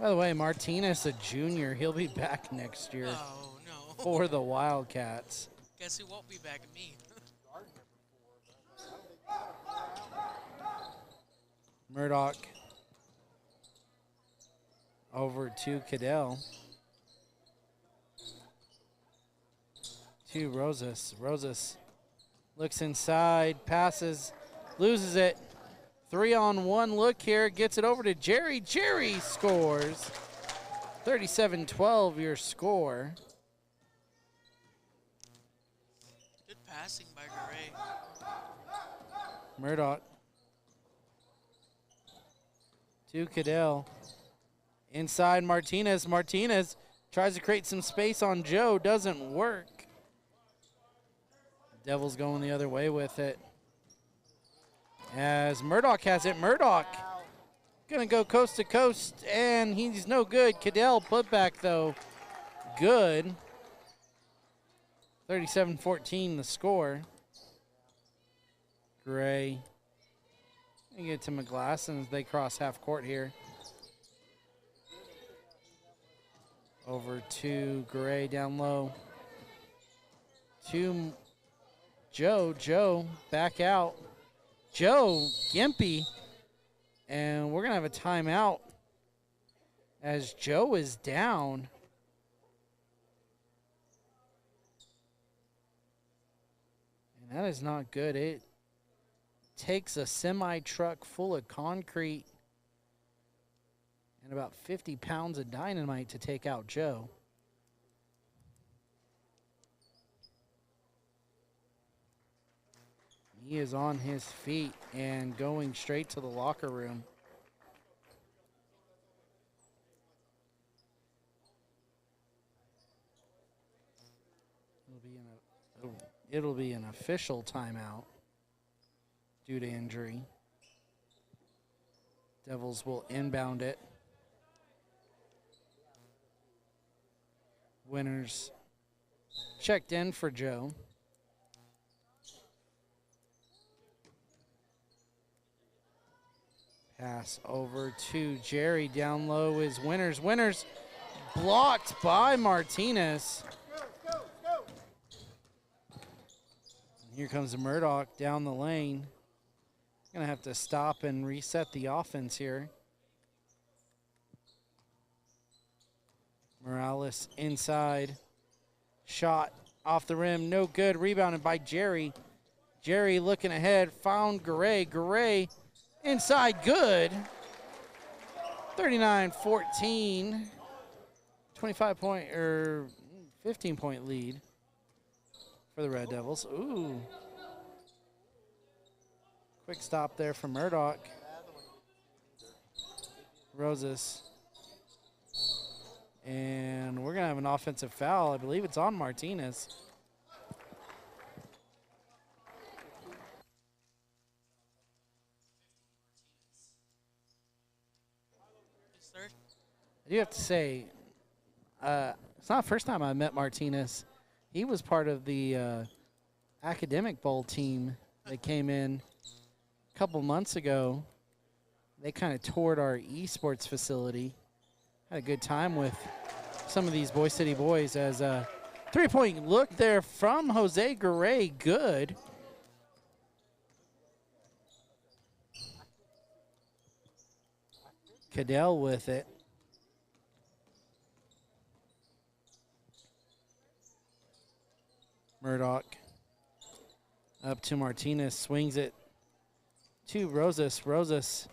By the way, Martinez, a junior, he'll be back next year Oh, no. for the Wildcats. Guess who won't be back at me? Murdoch over to Cadell. To Rosas. Rosas looks inside, passes, loses it. 3-on-1 look here, gets it over to Jerry. Jerry scores. 37-12 your score. Good passing by Garay. Murdoch to Cadell. Inside Martinez. Martinez tries to create some space on Joe. Doesn't work. Devils going the other way with it. As Murdoch has it. Murdoch going to go coast to coast, and he's no good. Cadell put back, though. Good. 37-14 the score. Gray. And get to McGlasson as they cross half court here. Over to Gray down low. To Joe. Joe back out. Joe Gimpy. And we're going to have a timeout as Joe is down. And that is not good. It takes a semi-truck full of concrete and about 50 pounds of dynamite to take out Joe. He is on his feet and going straight to the locker room. It'll be an official timeout due to injury. Devils will inbound it. Winners checked in for Joe. Pass over to Jerry. Down low is Winners. Winners blocked by Martinez. And here comes Murdoch down the lane. Gonna have to stop and reset the offense here. Morales inside. Shot off the rim, no good. Rebounded by Jerry. Jerry looking ahead, found Garay. Garay inside, good. 39-14. 25-point or 15-point lead for the Red Devils. Ooh. Quick stop there from Murdoch. Rosas. And we're going to have an offensive foul. I believe it's on Martinez. I do have to say, it's not the first time I met Martinez. He was part of the Academic Bowl team that came in a couple months ago. They kind of toured our esports facility. Had a good time with some of these Boise City boys as a three-point look there from Jose Garay. Good. Cadell with it. Murdoch up to Martinez, swings it to Rosas. Rosas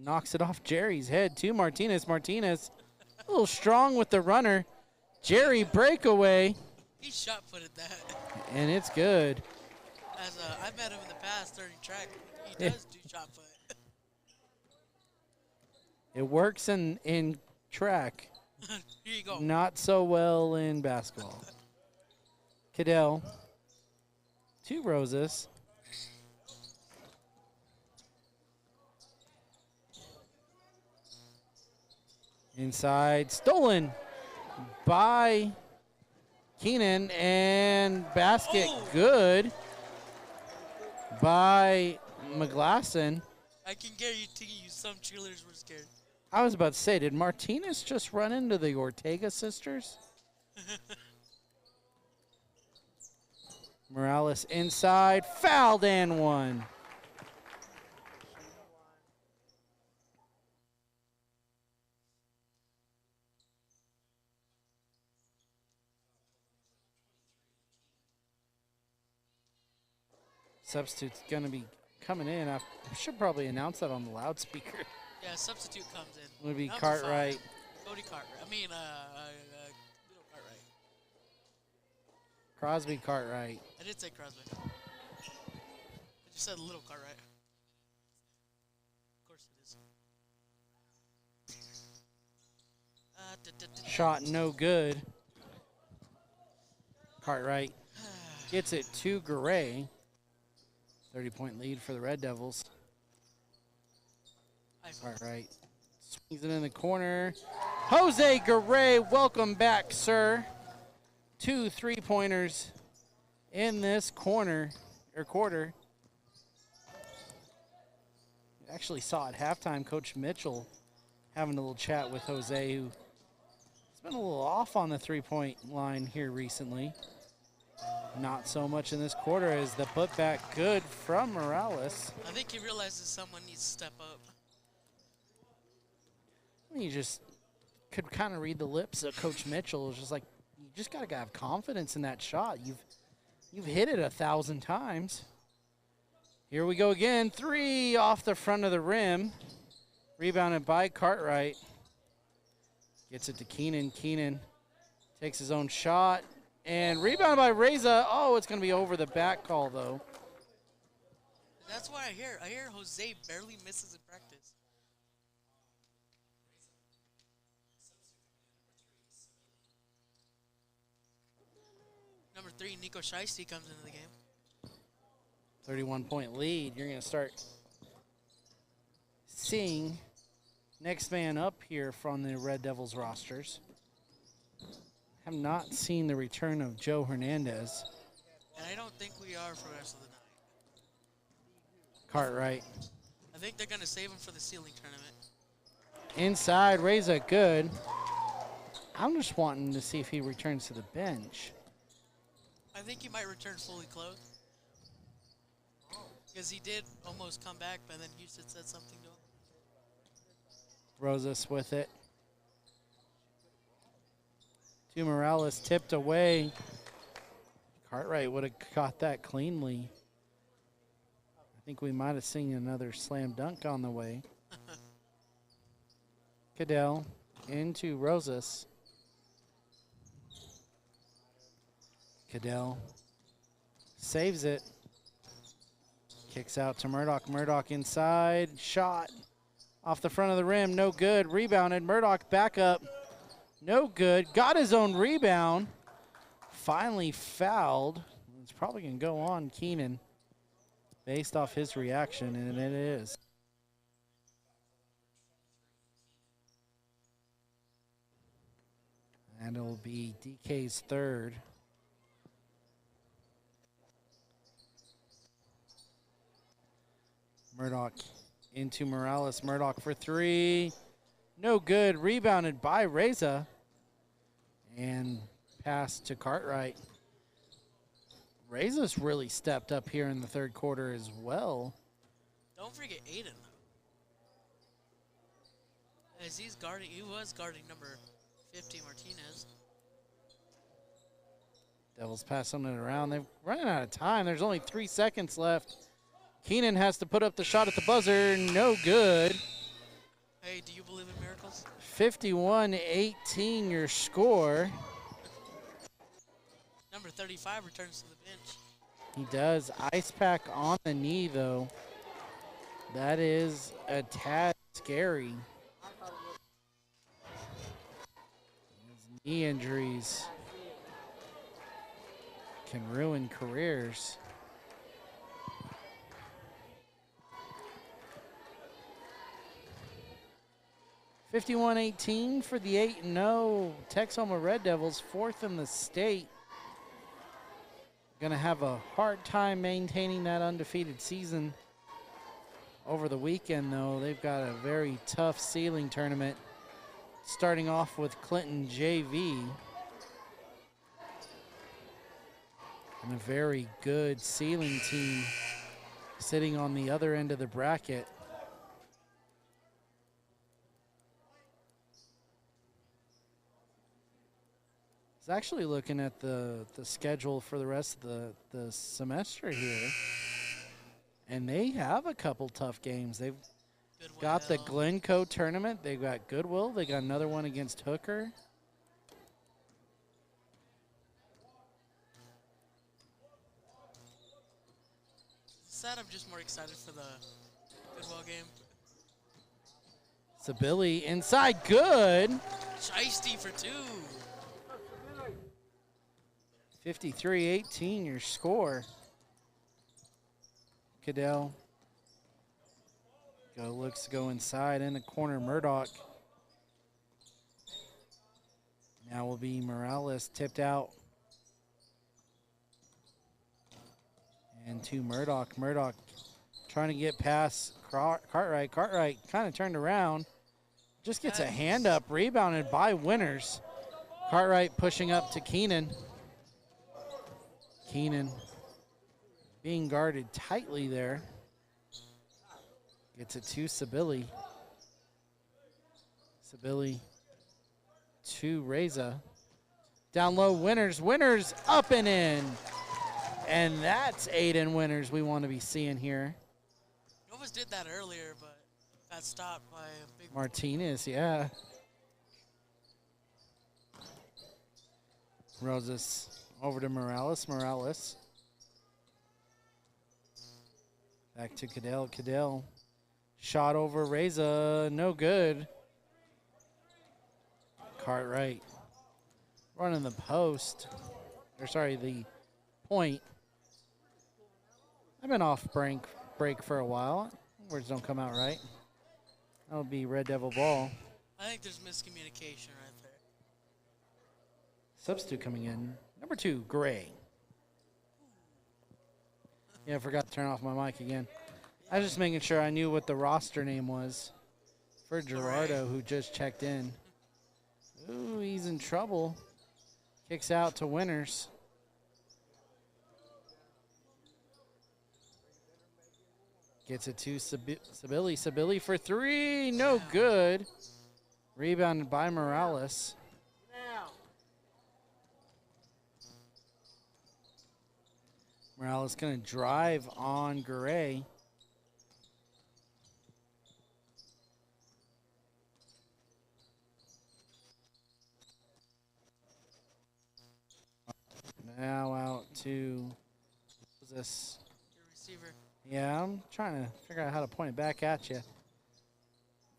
knocks it off Jerry's head to Martinez. Martinez a little strong with the runner. Jerry breakaway. He shot-footed that. And it's good. As I met him in the past during track. He does do shot foot. It works in track. Here you go. Not so well in basketball. Cadell to Rosas. Inside, stolen by Keenan, and basket good by McGlasson. I can guarantee you some cheerleaders were scared. I was about to say, did Martinez just run into the Ortega sisters? Morales inside, fouled and one. Substitute's going to be coming in. I should probably announce that on the loudspeaker. Yeah, substitute comes in. Would be That was Cartwright. Cody Cartwright. I mean, little Cartwright. Crosby Cartwright. I did say Crosby. I just said little Cartwright. Of course it is. Shot no good. Cartwright gets it to Garay. 30-point lead for the Red Devils. Cartwright swings it in the corner. Jose Garay, welcome back, sir. 2 3-pointers in this quarter. Actually saw at halftime Coach Mitchell having a little chat with Jose, who has been a little off on the three-point line here recently. Not so much in this quarter as the putback good from Morales. I think he realizes someone needs to step up. You just could kind of read the lips of Coach Mitchell. It was just like, you just got to have confidence in that shot. You've hit it 1,000 times. Here we go again. 3 off the front of the rim. Rebounded by Cartwright. Gets it to Keenan. Keenan takes his own shot. And rebounded by Reza. Oh, it's going to be over the back call, though. That's what I hear. I hear Jose barely misses in practice. Number 3, Nico Shiesty comes into the game. 31-point lead. You're going to start seeing next man up here from the Red Devils rosters. Have not seen the return of Joe Hernandez. And I don't think we are for the rest of the night. Cartwright. I think they're going to save him for the ceiling tournament. Inside, Reza good. I'm just wanting to see if he returns to the bench. I think he might return fully clothed. Because he did almost come back, but then Houston said something to him. Rosas with it. To Morales, tipped away. Cartwright would have caught that cleanly. I think we might have seen another slam dunk on the way. Cadell into Rosas. Cadell saves it. Kicks out to Murdoch. Murdoch inside. Shot off the front of the rim. No good. Rebounded. Murdoch back up. No good. Got his own rebound. Finally fouled. It's probably going to go on Keenan based off his reaction, and it is. And it'll be DK's third. Murdoch into Morales. Murdoch for 3. No good. Rebounded by Reza. And pass to Cartwright. Reza's really stepped up here in the third quarter as well. Don't forget Aiden, though. As he was guarding number 50, Martinez. Devils passing it around. They're running out of time. There's only 3 seconds left. Keenan has to put up the shot at the buzzer. No good. Hey, do you believe in miracles? 51-18 your score. Number 35 returns to the bench. He does. Ice pack on the knee, though. That is a tad scary. His knee injuries can ruin careers. 51-18 for the 8-0 Texoma Red Devils, 4th in the state. Going to have a hard time maintaining that undefeated season over the weekend, though. They've got a very tough ceiling tournament, starting off with Clinton JV. And a very good ceiling team sitting on the other end of the bracket. Actually looking at the schedule for the rest of the semester here, and they have a couple tough games. They've got the Glencoe tournament. They've got Goodwill. They got another one against Hooker. Sad, I'm just more excited for the Goodwill game. Sabili inside, good. Shiesty for 2. 53-18 your score. Cadell looks to go inside in the corner. Murdoch. Now will be Morales tipped out. And to Murdoch. Murdoch trying to get past Cartwright. Cartwright kind of turned around. Just gets a hand up. Rebounded by Winters. Cartwright pushing up to Keenan. Keenan being guarded tightly there. Gets it to Sabili. Sabili to Reza. Down low, Winners. Winners up and in. And that's Aiden Winners we want to be seeing here. Novas did that earlier, but got stopped by a big Martinez, yeah. Rosas over to Morales. Morales. Back to Cadell. Cadell. Shot over Reza. No good. Cartwright. Running the post. Or sorry, the point. I've been off break for a while. Words don't come out right. That'll be Red Devil ball. I think there's miscommunication right there. Substitute coming in. Number 2, Gray. Yeah, I forgot to turn off my mic again. I was just making sure I knew what the roster name was for Gerardo, who just checked in. Ooh, he's in trouble. Kicks out to Winners. Gets it to Sabili. Sabili for 3. No good. Rebounded by Morales. Morales going to drive on Garay. Now out to, who's this? Your receiver. Yeah, I'm trying to figure out how to point it back at you.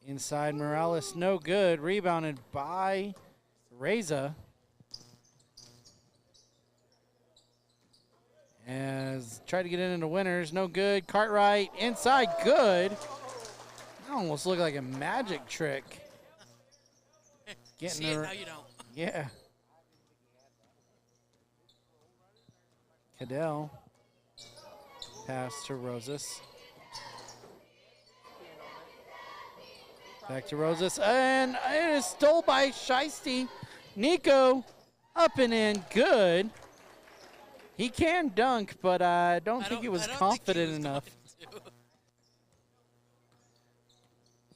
Inside Morales, no good. Rebounded by Reza. As tried to get into Winners, no good. Cartwright inside, good. That almost looked like a magic trick. Getting See it, now you don't. Yeah. Cadell. Pass to Rosas. Back to Rosas. And it is stole by Shiesty. Nico up and in. Good. He can dunk, but I don't think he was confident enough.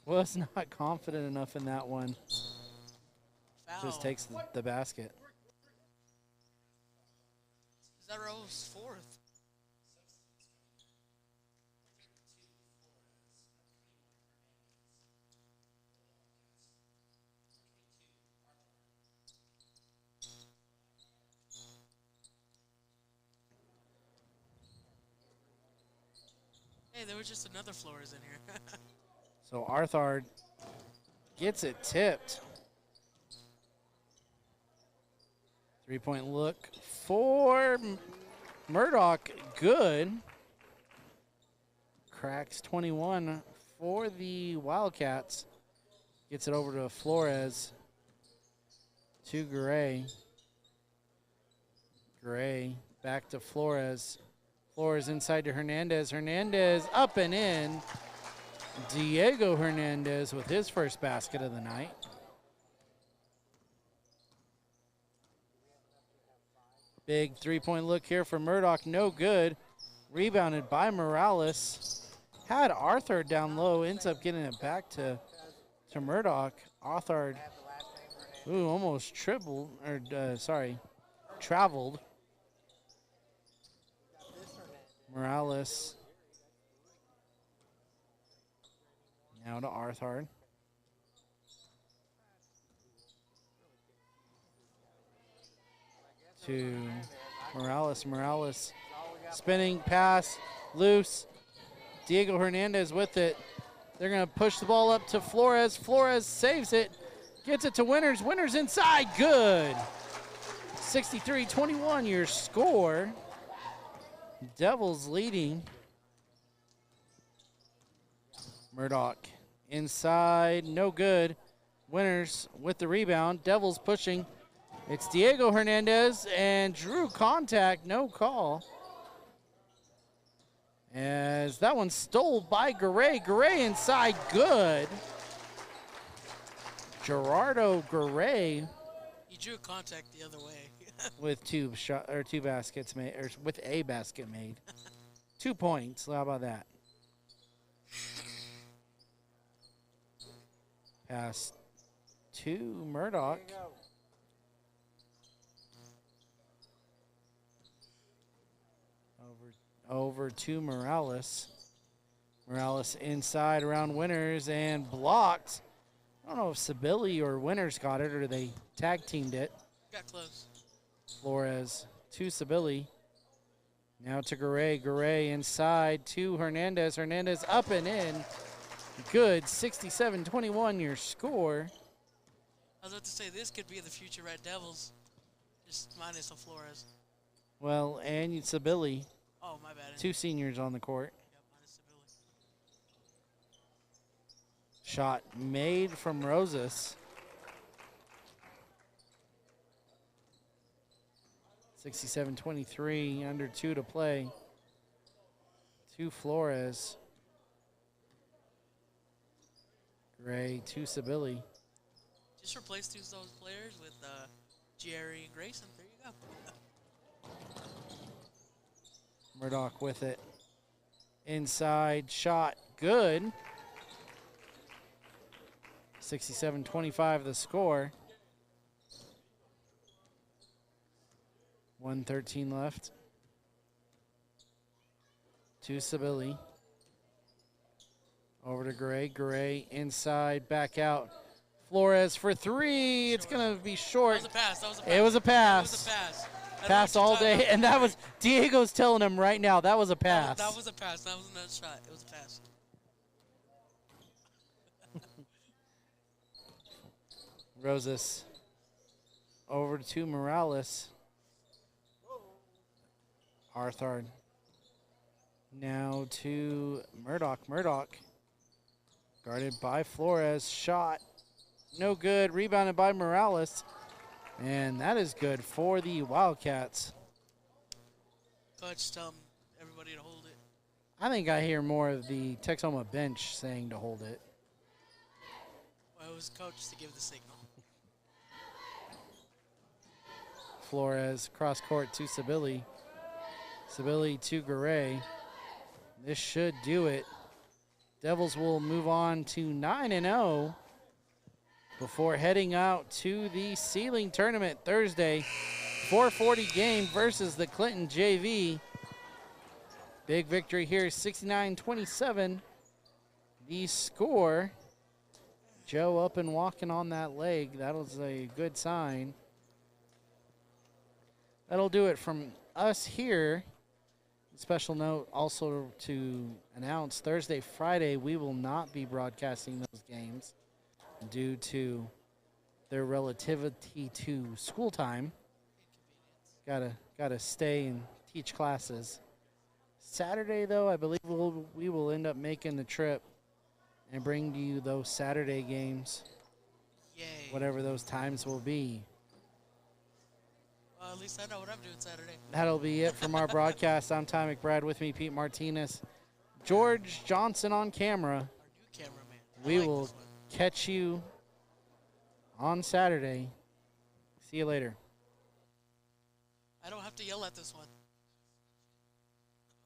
Was not confident enough in that one. Foul. Just takes the basket. Is that Rose 4th? Hey, there was just another Flores in here. So Arthard gets it tipped. 3-point look for Murdoch. Good. Cracks 21 for the Wildcats. Gets it over to Flores. To Gray. Gray back to Flores. Flores inside to Hernandez. Hernandez up and in. Diego Hernandez with his first basket of the night. Big 3-point look here for Murdoch. No good. Rebounded by Morales. Had Arthur down low. Ends up getting it back to Murdoch. Arthur, ooh, almost traveled. Morales. Now to Arthur. To Morales. Morales spinning pass, loose. Diego Hernandez with it. They're going to push the ball up to Flores. Flores saves it, gets it to Winners. Winners inside, good. 63-21 your score. Devils leading. Murdoch inside, no good. Winners with the rebound. Devils pushing. It's Diego Hernandez and drew contact, no call. As that one stole by Garay. Garay inside, good. Gerardo Garay. He drew contact the other way. With two baskets made, or with a basket made. 2 points. How about that? Pass to Murdoch. Over to Morales. Morales inside around Winners and blocked. I don't know if Sibylle or Winners got it or they tag teamed it. Got close. Flores to Sibylle. Now to Garay. Garay inside to Hernandez. Hernandez up and in. Good. 67-21 your score. I was about to say, this could be the future Red Devils. Just minus the Flores. Well, and Sibylle. Oh, my bad. 2 seniors on the court. Yep, minus Sibylle. Shot made from Rosas. 67-23, under 2 to play. To Flores. Gray to Sibylle. Just replace those players with Jerry and Grayson. There you go. Murdoch with it. Inside shot, good. 67-25 the score. 1:13 left. To Sibylle. Over to Gray. Gray inside, back out. Flores for 3. It's going to be short. That was a pass. That was a pass. It was a pass. That was a pass. Pass all day, and that was Diego's telling him right now that was a pass. That was a pass. That wasn't a shot. It was a pass. Rosas over to Morales. Arthard. Now to Murdoch. Murdoch guarded by Flores. Shot. No good. Rebounded by Morales. And that is good for the Wildcats. Coach, tell everybody to hold it. I think I hear more of the Texoma bench saying to hold it. Well, it was coach to give the signal. Flores cross court to Sibylle. Sibylle to Garay. This should do it. Devils will move on to 9-0 before heading out to the ceiling tournament Thursday. 4:40 game versus the Clinton JV. Big victory here, 69-27. The score. Joe up and walking on that leg. That was a good sign. That'll do it from us here. Special note also to announce Thursday, Friday, we will not be broadcasting those games due to their relativity to school time. Gotta stay and teach classes. Saturday, though, I believe we will end up making the trip and bring to you those Saturday games. Yay. Whatever those times will be. Well, at least I know what I'm doing Saturday. That'll be it from our broadcast. I'm Ty McBride. With me, Pete Martinez. George Johnson on camera. Our new cameraman. We will catch you on Saturday. See you later. I don't have to yell at this one.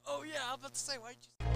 Oh, yeah, I'm about to say, why'd you...